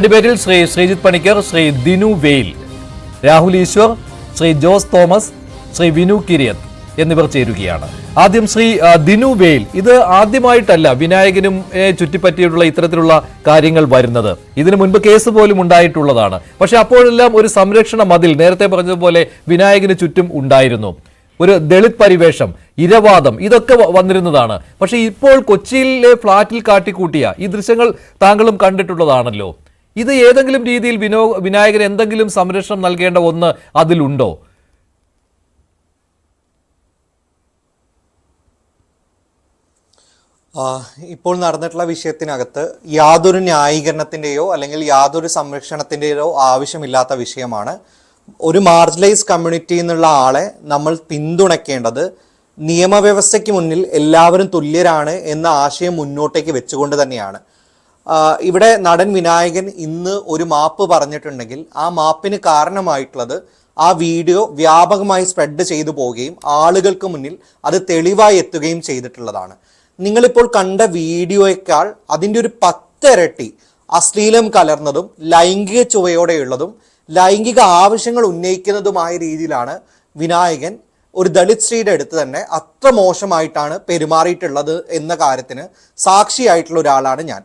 ഡിബേറ്റിൽ ശ്രീ ശ്രീജിത്ത് പണിക്കർ, ശ്രീ ദിനു വെയിൽ, രാഹുൽ ഈശ്വർ, ശ്രീ ജോസ് തോമസ്, ശ്രീ വിനു കിരിയത്ത് എന്നിവർ ചേരുകയാണ്. ആദ്യം ശ്രീ ദിനു വെയിൽ, ഇത് ആദ്യമായിട്ടല്ല വിനായകനും ചുറ്റിപ്പറ്റിയിട്ടുള്ള ഇത്തരത്തിലുള്ള കാര്യങ്ങൾ വരുന്നത്. ഇതിനു മുൻപ് കേസ് പോലും ഉണ്ടായിട്ടുള്ളതാണ്. പക്ഷെ അപ്പോഴെല്ലാം ഒരു സംരക്ഷണ മതിൽ, നേരത്തെ പറഞ്ഞതുപോലെ വിനായകന് ചുറ്റും ഉണ്ടായിരുന്നു. ഒരു ദളിത് പരിവേഷം, ഇരവാദം, ഇതൊക്കെ വന്നിരുന്നതാണ്. പക്ഷെ ഇപ്പോൾ കൊച്ചിയിലെ ഫ്ളാറ്റിൽ കാട്ടിക്കൂട്ടിയ ഈ ദൃശ്യങ്ങൾ താങ്കളും കണ്ടിട്ടുള്ളതാണല്ലോ. ഇത് ഏതെങ്കിലും രീതിയിൽ വിനായകന് എന്തെങ്കിലും സംരക്ഷണം നൽകേണ്ട ഒന്ന് അതിലുണ്ടോ? ഇപ്പോൾ നടന്നിട്ടുള്ള വിഷയത്തിനകത്ത് യാതൊരു ന്യായീകരണത്തിൻ്റെയോ അല്ലെങ്കിൽ യാതൊരു സംരക്ഷണത്തിൻ്റെയോ ആവശ്യമില്ലാത്ത വിഷയമാണ്. ഒരു മാർജിനലൈസ് കമ്മ്യൂണിറ്റി എന്നുള്ള ആളെ നമ്മൾ പിന്തുണയ്ക്കേണ്ടത് നിയമവ്യവസ്ഥയ്ക്ക് മുന്നിൽ എല്ലാവരും തുല്യരാണ് എന്ന ആശയം മുന്നോട്ടേക്ക് വെച്ചുകൊണ്ട് തന്നെയാണ്. ഇവിടെ നടൻ വിനായകൻ ഇന്ന് ഒരു മാപ്പ് പറഞ്ഞിട്ടുണ്ടെങ്കിൽ ആ മാപ്പിന് കാരണമായിട്ടുള്ളത് ആ വീഡിയോ വ്യാപകമായി സ്പ്രെഡ് ചെയ്തു പോവുകയും ആളുകൾക്ക് മുന്നിൽ അത് തെളിവായി എത്തുകയും ചെയ്തിട്ടുള്ളതാണ്. നിങ്ങളിപ്പോൾ കണ്ട വീഡിയോയേക്കാൾ അതിൻ്റെ ഒരു 10 ഇരട്ടി അശ്ലീലം കലർന്നതും ലൈംഗിക ചുവയോടെയുള്ളതും ലൈംഗിക ആവശ്യങ്ങൾ ഉന്നയിക്കുന്നതുമായ രീതിയിലാണ് വിനായകൻ ഒരു ദളിത് സ്ത്രീയുടെ അടുത്ത് തന്നെ അത്ര മോശമായിട്ടാണ് പെരുമാറിയിട്ടുള്ളത് എന്ന കാര്യത്തിന് സാക്ഷിയായിട്ടുള്ള ഒരാളാണ് ഞാൻ.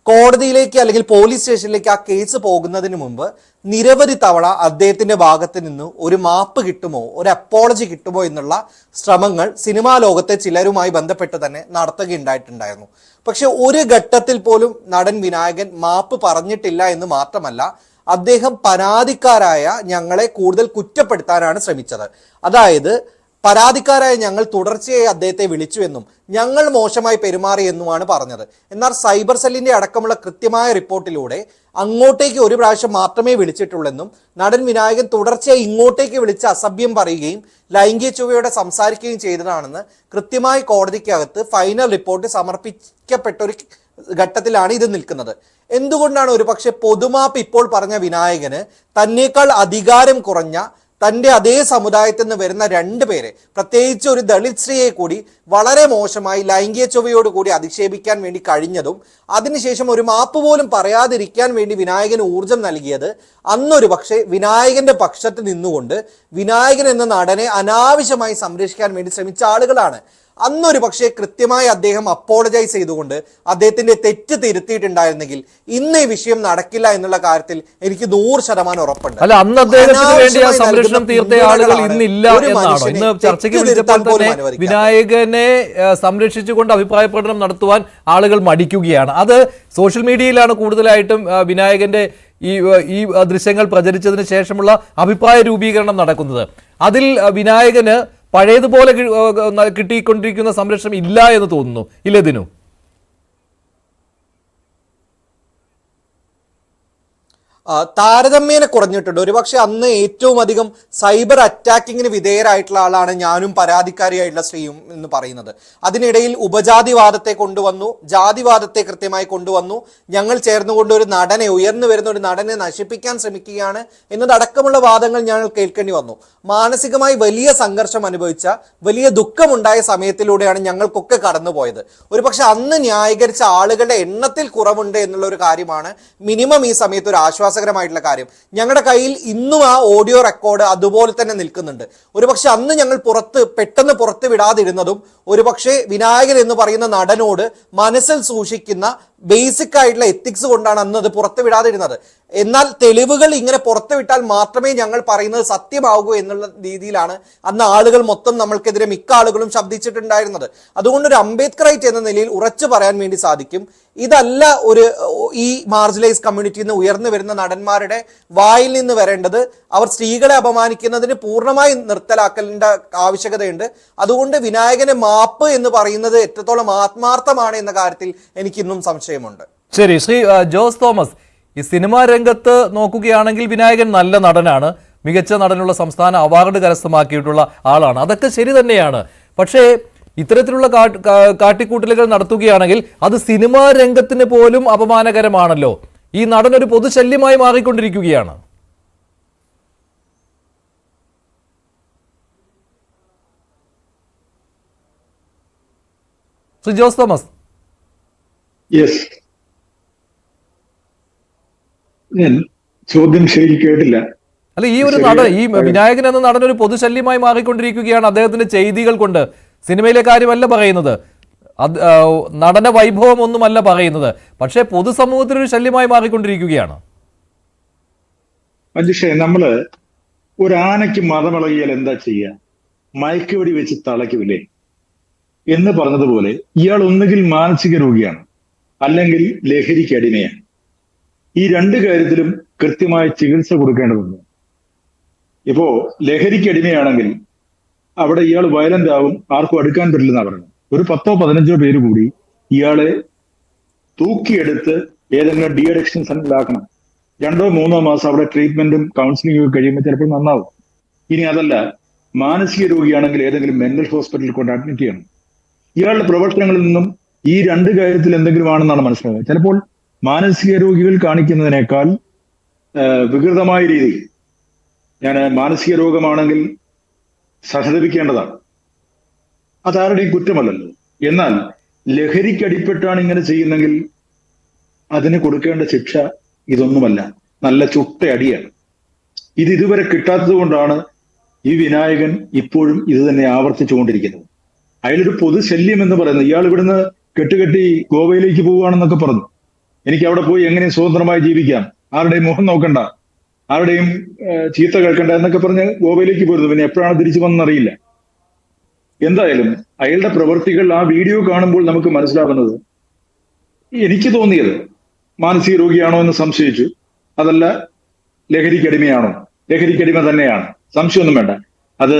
കോടതിയിലേക്ക് അല്ലെങ്കിൽ പോലീസ് സ്റ്റേഷനിലേക്ക് ആ കേസ് പോകുന്നതിന് മുമ്പ് നിരവധി തവണ അദ്ദേഹത്തിന്റെ ഭാഗത്ത് നിന്ന് ഒരു മാപ്പ് കിട്ടുമോ, ഒരു അപ്പോളജി കിട്ടുമോ എന്നുള്ള ശ്രമങ്ങൾ സിനിമാ ലോകത്തെ ചിലരുമായി ബന്ധപ്പെട്ട് തന്നെ നടത്തുകയുണ്ടായിട്ടുണ്ടായിരുന്നു. പക്ഷെ ഒരു ഘട്ടത്തിൽ പോലും നടൻ വിനായകൻ മാപ്പ് പറഞ്ഞിട്ടില്ല എന്ന് മാത്രമല്ല, അദ്ദേഹം പരാതിക്കാരായ ഞങ്ങളെ കൂടുതൽ കുറ്റപ്പെടുത്താനാണ് ശ്രമിച്ചത്. അതായത് പരാതിക്കാരായ ഞങ്ങൾ തുടർച്ചയായി അദ്ദേഹത്തെ വിളിച്ചുവെന്നും ഞങ്ങൾ മോശമായി പെരുമാറിയെന്നുമാണ് പറഞ്ഞത്. എന്നാൽ സൈബർ സെല്ലിന്റെ അടക്കമുള്ള കൃത്യമായ റിപ്പോർട്ടിലൂടെ അങ്ങോട്ടേക്ക് ഒരു പ്രാവശ്യം മാത്രമേ വിളിച്ചിട്ടുള്ളെന്നും നടൻ വിനായകൻ തുടർച്ചയായി ഇങ്ങോട്ടേക്ക് വിളിച്ച് അസഭ്യം പറയുകയും ലൈംഗിക ചുവയോടെ സംസാരിക്കുകയും ചെയ്തതാണെന്ന് കൃത്യമായി കോടതിക്കകത്ത് ഫൈനൽ റിപ്പോർട്ട് സമർപ്പിക്കപ്പെട്ട ഒരു ഘട്ടത്തിലാണ് ഇത് നിൽക്കുന്നത്. എന്തുകൊണ്ടാണ് ഒരുപക്ഷെ പൊതുമാപ്പ് ഇപ്പോൾ പറഞ്ഞ വിനായകന് തന്നേക്കാൾ അധികാരം കുറഞ്ഞ തൻ്റെ അതേ സമുദായത്തിൽ നിന്ന് വരുന്ന 2 പേരെ, പ്രത്യേകിച്ച് ഒരു ദളിത് സ്ത്രീയെ കൂടി വളരെ മോശമായി ലൈംഗിക ചുവയോട് കൂടി അധിക്ഷേപിക്കാൻ വേണ്ടി കഴിഞ്ഞതും അതിനുശേഷം ഒരു മാപ്പ് പോലും പറയാതിരിക്കാൻ വേണ്ടി വിനായകന് ഊർജം നൽകിയത് അന്നൊരു പക്ഷേ വിനായകന്റെ പക്ഷത്ത് നിന്നുകൊണ്ട് വിനായകൻ എന്ന നടനെ അനാവശ്യമായി സംരക്ഷിക്കാൻ വേണ്ടി ശ്രമിച്ച ആളുകളാണ്. അന്നൊരു പക്ഷേ കൃത്യമായി അദ്ദേഹം അപ്പോളജൈസ് ചെയ്തുകൊണ്ട് അദ്ദേഹത്തിന്റെ തെറ്റ് തിരുത്തിയിട്ടുണ്ടായിരുന്നെങ്കിൽ ഇന്ന് ഈ വിഷയം നടക്കില്ല എന്നുള്ള കാര്യത്തിൽ എനിക്ക് 100% ഉറപ്പുണ്ട്. അല്ല, അന്ന് അദ്ദേഹത്തിന് വേണ്ടി ആ സംരക്ഷണം തീർത്ത ആളുകൾ ഇന്നില്ല എന്നാണോ? ഇന്ന് ചർച്ചയ്ക്ക് വിളിച്ചപ്പോൾ തന്നെ വിനായകനെ സംരക്ഷിച്ചുകൊണ്ട് അഭിപ്രായ പ്രകടനം നടത്തുവാൻ ആളുകൾ മടിക്കുകയാണ്. അത് സോഷ്യൽ മീഡിയയിലാണ് കൂടുതലായിട്ടും വിനായകന്റെ ഈ ദൃശ്യങ്ങൾ പ്രചരിച്ചതിന് ശേഷമുള്ള അഭിപ്രായ രൂപീകരണം നടക്കുന്നത്. അതിൽ വിനായകന് പഴയതുപോലെ കിട്ടിക്കൊണ്ടിരിക്കുന്ന സംരക്ഷണം ഇല്ല എന്ന് തോന്നുന്നു, ഇല്ലേ ദിനു? താരതമ്യേന കുറഞ്ഞിട്ടുണ്ട്. ഒരുപക്ഷെ അന്ന് ഏറ്റവും അധികം സൈബർ അറ്റാക്കിങ്ങിന് വിധേയരായിട്ടുള്ള ആളാണ് ഞാനും പരാതിക്കാരിയായിട്ടുള്ള സ്ത്രീയും എന്ന് പറയുന്നത്. അതിനിടയിൽ ഉപജാതിവാദത്തെ കൊണ്ടുവന്നു, ജാതിവാദത്തെ കൃത്യമായി കൊണ്ടുവന്നു. ഞങ്ങൾ ചേർന്നുകൊണ്ട് ഒരു നടനെ, ഉയർന്നു വരുന്ന ഒരു നടനെ നശിപ്പിക്കാൻ ശ്രമിക്കുകയാണ് എന്നതടക്കമുള്ള വാദങ്ങൾ ഞങ്ങൾ കേൾക്കേണ്ടി വന്നു. മാനസികമായി വലിയ സംഘർഷം അനുഭവിച്ച, വലിയ ദുഃഖമുണ്ടായ സമയത്തിലൂടെയാണ് ഞങ്ങൾക്കൊക്കെ കടന്നുപോയത്. ഒരുപക്ഷെ അന്ന് ന്യായീകരിച്ച ആളുകളുടെ എണ്ണത്തിൽ കുറവുണ്ട് എന്നുള്ള ഒരു കാര്യമാണ് മിനിമം ഈ സമയത്ത് ഒരു ആശ്വാസം ായിട്ടുള്ള കാര്യം. ഞങ്ങളുടെ കയ്യിൽ ഇന്നും ആ ഓഡിയോ റെക്കോർഡ് അതുപോലെ തന്നെ നിൽക്കുന്നുണ്ട്. ഒരുപക്ഷെ അന്ന് ഞങ്ങൾ പെട്ടെന്ന് പുറത്ത് വിടാതിരുന്നതും ഒരുപക്ഷെ വിനായകൻ എന്ന് പറയുന്ന നടനോട് മനസ്സിൽ സൂക്ഷിക്കുന്ന ബേസിക് ആയിട്ടുള്ള എത്തിക്സ് കൊണ്ടാണ് അന്ന് അത് പുറത്ത് വിടാതിരുന്നത്. എന്നാൽ തെളിവുകൾ ഇങ്ങനെ പുറത്തു വിട്ടാൽ മാത്രമേ ഞങ്ങൾ പറയുന്നത് സത്യമാകൂ എന്നുള്ള രീതിയിലാണ് അന്ന് ആളുകൾ മൊത്തം നമ്മൾക്കെതിരെ മിക്ക ആളുകളും ശബ്ദിച്ചിട്ടുണ്ടായിരുന്നത്. അതുകൊണ്ട് ഒരു അംബേദ്കറൈറ്റ് എന്ന നിലയിൽ ഉറച്ചു പറയാൻ വേണ്ടി സാധിക്കും, ഇതല്ല ഈ മാർജിനലൈസ് കമ്മ്യൂണിറ്റിയിൽ നിന്ന് ഉയർന്നു വരുന്ന നടന്മാരുടെ വായിൽ നിന്ന് വരേണ്ടത്. അവർ സ്ത്രീകളെ അപമാനിക്കുന്നതിന് പൂർണ്ണമായി നിർത്തലാക്കലിന്റെ ആവശ്യകതയുണ്ട്. അതുകൊണ്ട് വിനായകന്റെ മാപ്പ് എന്ന് പറയുന്നത് എത്രത്തോളം ആത്മാർത്ഥമാണ് എന്ന കാര്യത്തിൽ എനിക്കിന്നും സംശയമുണ്ട്. ശരി, ശ്രീ ജോസ് തോമസ്, ഈ സിനിമാ രംഗത്ത് നോക്കുകയാണെങ്കിൽ വിനായകൻ നല്ല നടനാണ്, മികച്ച നടനുള്ള സംസ്ഥാന അവാർഡ് കരസ്ഥമാക്കിയിട്ടുള്ള ആളാണ്. അതൊക്കെ ശരി തന്നെയാണ്. പക്ഷേ ഇത്തരത്തിലുള്ള കാട്ടിക്കൂട്ടലുകൾ നടത്തുകയാണെങ്കിൽ അത് സിനിമാ രംഗത്തിന് പോലും അപമാനകരമാണല്ലോ. ഈ നടൻ ഒരു പൊതുശല്യമായി മാറിക്കൊണ്ടിരിക്കുകയാണ്. ശ്രീ ജോസ് തോമസ്. ഞാൻ ചോദ്യം ശരിക്കും കേട്ടില്ല. അല്ല, ഈ ഒരു ഈ വിനായകൻ എന്ന നടൻ ഒരു പൊതുശല്യമായി മാറിക്കൊണ്ടിരിക്കുകയാണ് അദ്ദേഹത്തിന്റെ ചെയ്തികൾ കൊണ്ട്. സിനിമയിലെ കാര്യമല്ല പറയുന്നത്, നടന വൈഭവം ഒന്നുമല്ല പറയുന്നത്, പക്ഷേ പൊതുസമൂഹത്തിനൊരു ശല്യമായി മാറിക്കൊണ്ടിരിക്കുകയാണ്. മഞ്ജുഷേ, നമ്മള് ഒരു ആനയ്ക്ക് മതമിളകിയാൽ എന്താ ചെയ്യുക? മയക്കുവെടി വെച്ച് തളയ്ക്കുമില്ലേ എന്ന് പറഞ്ഞതുപോലെ ഇയാൾ ഒന്നുകിൽ മാനസിക രോഗിയാണ്, അല്ലെങ്കിൽ ലഹരിക്ക് അടിമയാണ്. ഈ രണ്ട് കാര്യത്തിലും കൃത്യമായ ചികിത്സ കൊടുക്കേണ്ടതുണ്ട്. ഇപ്പോ ലഹരിക്ക് അടിമയാണെങ്കിൽ അവിടെ ഇയാൾ വയലന്റ് ആവും, ആർക്കും അടുക്കാൻ പറ്റില്ലെന്നാ പറയുന്നത്. ഒരു 10-15 പേര് കൂടി ഇയാളെ തൂക്കിയെടുത്ത് ഏതെങ്കിലും ഡി അഡിക്ഷൻ സെന്ററിലാക്കണം. 2-3 മാസം അവിടെ ട്രീറ്റ്മെന്റും കൗൺസിലിംഗും ഒക്കെ കഴിയുമ്പോൾ ചിലപ്പോൾ നന്നാവും. ഇനി അതല്ല, മാനസിക രോഗിയാണെങ്കിൽ ഏതെങ്കിലും മെന്റൽ ഹോസ്പിറ്റലിൽ കൊണ്ട് അഡ്മിറ്റ് ചെയ്യണം. ഇയാളുടെ പ്രവർത്തനങ്ങളിൽ നിന്നും ഈ രണ്ട് കാര്യത്തിൽ എന്തെങ്കിലും ആണെന്നാണ് മനസ്സിലാകുന്നത്. ചിലപ്പോൾ മാനസിക രോഗികൾ കാണിക്കുന്നതിനേക്കാൾ വികൃതമായ രീതിയിൽ ഞാൻ മാനസിക രോഗമാണെങ്കിൽ സഹതപിക്കേണ്ടതാണ്, അതാരുടെയും കുറ്റമല്ലല്ലോ. എന്നാൽ ലഹരിക്ക് അടിപ്പെട്ടാണ് ഇങ്ങനെ ചെയ്യുന്നെങ്കിൽ അതിന് കൊടുക്കേണ്ട ശിക്ഷ ഇതൊന്നുമല്ല, നല്ല ചുട്ട അടിയാണ്. ഇത് ഇതുവരെ കിട്ടാത്തത് കൊണ്ടാണ് ഈ വിനായകൻ ഇപ്പോഴും ഇത് തന്നെ ആവർത്തിച്ചുകൊണ്ടിരിക്കുന്നത്. അയാളൊരു പൊതുശല്യം എന്ന് പറയുന്നത്, ഇയാൾ ഇവിടുന്ന് കെട്ടുകെട്ടി ഗോവയിലേക്ക് പോവുകയാണെന്നൊക്കെ പറഞ്ഞു. എനിക്ക് അവിടെ പോയി എങ്ങനെ സ്വതന്ത്രമായി ജീവിക്കാം, ആരുടെയും മുഖം നോക്കണ്ട, ആരുടെയും ചീത്ത കേൾക്കണ്ട എന്നൊക്കെ പറഞ്ഞ് ഗോവയിലേക്ക് പോയിരുന്നു. പിന്നെ എപ്പോഴാണ് തിരിച്ചു വന്നറിയില്ല. എന്തായാലും അയാളുടെ പ്രവൃത്തികൾ ആ വീഡിയോ കാണുമ്പോൾ നമുക്ക് മനസ്സിലാകുന്നത്, എനിക്ക് തോന്നിയത് മാനസിക രോഗിയാണോ എന്ന് സംശയിച്ചു. അതല്ല ലഹരിക്കടിമയാണോ? ലഹരിക്കടിമ തന്നെയാണ്, സംശയമൊന്നും വേണ്ട. അത്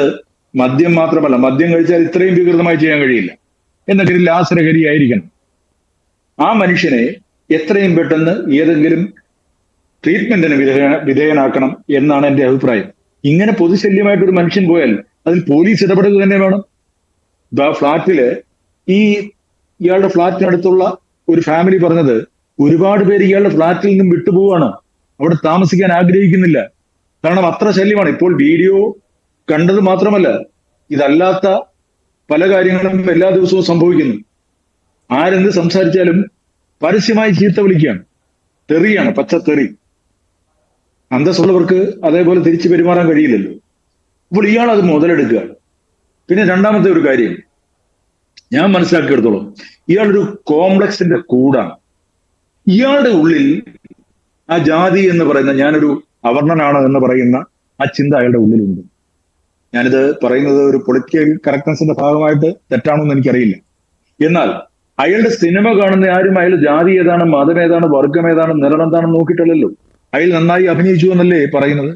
മദ്യം മാത്രമല്ല, മദ്യം കഴിച്ചാൽ ഇത്രയും വികൃതമായി ചെയ്യാൻ കഴിയില്ല. എന്നെങ്കിൽ ലാസലഹരി ആയിരിക്കണം. ആ മനുഷ്യനെ എത്രയും പെട്ടെന്ന് ഏതെങ്കിലും ട്രീറ്റ്മെന്റിന് വിധേയനാക്കണം എന്നാണ് എന്റെ അഭിപ്രായം. ഇങ്ങനെ പൊതുശല്യമായിട്ടൊരു മനുഷ്യൻ പോയാൽ അതിൽ പോലീസ് ഇടപെടുക തന്നെ വേണം. ഫ്ലാറ്റില് ഇയാളുടെ ഫ്ലാറ്റിനടുത്തുള്ള ഒരു ഫാമിലി പറഞ്ഞത്, ഒരുപാട് പേര് ഇയാളുടെ ഫ്ലാറ്റിൽ നിന്നും വിട്ടുപോവാണ്, അവിടെ താമസിക്കാൻ ആഗ്രഹിക്കുന്നില്ല. കാരണം അത്ര ശല്യമാണ്. ഇപ്പോൾ വീഡിയോ കണ്ടത് മാത്രമല്ല, ഇതല്ലാത്ത പല കാര്യങ്ങളും എല്ലാ ദിവസവും സംഭവിക്കുന്നു. ആരെന്ത് സംസാരിച്ചാലും പരസ്യമായി ചീത്ത വിളിക്കുകയാണ്, തെറിയാണ്, പച്ചത്തെറി. അന്തസ്സുള്ളവർക്ക് അതേപോലെ തിരിച്ചു പെരുമാറാൻ കഴിയില്ലല്ലോ. അപ്പോൾ ഇയാൾ അത് മുതലെടുക്കുകയാണ്. പിന്നെ രണ്ടാമത്തെ ഒരു കാര്യം ഞാൻ മനസ്സിലാക്കിയെടുത്തോളം, ഇയാളൊരു കോംപ്ലക്സിന്റെ കൂടാണ്. ഇയാളുടെ ഉള്ളിൽ ആ ജാതി എന്ന് പറയുന്ന, ഞാനൊരു അവർണനാണ് എന്ന് പറയുന്ന ആ ചിന്ത അയാളുടെ ഉള്ളിലുണ്ട്. ഞാനിത് പറയുന്നത് ഒരു പൊളിറ്റിക്കൽ കറക്റ്റ്നസിന്റെ ഭാഗമായിട്ട് തെറ്റാണോ എന്ന് എനിക്കറിയില്ല. എന്നാൽ അയാളുടെ സിനിമ കാണുന്ന ആരും അയാൾ ജാതി ഏതാണ്, മതം ഏതാണ്, വർഗം ഏതാണ്, നിറം എന്താണെന്ന് നോക്കിയിട്ടല്ലോ. അയാൾ നന്നായി അഭിനയിച്ചു എന്നല്ലേ പറയുന്നത്.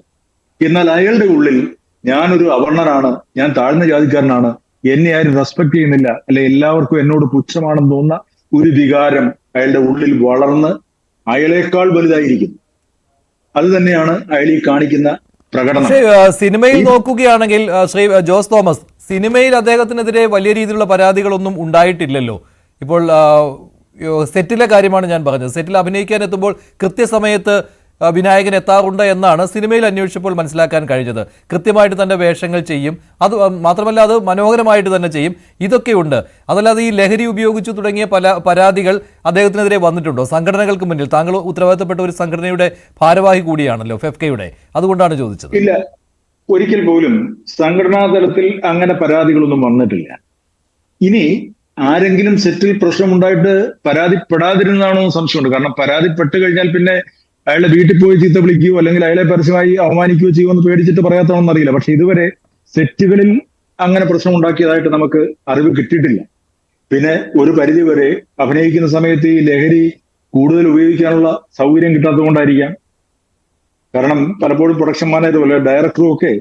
എന്നാൽ അയാളുടെ ഉള്ളിൽ ഞാനൊരു അവർണനാണ്, ഞാൻ താഴ്ന്ന ജാതിക്കാരനാണ്, എന്നെ ആരും റെസ്പെക്ട് ചെയ്യുന്നില്ല, അല്ലെ എല്ലാവർക്കും എന്നോട് പുച്ഛമാണെന്ന് തോന്നുന്ന ഒരു വികാരം അയാളുടെ ഉള്ളിൽ വളർന്ന് അയാളേക്കാൾ വലുതായിരിക്കും. അത് തന്നെയാണ് അയാൾ ഈ കാണിക്കുന്ന പ്രകടനം. സിനിമയിൽ നോക്കുകയാണെങ്കിൽ ശ്രീ ജോസ് തോമസ്, സിനിമയിൽ അദ്ദേഹത്തിനെതിരെ വലിയ രീതിയിലുള്ള പരാതികളൊന്നും ഉണ്ടായിട്ടില്ലല്ലോ. ഇപ്പോൾ സെറ്റിലെ കാര്യമാണ് ഞാൻ പറഞ്ഞത്. സെറ്റിൽ അഭിനയിക്കാൻ എത്തുമ്പോൾ കൃത്യസമയത്ത് വിനായകൻ എത്താറുണ്ട് എന്നാണ് സിനിമയിൽ അന്വേഷിച്ചപ്പോൾ മനസ്സിലാക്കാൻ കഴിഞ്ഞത്. കൃത്യമായിട്ട് തന്നെ വേഷങ്ങൾ ചെയ്യും, അത് മാത്രമല്ല അത് മനോഹരമായിട്ട് തന്നെ ചെയ്യും. ഇതൊക്കെയുണ്ട്. അതല്ലാതെ ഈ ലഹരി ഉപയോഗിച്ചു തുടങ്ങിയ പല പരാതികൾ അദ്ദേഹത്തിനെതിരെ വന്നിട്ടുണ്ടോ? സംഘടനകൾക്ക് മുന്നിൽ താങ്കൾ ഉത്തരവാദിത്തപ്പെട്ട ഒരു സംഘടനയുടെ ഭാരവാഹി കൂടിയാണല്ലോ, ഫെഫ്കയുടെ, അതുകൊണ്ടാണ് ചോദിച്ചത്. ഇല്ല, ഒരിക്കൽ പോലും സംഘടനാ തലത്തിൽ അങ്ങനെ പരാതികളൊന്നും വന്നിട്ടില്ല. ഇനി ആരെങ്കിലും സെറ്റിൽ പ്രശ്നമുണ്ടായിട്ട് പരാതിപ്പെടാതിരുന്നാണോ സംശയമുണ്ട്. കാരണം പരാതിപ്പെട്ട് കഴിഞ്ഞാൽ പിന്നെ അയാളുടെ വീട്ടിൽ പോയി ചീത്ത വിളിക്കുകയോ അല്ലെങ്കിൽ അയാളെ പരസ്യമായി അവമാനിക്കുകയോ ചെയ്യുമെന്ന് പേടിച്ചിട്ട് പറയാത്തതാണെന്ന് അറിയില്ല. പക്ഷെ ഇതുവരെ സെറ്റുകളിൽ അങ്ങനെ പ്രശ്നം ഉണ്ടാക്കിയതായിട്ട് നമുക്ക് അറിവ് കിട്ടിയിട്ടില്ല. പിന്നെ ഒരു പരിധി വരെ അഭിനയിക്കുന്ന സമയത്ത് ഈ ലഹരി കൂടുതൽ ഉപയോഗിക്കാനുള്ള സൗകര്യം കിട്ടാത്തത് കൊണ്ടായിരിക്കാം. കാരണം പലപ്പോഴും പ്രൊഡക്ഷൻ മാനേജർ ഡയറക്ടറും ഒക്കെ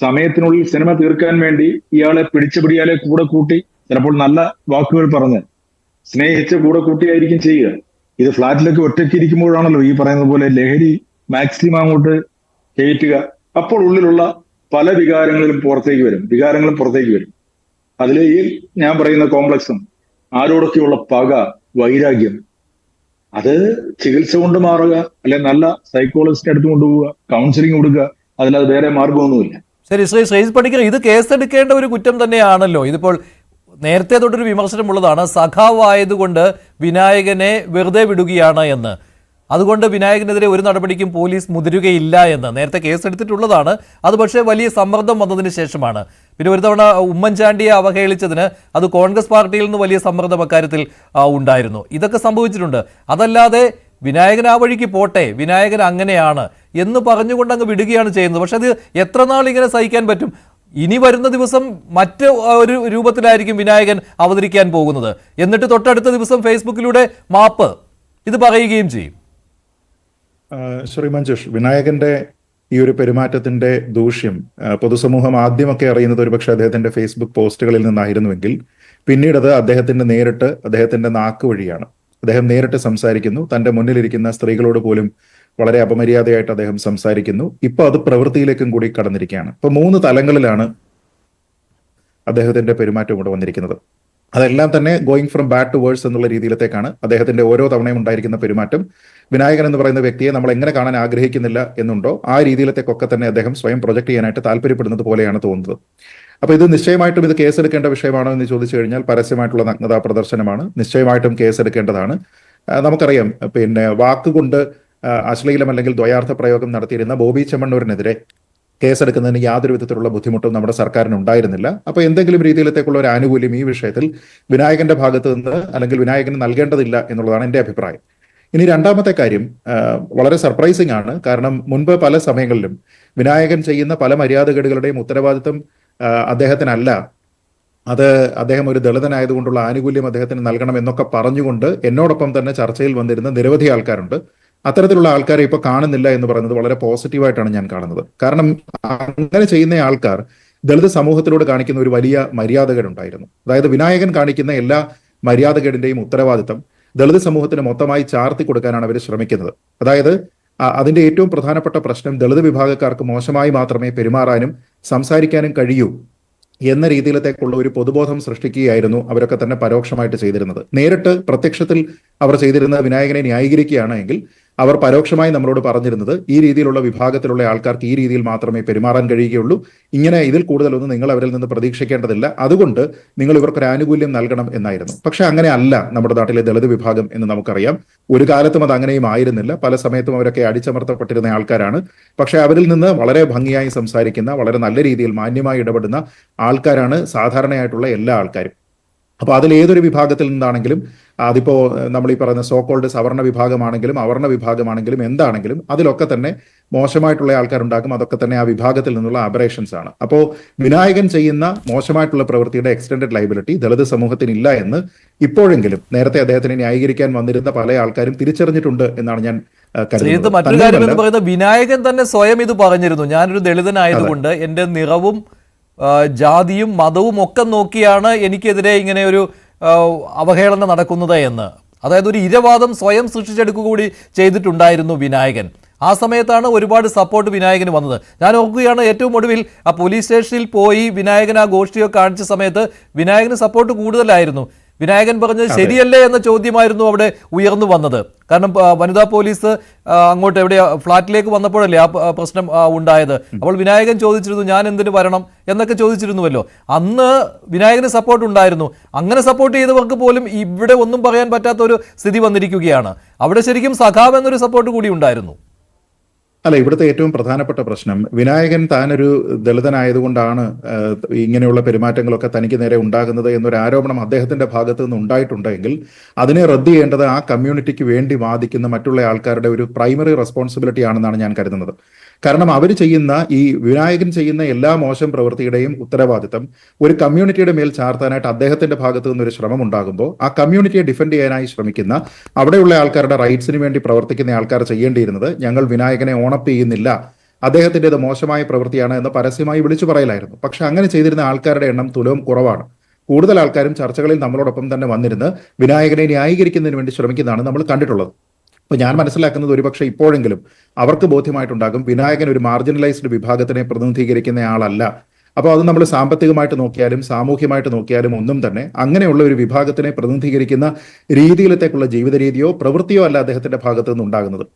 സമയത്തിനുള്ളിൽ സിനിമ തീർക്കാൻ വേണ്ടി ഇയാളെ പിടിച്ചപിടിയാലെ കൂടെ കൂട്ടി, ചിലപ്പോൾ നല്ല വാക്കുകൾ പറഞ്ഞ് സ്നേഹിച്ച് കൂടെ കൂട്ടിയായിരിക്കും ചെയ്യുക. ഇത് ഫ്ലാറ്റിലൊക്കെ ഒറ്റയ്ക്ക് ഇരിക്കുമ്പോഴാണല്ലോ ഈ പറയുന്ന പോലെ ലഹരി മാക്സിമം അങ്ങോട്ട് കയറ്റുക. അപ്പോൾ ഉള്ളിലുള്ള പല വികാരങ്ങളും പുറത്തേക്ക് വരും. അതിൽ ഈ ഞാൻ പറയുന്ന കോംപ്ലക്സും ആരോടൊക്കെയുള്ള പക, വൈരാഗ്യം, അത് ചികിത്സ കൊണ്ട് മാറുക, അല്ലെ നല്ല സൈക്കോളജിസ്റ്റ് അടുത്ത് കൊണ്ടുപോവുക, കൗൺസിലിംഗ് കൊടുക്കുക, അതിലത് വേറെ മാർഗമൊന്നുമില്ല. ശരി, ശ്രീജിത്ത് പണിക്കർ, ഇത് കേസെടുക്കേണ്ട ഒരു കുറ്റം തന്നെയാണല്ലോ. ഇതിപ്പോൾ നേരത്തെ തൊട്ടൊരു വിമർശനമുള്ളതാണ്, സഖാവായതുകൊണ്ട് വിനായകനെ വെറുതെ വിടുകയാണ് എന്ന്. അതുകൊണ്ട് വിനായകനെതിരെ ഒരു നടപടിക്കും പോലീസ് മുതിരുകയില്ല എന്ന് നേരത്തെ കേസെടുത്തിട്ടുള്ളതാണ്. അത് പക്ഷേ വലിയ സമ്മർദ്ദം വന്നതിന് ശേഷമാണ്. പിന്നെ ഒരു തവണ ഉമ്മൻചാണ്ടിയെ അവഹേളിച്ചതിന് അത് കോൺഗ്രസ് പാർട്ടിയിൽ നിന്ന് വലിയ സമ്മർദ്ദം അക്കാര്യത്തിൽ ഉണ്ടായിരുന്നു. ഇതൊക്കെ സംഭവിച്ചിട്ടുണ്ട്. അതല്ലാതെ വിനായകൻ ആ വഴിക്ക് പോട്ടെ, വിനായകൻ അങ്ങനെയാണ് എന്ന് പറഞ്ഞുകൊണ്ട് അങ്ങ് വിടുകയാണ് ചെയ്യുന്നത്. പക്ഷെ അത് എത്ര നാൾ ഇങ്ങനെ സഹിക്കാൻ പറ്റും? ഇനി വരുന്ന ദിവസം മറ്റ് ഒരു രൂപത്തിലായിരിക്കും വിനായകൻ അവതരിക്കാൻ പോകുന്നത്. എന്നിട്ട് തൊട്ടടുത്ത ദിവസം ഫേസ്ബുക്കിലൂടെ മാപ്പ് ഇത് പറയുകയും ചെയ്യും. ശ്രീ മഞ്ജുഷ്, വിനായകന്റെ ഈ ഒരു പെരുമാറ്റത്തിന്റെ ദൂഷ്യം പൊതുസമൂഹം ആദ്യമൊക്കെ അറിയുന്നത് ഒരുപക്ഷെ അദ്ദേഹത്തിന്റെ ഫേസ്ബുക്ക് പോസ്റ്റുകളിൽ നിന്നായിരുന്നുവെങ്കിൽ പിന്നീട് അത് അദ്ദേഹത്തിന്റെ നാക്ക് വഴിയാണ്. അദ്ദേഹം നേരിട്ട് സംസാരിക്കുന്നു. തന്റെ മുന്നിലിരിക്കുന്ന സ്ത്രീകളോട് പോലും വളരെ അപമര്യാദയായിട്ട് അദ്ദേഹം സംസാരിക്കുന്നു. ഇപ്പൊ അത് പ്രവൃത്തിയിലേക്കും കൂടി കടന്നിരിക്കുകയാണ്. ഇപ്പൊ 3 തലങ്ങളിലാണ് അദ്ദേഹത്തിന്റെ പെരുമാറ്റം ഇവിടെ വന്നിരിക്കുന്നത്. അതെല്ലാം തന്നെ going from bad to worse എന്നുള്ള രീതിയിലത്തേക്കാണ് അദ്ദേഹത്തിന്റെ ഓരോ തവണയും ഉണ്ടായിരിക്കുന്ന പെരുമാറ്റം. വിനായകൻ എന്ന് പറയുന്ന വ്യക്തിയെ നമ്മൾ എങ്ങനെ കാണാൻ ആഗ്രഹിക്കുന്നില്ല എന്നുണ്ടോ ആ രീതിയിലത്തേക്കൊക്കെ തന്നെ അദ്ദേഹം സ്വയം പ്രൊജക്ട് ചെയ്യാനായിട്ട് താല്പര്യപ്പെടുന്നത് പോലെയാണ് തോന്നുന്നത്. അപ്പൊ ഇത് നിശ്ചയമായിട്ടും ഇത് കേസെടുക്കേണ്ട വിഷയമാണോ എന്ന് ചോദിച്ചു കഴിഞ്ഞാൽ പരസ്യമായിട്ടുള്ള നഗ്നതാ പ്രദർശനമാണ്. നിശ്ചയമായിട്ടും കേസെടുക്കേണ്ടതാണ്. നമുക്കറിയാം, പിന്നെ വാക്കുകൊണ്ട് അശ്ലീലം അല്ലെങ്കിൽ ദ്വയാർത്ഥ പ്രയോഗം നടത്തിയിരുന്ന ബോബി ചെമ്മണ്ണൂരിനെതിരെ കേസെടുക്കുന്നതിന് യാതൊരു വിധത്തിലുള്ള ബുദ്ധിമുട്ടും നമ്മുടെ സർക്കാരിന് ഉണ്ടായിരുന്നില്ല. അപ്പൊ എന്തെങ്കിലും രീതിയിലത്തേക്കുള്ള ഒരു ആനുകൂല്യം ഈ വിഷയത്തിൽ വിനായകന്റെ ഭാഗത്ത് നിന്ന് അല്ലെങ്കിൽ വിനായകന് നൽകേണ്ടതില്ല എന്നുള്ളതാണ് എൻ്റെ അഭിപ്രായം. ഇനി രണ്ടാമത്തെ കാര്യം വളരെ സർപ്രൈസിംഗ് ആണ്. കാരണം മുൻപ് പല സമയങ്ങളിലും വിനായകൻ ചെയ്യുന്ന പല മര്യാദകേടുകളുടെയും ഉത്തരവാദിത്വം അദ്ദേഹത്തിനല്ല, അത് അദ്ദേഹം ഒരു ദളിതനായതുകൊണ്ടുള്ള ആനുകൂല്യം അദ്ദേഹത്തിന് നൽകണം എന്നൊക്കെ പറഞ്ഞുകൊണ്ട് എന്നോടൊപ്പം തന്നെ ചർച്ചയിൽ വന്നിരുന്ന നിരവധി ആൾക്കാരുണ്ട്. അത്തരത്തിലുള്ള ആൾക്കാരെ ഇപ്പൊ കാണുന്നില്ല എന്ന് പറയുന്നത് വളരെ പോസിറ്റീവായിട്ടാണ് ഞാൻ കാണുന്നത്. കാരണം അങ്ങനെ ചെയ്യുന്ന ആൾക്കാർ ദളിത് സമൂഹത്തിനോട് കാണിക്കുന്ന ഒരു വലിയ മര്യാദകേടുണ്ടായിരുന്നു. അതായത് വിനായകൻ കാണിക്കുന്ന എല്ലാ മര്യാദകേടിന്റെയും ഉത്തരവാദിത്തം ദളിത് സമൂഹത്തിന് മൊത്തമായി ചാർത്തി കൊടുക്കാനാണ് അവർ ശ്രമിക്കുന്നത്. അതായത് അതിന്റെ ഏറ്റവും പ്രധാനപ്പെട്ട പ്രശ്നം ദളിത് വിഭാഗക്കാർക്ക് മോശമായി മാത്രമേ പെരുമാറാനും സംസാരിക്കാനും കഴിയൂ എന്ന രീതിയിലത്തേക്കുള്ള ഒരു പൊതുബോധം സൃഷ്ടിക്കുകയായിരുന്നു അവരൊക്കെ തന്നെ പരോക്ഷമായിട്ട് ചെയ്തിരുന്നത്. നേരിട്ട് പ്രത്യക്ഷത്തിൽ അവർ ചെയ്തിരുന്ന വിനായകനെ ന്യായീകരിക്കുകയാണ് എങ്കിൽ അവർ പരോക്ഷമായി നമ്മളോട് പറഞ്ഞിരുന്നത് ഈ രീതിയിലുള്ള വിഭാഗത്തിലുള്ള ആൾക്കാർക്ക് ഈ രീതിയിൽ മാത്രമേ പെരുമാറാൻ കഴിയുകയുള്ളൂ, ഇങ്ങനെ ഇതിൽ കൂടുതലൊന്നും നിങ്ങൾ അവരിൽ നിന്ന് പ്രതീക്ഷിക്കേണ്ടതില്ല, അതുകൊണ്ട് നിങ്ങൾ ഇവർക്കൊരു ആനുകൂല്യം നൽകണം എന്നായിരുന്നു. പക്ഷെ അങ്ങനെ അല്ല നമ്മുടെ നാട്ടിലെ ദളിത് വിഭാഗം എന്ന് നമുക്കറിയാം. ഒരു കാലത്തും അത് അങ്ങനെയും ആയിരുന്നില്ല. പല സമയത്തും അവരൊക്കെ അടിച്ചമർത്തപ്പെട്ടിരുന്ന ആൾക്കാരാണ്. പക്ഷെ അവരിൽ നിന്ന് വളരെ ഭംഗിയായി സംസാരിക്കുന്ന, വളരെ നല്ല രീതിയിൽ മാന്യമായി ഇടപെടുന്ന ആൾക്കാരാണ് സാധാരണയായിട്ടുള്ള എല്ലാ ആൾക്കാരും. അപ്പൊ അതിൽ ഏതൊരു വിഭാഗത്തിൽ നിന്നാണെങ്കിലും, അതിപ്പോ നമ്മൾ ഈ പറയുന്ന സോക്കോൾഡ് സവർണ വിഭാഗമാണെങ്കിലും അവർണ വിഭാഗമാണെങ്കിലും എന്താണെങ്കിലും അതിലൊക്കെ തന്നെ മോശമായിട്ടുള്ള ആൾക്കാരുണ്ടാകും. അതൊക്കെ തന്നെ ആ വിഭാഗത്തിൽ നിന്നുള്ള അബറേഷൻസ് ആണ്. അപ്പോൾ വിനായകൻ ചെയ്യുന്ന മോശമായിട്ടുള്ള പ്രവൃത്തിയുടെ എക്സ്റ്റൻഡഡ് ലൈബിലിറ്റി ദളിത് സമൂഹത്തിനില്ല എന്ന് ഇപ്പോഴെങ്കിലും നേരത്തെ അദ്ദേഹത്തിനെ ന്യായീകരിക്കാൻ വന്നിരുന്ന പല ആൾക്കാരും തിരിച്ചറിഞ്ഞിട്ടുണ്ട് എന്നാണ് ഞാൻ കരുതുന്നത്. മറ്റൊരു കാര്യം എന്ന് പറയുന്നത് വിനായകൻ തന്നെ സ്വയം ഇത് പറഞ്ഞിരുന്നു. ഞാനൊരു ദളിതനായതുകൊണ്ട് എന്റെ നിറവും ജാതിയും മതവും ഒക്കെ നോക്കിയാണ് എനിക്കെതിരെ ഇങ്ങനെ ഒരു അവഹേളനം നടക്കുന്നത് എന്ന്. അതായത് ഒരു ഇരവാദം സ്വയം സൃഷ്ടിച്ചെടുക്കുക കൂടി ചെയ്തിട്ടുണ്ടായിരുന്നു വിനായകൻ. ആ സമയത്താണ് ഒരുപാട് സപ്പോർട്ട് വിനായകന് വന്നത്. ഞാൻ ഓർക്കുകയാണ്, ഏറ്റവും ഒടുവിൽ ആ പോലീസ് സ്റ്റേഷനിൽ പോയി വിനായകൻ ആ ഗോഷ്ഠിയൊക്കെ കാണിച്ച സമയത്ത് വിനായകന് സപ്പോർട്ട് കൂടുതലായിരുന്നു. വിനായകൻ പറഞ്ഞത് ശരിയല്ലേ എന്ന ചോദ്യമായിരുന്നു അവിടെ ഉയർന്നു വന്നത്. കാരണം വനിതാ പോലീസ് അങ്ങോട്ട് എവിടെ ഫ്ളാറ്റിലേക്ക് വന്നപ്പോഴല്ലേ ആ പ്രശ്നം ഉണ്ടായത്. അപ്പോൾ വിനായകൻ ചോദിച്ചിരുന്നു ഞാൻ എന്തിനു വരണം എന്നൊക്കെ ചോദിച്ചിരുന്നുവല്ലോ. അന്ന് വിനായകന് സപ്പോർട്ട് ഉണ്ടായിരുന്നു. അങ്ങനെ സപ്പോർട്ട് ചെയ്തവർക്ക് പോലും ഇവിടെ ഒന്നും പറയാൻ പറ്റാത്ത ഒരു സ്ഥിതി വന്നിരിക്കുകയാണ്. അവിടെ ശരിക്കും സഖാവ് എന്നൊരു സപ്പോർട്ട് കൂടി ഉണ്ടായിരുന്നു. അല്ല, ഇവിടുത്തെ ഏറ്റവും പ്രധാനപ്പെട്ട പ്രശ്നം വിനായകൻ താനൊരു ദളിതനായതുകൊണ്ടാണ് ഇങ്ങനെയുള്ള പെരുമാറ്റങ്ങളൊക്കെ തനിക്ക് നേരെ ഉണ്ടാകുന്നത് എന്നൊരു ആരോപണം അദ്ദേഹത്തിന്റെ ഭാഗത്ത് നിന്ന് ഉണ്ടായിട്ടുണ്ടെങ്കിൽ അതിനെ റദ്ദ് ചെയ്യേണ്ടത് ആ കമ്മ്യൂണിറ്റിക്ക് വേണ്ടി വാദിക്കുന്ന മറ്റുള്ള ആൾക്കാരുടെ ഒരു പ്രൈമറി റെസ്പോൺസിബിലിറ്റി ആണെന്നാണ് ഞാൻ കരുതുന്നത്. കാരണം അവർ ചെയ്യുന്ന ഈ വിനായകൻ ചെയ്യുന്ന എല്ലാ മോശം പ്രവൃത്തിയുടെയും ഉത്തരവാദിത്തം ഒരു കമ്മ്യൂണിറ്റിയുടെ മേൽ ചാർത്താനായിട്ട് അദ്ദേഹത്തിന്റെ ഭാഗത്തു നിന്നൊരു ശ്രമം ഉണ്ടാകുമ്പോൾ ആ കമ്മ്യൂണിറ്റിയെ ഡിഫെൻഡ് ചെയ്യാനായി ശ്രമിക്കുന്ന അവിടെയുള്ള ആൾക്കാരുടെ റൈറ്റ്സിന് വേണ്ടി പ്രവർത്തിക്കുന്ന ആൾക്കാർ ചെയ്യേണ്ടിയിരുന്നത് ഞങ്ങൾ വിനായകനെ ഓണപ്പ് ചെയ്യുന്നില്ല, അദ്ദേഹത്തിൻ്റെത് മോശമായ പ്രവൃത്തിയാണ് എന്ന് പരസ്യമായി വിളിച്ചു പറയലായിരുന്നു. പക്ഷെ അങ്ങനെ ചെയ്തിരുന്ന ആൾക്കാരുടെ എണ്ണം തുലവും കുറവാണ്. കൂടുതൽ ആൾക്കാരും ചർച്ചകളിൽ നമ്മളോടൊപ്പം തന്നെ വന്നിരുന്ന് വിനായകനെ ന്യായീകരിക്കുന്നതിന് വേണ്ടി ശ്രമിക്കുന്നതാണ് നമ്മൾ കണ്ടിട്ടുള്ളത്. അപ്പൊ ഞാൻ മനസ്സിലാക്കുന്നത് ഒരുപക്ഷെ ഇപ്പോഴെങ്കിലും അവർക്ക് ബോധ്യമായിട്ടുണ്ടാകും വിനായകൻ ഒരു മാർജിനലൈസ്ഡ് വിഭാഗത്തിനെ പ്രതിനിധീകരിക്കുന്ന ആളല്ല. അപ്പോൾ അത് നമ്മൾ സാമ്പത്തികമായിട്ട് നോക്കിയാലും സാമൂഹ്യമായിട്ട് നോക്കിയാലും ഒന്നും തന്നെ അങ്ങനെയുള്ള ഒരു വിഭാഗത്തിനെ പ്രതിനിധീകരിക്കുന്ന രീതിയിലത്തേക്കുള്ള ജീവിത രീതിയോ പ്രവൃത്തിയോ അല്ല അദ്ദേഹത്തിന്റെ ഭാഗത്തു നിന്നുണ്ടാകുന്നത്.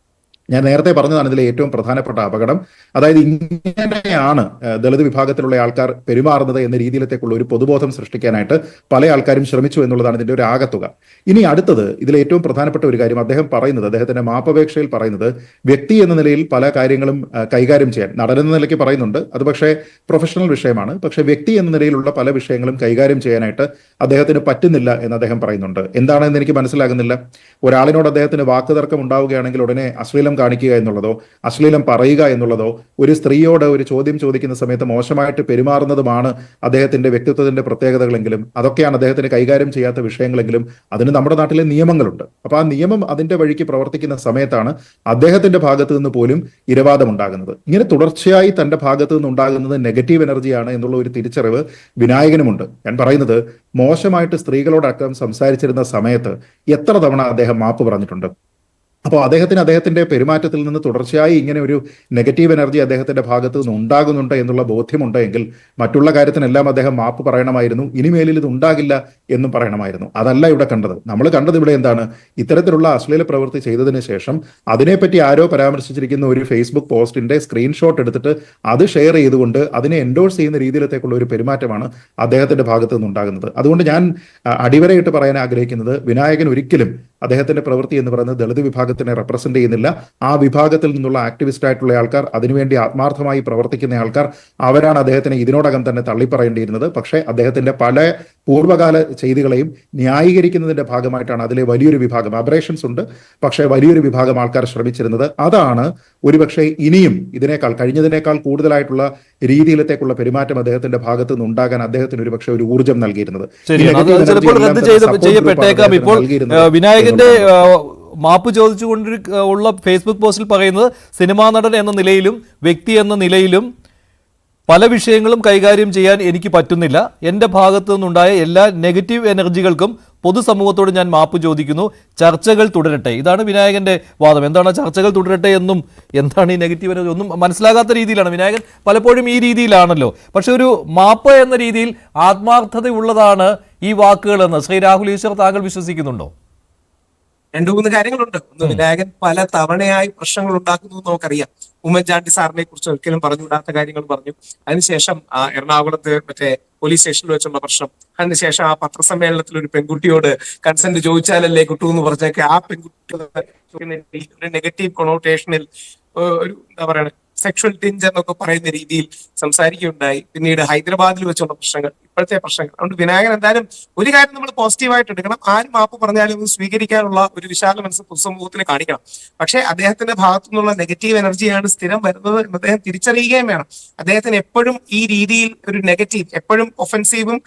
ഞാൻ നേരത്തെ പറഞ്ഞതാണ് ഇതിലെ ഏറ്റവും പ്രധാനപ്പെട്ട അപകടം. അതായത് ഇങ്ങനെയാണ് ദളിത് വിഭാഗത്തിലുള്ള ആൾക്കാർ പെരുമാറുന്നത് എന്ന രീതിയിലത്തേക്കുള്ള ഒരു പൊതുബോധം സൃഷ്ടിക്കാനായിട്ട് പല ആൾക്കാരും ശ്രമിച്ചു എന്നുള്ളതാണ് ഇതിന്റെ ഒരു ആകത്തുക. ഇനി അടുത്തത് ഇതിലെ ഏറ്റവും പ്രധാനപ്പെട്ട ഒരു കാര്യം അദ്ദേഹം പറയുന്നത്, അദ്ദേഹത്തിന്റെ മാപ്പപേക്ഷയിൽ പറയുന്നത്, വ്യക്തി എന്ന നിലയിൽ പല കാര്യങ്ങളും കൈകാര്യം ചെയ്യാൻ, നടനെന്ന നിലയ്ക്ക് പറയുന്നുണ്ട്, അത് പക്ഷേ പ്രൊഫഷണൽ വിഷയമാണ്, പക്ഷേ വ്യക്തി എന്ന നിലയിലുള്ള പല വിഷയങ്ങളും കൈകാര്യം ചെയ്യാനായിട്ട് അദ്ദേഹത്തിന് പറ്റുന്നില്ല എന്ന് അദ്ദേഹം പറയുന്നുണ്ട്. എന്താണെന്ന് എനിക്ക് മനസ്സിലാകുന്നില്ല. ഒരാളിനോട് അദ്ദേഹത്തിന് വാക്കുതർക്കം ഉണ്ടാവുകയാണെങ്കിൽ ഉടനെ അശ്ലീലം കാണിക്കുക എന്നുള്ളതോ അശ്ലീലം പറയുക എന്നുള്ളതോ, ഒരു സ്ത്രീയോട് ഒരു ചോദ്യം ചോദിക്കുന്ന സമയത്ത് മോശമായിട്ട് പെരുമാറുന്നതുമാണ് അദ്ദേഹത്തിന്റെ വ്യക്തിത്വത്തിന്റെ പ്രത്യേകതകളെങ്കിലും, അതൊക്കെയാണ് അദ്ദേഹത്തിന് കൈകാര്യം ചെയ്യാത്ത വിഷയങ്ങളെങ്കിലും അതിന് നമ്മുടെ നാട്ടിലെ നിയമങ്ങളുണ്ട്. അപ്പൊ ആ നിയമം അതിന്റെ വഴിക്ക് പ്രവർത്തിക്കുന്ന സമയത്താണ് അദ്ദേഹത്തിന്റെ ഭാഗത്തു നിന്ന് പോലും ഇരവാദം ഉണ്ടാകുന്നത്. ഇങ്ങനെ തുടർച്ചയായി തന്റെ ഭാഗത്തു നിന്ന് ഉണ്ടാകുന്നത് നെഗറ്റീവ് എനർജിയാണ് എന്നുള്ള ഒരു തിരിച്ചറിവ് വിനായകനുമുണ്ട്. ഞാൻ പറയുന്നത്, മോശമായിട്ട് സ്ത്രീകളോടക്കം സംസാരിച്ചിരുന്ന സമയത്ത് എത്ര തവണ അദ്ദേഹം മാപ്പ് പറഞ്ഞിട്ടുണ്ട്. അപ്പോൾ അദ്ദേഹത്തിന്റെ പെരുമാറ്റത്തിൽ നിന്ന് തുടർച്ചയായി ഇങ്ങനെ ഒരു നെഗറ്റീവ് എനർജി അദ്ദേഹത്തിന്റെ ഭാഗത്ത് നിന്ന് ഉണ്ടാകുന്നുണ്ട് എന്നുള്ള ബോധ്യമുണ്ടെങ്കിൽ മറ്റുള്ള കാര്യത്തിനെല്ലാം അദ്ദേഹം മാപ്പ് പറയണമായിരുന്നു, ഇനിമേലിൽ ഇത് ഉണ്ടാകില്ല എന്നും പറയണമായിരുന്നു. അതല്ല ഇവിടെ കണ്ടത്. നമ്മൾ കണ്ടത് ഇവിടെ എന്താണ്, ഇത്തരത്തിലുള്ള അശ്ലീല പ്രവൃത്തി ചെയ്തതിന് ശേഷം അതിനെപ്പറ്റി ആരോ പരാമർശിച്ചിരിക്കുന്ന ഒരു ഫേസ്ബുക്ക് പോസ്റ്റിന്റെ സ്ക്രീൻഷോട്ട് എടുത്തിട്ട് അത് ഷെയർ ചെയ്തുകൊണ്ട് അതിനെ എൻഡോഴ്സ് ചെയ്യുന്ന രീതിയിലത്തേക്കുള്ള ഒരു പെരുമാറ്റമാണ് അദ്ദേഹത്തിന്റെ ഭാഗത്ത് നിന്നുണ്ടാകുന്നത്. അതുകൊണ്ട് ഞാൻ അടിവരയിട്ട് പറയാൻ ആഗ്രഹിക്കുന്നത്, വിനായകൻ ഒരിക്കലും അദ്ദേഹത്തിന്റെ പ്രവൃത്തി എന്ന് പറയുന്നത് ദളിത് വിഭാഗത്തിനെ റെപ്രസെന്റ് ചെയ്യുന്നില്ല. ആ വിഭാഗത്തിൽ നിന്നുള്ള ആക്ടിവിസ്റ്റ് ആയിട്ടുള്ള ആൾക്കാർ, അതിനുവേണ്ടി ആത്മാർത്ഥമായി പ്രവർത്തിക്കുന്ന ആൾക്കാർ, അവരാണ് അദ്ദേഹത്തിനെ ഇതിനോടകം തന്നെ തള്ളിപ്പറയേണ്ടിയിരുന്നത്. പക്ഷേ അദ്ദേഹത്തിന്റെ പല പൂർവ്വകാല ചെയ്തികളെയും ന്യായീകരിക്കുന്നതിന്റെ ഭാഗമായിട്ടാണ് അതിലെ വലിയൊരു വിഭാഗം, അബറേഷൻസ് ഉണ്ട്, പക്ഷേ വലിയൊരു വിഭാഗം ആൾക്കാർ ശ്രമിച്ചിരുന്നത്. അതാണ് ഒരുപക്ഷെ ഇനിയും ഇതിനേക്കാൾ, കഴിഞ്ഞതിനേക്കാൾ കൂടുതലായിട്ടുള്ള രീതിയിലത്തേക്കുള്ള പെരുമാറ്റം അദ്ദേഹത്തിന്റെ ഭാഗത്തു നിന്ന് ഉണ്ടാകാൻ അദ്ദേഹത്തിന് ഒരുപക്ഷെ ഒരു ഊർജ്ജം നൽകിയിരുന്നത്. ഇപ്പോൾ വിനായകന്റെ മാപ്പ് ചോദിച്ചുകൊണ്ട് ഉള്ള ഫേസ്ബുക്ക് പോസ്റ്റിൽ പറയുന്നത്, സിനിമാ നടൻ എന്ന നിലയിലും വ്യക്തി എന്ന നിലയിലും പല വിഷയങ്ങളും കൈകാര്യം ചെയ്യാൻ എനിക്ക് പറ്റുന്നില്ല. എൻ്റെ ഭാഗത്തു നിന്നുണ്ടായ എല്ലാ നെഗറ്റീവ് എനർജികൾക്കും പൊതുസമൂഹത്തോട് ഞാൻ മാപ്പ് ചോദിക്കുന്നു. ചർച്ചകൾ തുടരട്ടെ. ഇതാണ് വിനായകന്റെ വാദം. എന്താണ് ചർച്ചകൾ തുടരട്ടെ എന്നും എന്താണ് ഈ നെഗറ്റീവ് എനർജി ഒന്നും മനസ്സിലാകാത്ത രീതിയിലാണ് വിനായകൻ പലപ്പോഴും ഈ രീതിയിലാണല്ലോ. പക്ഷെ ഒരു മാപ്പ് എന്ന രീതിയിൽ ആത്മാർത്ഥതയുള്ളതാണ് ഈ വാക്കുകളെന്ന് ശ്രീ രാഹുൽ ഈശ്വർ താങ്കൾ വിശ്വസിക്കുന്നുണ്ടോ? രണ്ടു മൂന്ന് കാര്യങ്ങളുണ്ട്. ഒന്ന്, വിനായകൻ പല തവണയായി പ്രശ്നങ്ങൾ ഉണ്ടാക്കുന്നു നമുക്കറിയാം. ഉമ്മൻചാണ്ടി സാറിനെ കുറിച്ച് ഒരിക്കലും പറഞ്ഞുകൂടാത്ത കാര്യങ്ങൾ പറഞ്ഞു. അതിനുശേഷം എറണാകുളത്ത് മറ്റേ പോലീസ് സ്റ്റേഷനിൽ വെച്ചുള്ള പ്രശ്നം, അതിനുശേഷം ആ പത്രസമ്മേളനത്തിൽ ഒരു പെൺകുട്ടിയോട് കൺസെന്റ് ചോദിച്ചാലല്ലേ കിട്ടൂ എന്ന് പറഞ്ഞൊക്കെ ആ പെൺകുട്ടി ഒരു നെഗറ്റീവ് കൊണോട്ടേഷനിൽ ഒരു എന്താ പറയുക, സെക്ഷൽ ടിഞ്ച് എന്നൊക്കെ പറയുന്ന രീതിയിൽ സംസാരിക്കുകയുണ്ടായി. പിന്നീട് ഹൈദരാബാദിൽ വെച്ചുള്ള പ്രശ്നങ്ങൾ, ഇപ്പോഴത്തെ പ്രശ്നങ്ങൾ. അതുകൊണ്ട് വിനായകൻ എന്തായാലും ഒരു കാര്യം നമ്മൾ പോസിറ്റീവായിട്ട് എടുക്കണം. ആരും മാപ്പ് പറഞ്ഞാലും സ്വീകരിക്കാനുള്ള ഒരു വിശാല മനസ്സ് പൊതുസമൂഹത്തിന് കാണിക്കണം. പക്ഷേ അദ്ദേഹത്തിന്റെ ഭാഗത്തു നിന്നുള്ള നെഗറ്റീവ് എനർജിയാണ് സ്ഥിരം വരുന്നത് എന്ന് അദ്ദേഹം തിരിച്ചറിയുകയും വേണം. അദ്ദേഹത്തിന് എപ്പോഴും ഈ രീതിയിൽ ഒരു നെഗറ്റീവ്, എപ്പോഴും ഒഫൻസീവും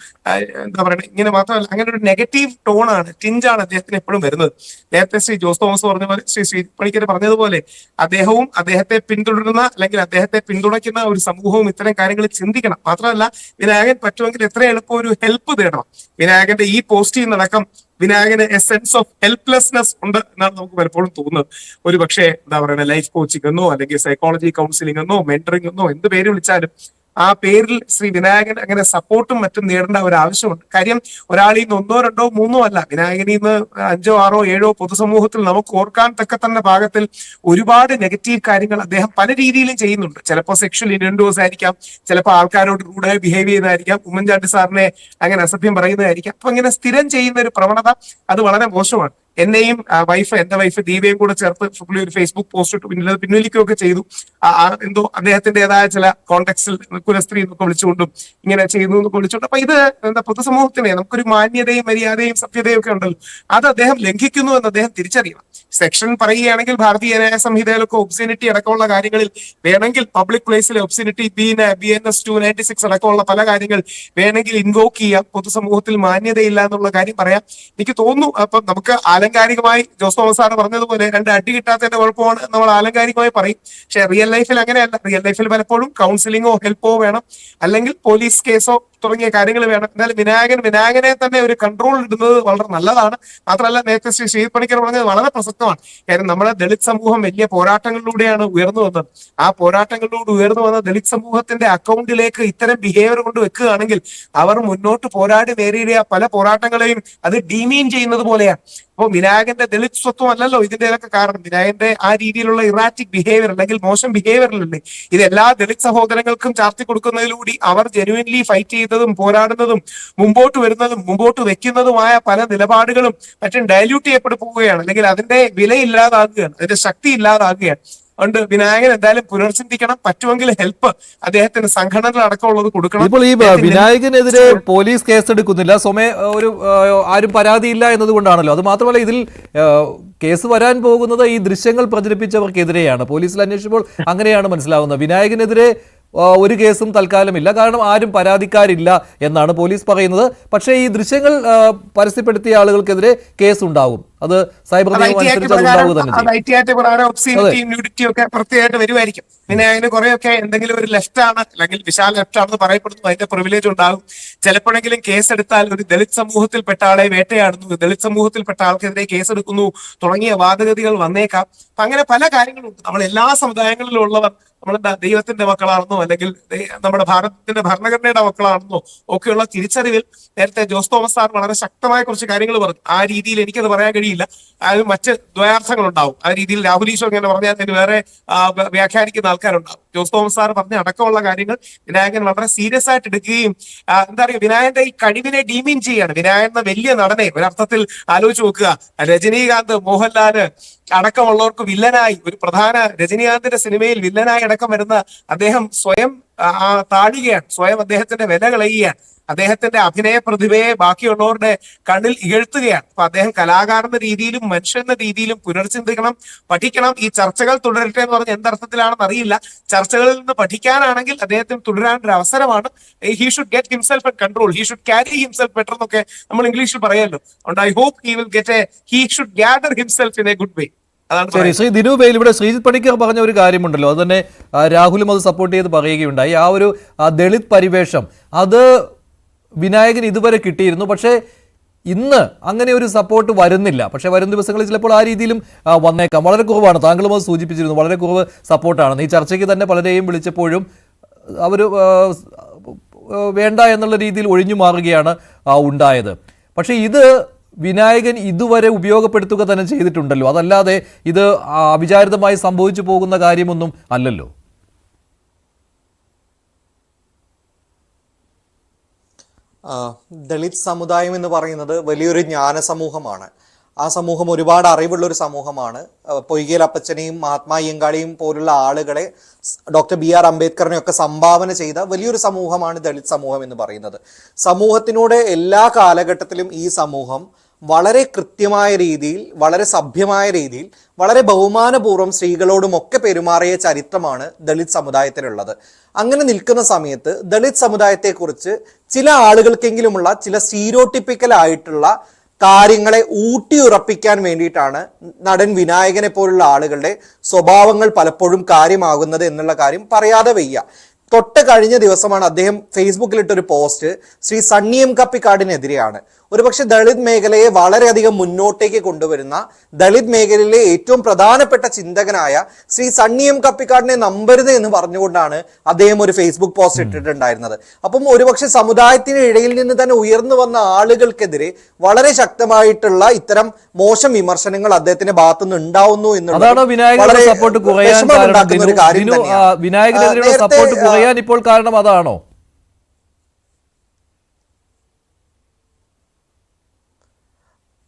എന്താ പറയുക, ഇങ്ങനെ മാത്രമല്ല, അങ്ങനെ ഒരു നെഗറ്റീവ് ടോണാണ്, ടിഞ്ചാണ് അദ്ദേഹത്തിന് എപ്പോഴും വരുന്നത്. നേരത്തെ ശ്രീ ജോസ് തോമസ് പറഞ്ഞ പോലെ, ശ്രീ പണിക്കർ പറഞ്ഞതുപോലെ, അദ്ദേഹവും അദ്ദേഹത്തെ പിന്തുടരുന്ന അല്ലെങ്കിൽ അദ്ദേഹത്തെ പിന്തുണയ്ക്കുന്ന ഒരു സമൂഹവും ഇത്തരം കാര്യങ്ങൾ ചിന്തിക്കണം. മാത്രമല്ല, വിനായകൻ പറ്റുമെങ്കിൽ എത്ര എളുപ്പം ഒരു ഹെൽപ്പ് തേടണം. വിനായകന്റെ ഈ പോസ്റ്റിൽ നിന്നടക്കം വിനായകന് എ സെൻസ് ഓഫ് ഹെൽപ്ലെസ്നെസ് ഉണ്ട് എന്നാണ് നമുക്ക് പലപ്പോഴും തോന്നുന്നത്. ഒരു പക്ഷേ എന്താ പറയുക, ലൈഫ് കോച്ചിങ് എന്നോ അല്ലെങ്കിൽ സൈക്കോളജി കൗൺസിലിംഗ് എന്നോ മെന്ററിംഗ് എന്നോ എന്ത് പേര് വിളിച്ചാലും ആ പേരിൽ ശ്രീ വിനായകൻ അങ്ങനെ സപ്പോർട്ടും മറ്റും നേടേണ്ട ഒരു ആവശ്യമുണ്ട്. കാര്യം ഒരാളിൽ നിന്ന് 1, 2, 3 അല്ല, വിനായകനിൽ നിന്ന് 5, 6, 7 പൊതുസമൂഹത്തിൽ നമുക്ക് ഓർക്കാൻ തക്ക തന്നെ ഭാഗത്തിൽ ഒരുപാട് നെഗറ്റീവ് കാര്യങ്ങൾ അദ്ദേഹം പല രീതിയിലും ചെയ്യുന്നുണ്ട്. ചിലപ്പോൾ സെക്ഷൽ ഇൻഡോസ് ആയിരിക്കാം, ചിലപ്പോൾ ആൾക്കാരോട് റൂഡായി ബിഹേവ് ചെയ്യുന്നതായിരിക്കാം, ഉമ്മൻചാണ്ടി സാറിനെ അങ്ങനെ അസഭ്യം പറയുന്നതായിരിക്കാം. അപ്പൊ ഇങ്ങനെ സ്ഥിരം ചെയ്യുന്ന ഒരു പ്രവണത അത് വളരെ മോശമാണ്. എന്നെയും എന്റെ വൈഫ് ദീപയും കൂടെ ചേർത്ത് പുള്ളി ഒരു ഫേസ്ബുക്ക് പോസ്റ്റ് ഇട്ട് പിൻവലിക്കുകയൊക്കെ ചെയ്തു. എന്തോ അദ്ദേഹത്തിന്റേതായ ചില കോണ്ടെക്സ്റ്റിൽ കുലസ്ത്രീ എന്നൊക്കെ വിളിച്ചുകൊണ്ടും ഇങ്ങനെ ചെയ്യുന്നു എന്നൊക്കെ വിളിച്ചുകൊണ്ട്. അപ്പൊ ഇത് എന്താ, പൊതുസമൂഹത്തിനെ നമുക്കൊരു മാന്യതയും മര്യാദയും സഭ്യതയും ഒക്കെ ഉണ്ടല്ലോ, അത് അദ്ദേഹം ലംഘിക്കുന്നു എന്ന് അദ്ദേഹം തിരിച്ചറിയണം. സെക്ഷൻ പറയുകയാണെങ്കിൽ ഭാരതീയ ന്യായ സംഹിതയിലൊക്കെ ഒബ്സിനിറ്റി അടക്കമുള്ള കാര്യങ്ങളിൽ വേണമെങ്കിൽ പബ്ലിക് പ്ലേസിലെ ഒബ്സിനിറ്റി BNS 296 അടക്കമുള്ള പല കാര്യങ്ങൾ വേണമെങ്കിൽ ഇൻവോക്ക് ചെയ്യാം. പൊതുസമൂഹത്തിൽ മാന്യതയില്ല എന്നുള്ള കാര്യം പറയാം. എനിക്ക് തോന്നുന്നു അപ്പൊ നമുക്ക് ആലങ്കാരികമായി ജോസ് തോമസ് സാറ് പറഞ്ഞതുപോലെ 2 അടി കിട്ടാത്തതിന്റെ കുഴപ്പമാണ് നമ്മൾ ആലങ്കാരികമായി പറയും. പക്ഷെ റിയൽ ലൈഫിൽ അങ്ങനെയല്ല. റിയൽ ലൈഫിൽ പലപ്പോഴും കൗൺസിലിങ്ങോ ഹെൽപ്പോ വേണം, അല്ലെങ്കിൽ പോലീസ് കേസോ തുടങ്ങിയ കാര്യങ്ങൾ വേണം. എന്നാലും വിനായകനെ തന്നെ ഒരു കൺട്രോൾ ഇടുന്നത് വളരെ നല്ലതാണ്. മാത്രമല്ല, നേരത്തെ ശ്രീ ശ്രീജിത് പണിക്കർ പറഞ്ഞത് വളരെ പ്രസക്തമാണ്. കാര്യം നമ്മുടെ ദളിത് സമൂഹം വലിയ പോരാട്ടങ്ങളിലൂടെയാണ് ഉയർന്നു വന്നത്. ആ പോരാട്ടങ്ങളിലൂടെ ഉയർന്നു വന്ന ദളിത് സമൂഹത്തിന്റെ അക്കൗണ്ടിലേക്ക് ഇത്തരം ബിഹേവിയർ കൊണ്ട് വെക്കുകയാണെങ്കിൽ അവർ മുന്നോട്ട് പോരാടി നേരിയ പല പോരാട്ടങ്ങളെയും അത് ഡീമീൻ ചെയ്യുന്നത് പോലെയാണ്. അപ്പോൾ വിനായകന്റെ ദളിത് സ്വത്വം അല്ലല്ലോ ഇതിന്റെയൊക്കെ കാരണം. വിനായകന്റെ ആ രീതിയിലുള്ള ഇറാറ്റിക് ബിഹേവിയർ അല്ലെങ്കിൽ മോശം ബിഹേവിയറിലുണ്ട്. ഇത് എല്ലാ ദളിത് സഹോദരങ്ങൾക്കും ചാർത്തി കൊടുക്കുന്നതിലൂടെ അവർ ജെനുവിൻലി ഫൈറ്റ് ചെയ്തതും പോരാടുന്നതും മുമ്പോട്ട് വരുന്നതും മുമ്പോട്ട് വെക്കുന്നതുമായ പല നിലപാടുകളും മറ്റും ഡയല്യൂട്ട് ചെയ്യപ്പെട്ടു പോവുകയാണ്, അല്ലെങ്കിൽ അതിന്റെ വില ഇല്ലാതാകുകയാണ്, അതിന്റെ ശക്തി ഇല്ലാതാകുകയാണ്. അതുകൊണ്ട് വിനായകൻ എന്തായാലും പുനർചിന്തിക്കണം. പറ്റുമെങ്കിൽ ഹെൽപ്പ് അദ്ദേഹത്തിന് സംഘടനകൾ അടക്കമുള്ളത് കൊടുക്കണം. ഇപ്പോൾ ഈ വിനായകനെതിരെ പോലീസ് കേസെടുക്കുന്നില്ല, ഒരു ആരും പരാതിയില്ല എന്നതുകൊണ്ടാണല്ലോ. അത് മാത്രമല്ല, ഇതിൽ കേസ് വരാൻ പോകുന്നത് ഈ ദൃശ്യങ്ങൾ പ്രചരിപ്പിച്ചവർക്കെതിരെയാണ്. പോലീസിൽ അന്വേഷിച്ചപ്പോൾ അങ്ങനെയാണ് മനസ്സിലാവുന്നത്. വിനായകനെതിരെ ഒരു കേസും തൽക്കാലമില്ല, കാരണം ആരും പരാതിക്കാരില്ല എന്നാണ് പോലീസ് പറയുന്നത്. പക്ഷേ ഈ ദൃശ്യങ്ങൾ പരസ്യപ്പെടുത്തിയ ആളുകൾക്കെതിരെ കേസ് ഉണ്ടാകും. അത് സൈബർ നിയമം അനുസരിച്ച് അത് ഉണ്ടാവുക തന്നെ ഒക്കെ പ്രത്യേകമായിട്ട് വരുമായിരിക്കും. പിന്നെ അതിന് കുറെയൊക്കെ എന്തെങ്കിലും ഒരു ലെഫ്റ്റ് ആണ് അല്ലെങ്കിൽ വിശാൽ ലെഫ്റ്റ് ആണെന്ന് പറയപ്പെടുന്നു, അതിന്റെ പ്രിവിലേജ് ഉണ്ടാകും. ചിലപ്പോഴെങ്കിലും കേസെടുത്താൽ ഒരു ദളിത് സമൂഹത്തിൽപ്പെട്ട ആളെ വേട്ടയാടുന്നു, ദളിത് സമൂഹത്തിൽപ്പെട്ട ആൾക്കെതിരെ കേസെടുക്കുന്നു തുടങ്ങിയ വാദഗതികൾ വന്നേക്കാം. അപ്പൊ അങ്ങനെ പല കാര്യങ്ങളുണ്ട്. നമ്മൾ എല്ലാ സമുദായങ്ങളിലും ഉള്ളവർ നമ്മൾ ദൈവത്തിന്റെ മക്കളാണെന്നോ അല്ലെങ്കിൽ നമ്മുടെ ഭാരതത്തിന്റെ ഭരണഘടനയുടെ മക്കളാണെന്നോ ഒക്കെയുള്ള തിരിച്ചറിവിൽ നേരത്തെ ജോസ് തോമസ് സാർ വളരെ ശക്തമായ കുറച്ച് കാര്യങ്ങൾ പറഞ്ഞു. ആ രീതിയിൽ എനിക്കത് പറയാൻ കഴിയില്ല, അതിന് മറ്റ് ദ്വയാർത്ഥങ്ങൾ ഉണ്ടാവും. ആ രീതിയിൽ രാഹുൽ ഈശ്വർ ഇങ്ങനെ പറഞ്ഞാൽ അതിന് വേറെ വ്യാഖ്യാനിക്കുന്ന ആൾക്കാരുണ്ടാവും. ജോസ് തോമസ് സാർ പറഞ്ഞ അടക്കമുള്ള കാര്യങ്ങൾ വിനായകൻ വളരെ സീരിയസ് ആയിട്ട് എടുക്കുകയും എന്താ പറയുക, വിനായകന്റെ ഈ കഴിവിനെ ഡീമീൻ ചെയ്യാണ്. വിനായകൻ എന്ന വലിയ നടനെ ഒരർത്ഥത്തിൽ ആലോചിച്ച് നോക്കുക, രജനീകാന്ത്, മോഹൻലാല് അടക്കമുള്ളവർക്ക് വില്ലനായി, ഒരു പ്രധാന രജനീകാന്തിന്റെ സിനിമയിൽ വില്ലനായി അടക്കം വരുന്ന അദ്ദേഹം സ്വയം താഴുകയാണ്, സ്വയം അദ്ദേഹത്തിന്റെ വില കളയുകയാണ്, അദ്ദേഹത്തിന്റെ അഭിനയ പ്രതിഭയെ ബാക്കിയുള്ളവരുടെ കണ്ണിൽ ഇകഴ്ത്തുകയാണ്. അപ്പൊ അദ്ദേഹം കലാകാരന്റെ രീതിയിലും മനുഷ്യന്റെ രീതിയിലും പുനർചിന്തിക്കണം, പഠിക്കണം. ഈ ചർച്ചകൾ തുടരട്ടെ എന്ന് പറഞ്ഞ എന്തർത്ഥത്തിലാണെന്ന് അറിയില്ല. ചർച്ചകളിൽ നിന്ന് പഠിക്കാനാണെങ്കിൽ അദ്ദേഹത്തിന് തുടരാനൊരു അവസരമാണ്. He should get himself and control, he should carry himself better എന്നൊക്കെ നമ്മൾ ഇംഗ്ലീഷിൽ പറയുമല്ലോ. അതുകൊണ്ട് I hope he will get he should gather himself in a good way. ശരി, ശ്രീ ദിനു വെയിൽ, ഇവിടെ ശ്രീജിത് പണിക്കർ പറഞ്ഞ ഒരു കാര്യമുണ്ടല്ലോ, അത് തന്നെ രാഹുലും അത് സപ്പോർട്ട് ചെയ്ത് പറയുകയുണ്ടായി. ആ ഒരു ദളിത് പരിവേഷം അത് വിനായകൻ ഇതുവരെ കിട്ടിയിരുന്നു. പക്ഷേ ഇന്ന് അങ്ങനെ ഒരു സപ്പോർട്ട് വരുന്നില്ല. പക്ഷേ വരും ദിവസങ്ങളിൽ ചിലപ്പോൾ ആ രീതിയിലും വന്നേക്കാം. വളരെ കുറവാണ്, താങ്കളും അത് സൂചിപ്പിച്ചിരുന്നു, വളരെ കുറവ് സപ്പോർട്ടാണ്. ഈ ചർച്ചയ്ക്ക് തന്നെ പലരെയും വിളിച്ചപ്പോഴും അവർ വേണ്ട എന്നുള്ള രീതിയിൽ ഒഴിഞ്ഞു മാറുകയാണ് ഉണ്ടായത്. പക്ഷേ ഇത് വിനായകൻ ഇതുവരെ ഉപയോഗപ്പെടുത്തുക തന്നെ ചെയ്തിട്ടുണ്ടല്ലോ, അതല്ലാതെ ഇത് അവിചാരിതമായി സംഭവിച്ചു പോകുന്ന കാര്യമൊന്നും അല്ലല്ലോ. ദളിത് സമുദായം എന്ന് പറയുന്നത് വലിയൊരു ജ്ഞാന സമൂഹമാണ്. ആ സമൂഹം ഒരുപാട് അറിവുള്ള ഒരു സമൂഹമാണ്. പൊയ്കേൽ അപ്പച്ചനെയും മഹാത്മാ അയ്യങ്കാളിയും പോലുള്ള ആളുകളെ, ഡോക്ടർ BR അംബേദ്കറിനെയൊക്കെ സംഭാവന ചെയ്ത വലിയൊരു സമൂഹമാണ് ദളിത് സമൂഹം എന്ന് പറയുന്നത്. സമൂഹത്തിനോട് എല്ലാ കാലഘട്ടത്തിലും ഈ സമൂഹം വളരെ കൃത്യമായ രീതിയിൽ, വളരെ സഭ്യമായ രീതിയിൽ, വളരെ ബഹുമാനപൂർവ്വം സ്ത്രീകളോടുമൊക്കെ പെരുമാറിയ ചരിത്രമാണ് ദളിത് സമുദായത്തിലുള്ളത്. അങ്ങനെ നിൽക്കുന്ന സമയത്ത് ദളിത് സമുദായത്തെക്കുറിച്ച് ചില ആളുകൾക്കെങ്കിലുമുള്ള ചില സ്റ്റീരിയോടിപ്പിക്കൽ ആയിട്ടുള്ള കാര്യങ്ങളെ ഊട്ടിയുറപ്പിക്കാൻ വേണ്ടിയിട്ടാണ് നടൻ വിനായകനെ പോലുള്ള ആളുകളുടെ സ്വഭാവങ്ങൾ പലപ്പോഴും കാര്യമാകുന്നത് എന്നുള്ള കാര്യം പറയാതെ വയ്യ. തൊട്ട് കഴിഞ്ഞ ദിവസമാണ് അദ്ദേഹം ഫേസ്ബുക്കിലിട്ടൊരു പോസ്റ്റ് ശ്രീ സണ്ണി എം കപ്പിക്കാടിനെതിരെയാണ്. ഒരുപക്ഷെ ദളിത് മേഖലയെ വളരെയധികം മുന്നോട്ടേക്ക് കൊണ്ടുവരുന്ന, ദളിത് മേഖലയിലെ ഏറ്റവും പ്രധാനപ്പെട്ട ചിന്തകനായ ശ്രീ സണ്ണി എം കപ്പിക്കാടിനെ നമ്പരുത് എന്ന് പറഞ്ഞുകൊണ്ടാണ് അദ്ദേഹം ഒരു ഫേസ്ബുക്ക് പോസ്റ്റ് ഇട്ടിട്ടുണ്ടായിരുന്നത്. അപ്പം ഒരുപക്ഷെ സമുദായത്തിന് ഇടയിൽ നിന്ന് തന്നെ ഉയർന്നു വന്ന ആളുകൾക്കെതിരെ വളരെ ശക്തമായിട്ടുള്ള ഇത്തരം മോശം വിമർശനങ്ങൾ അദ്ദേഹത്തിന്റെ ഭാഗത്തുനിന്ന് ഉണ്ടാവുന്നു എന്നുള്ളത് വിഷമമുണ്ടാക്കുന്ന ഒരു കാര്യം തന്നെയാണ്. ഇപ്പോൾ കാരണം അതാണോ?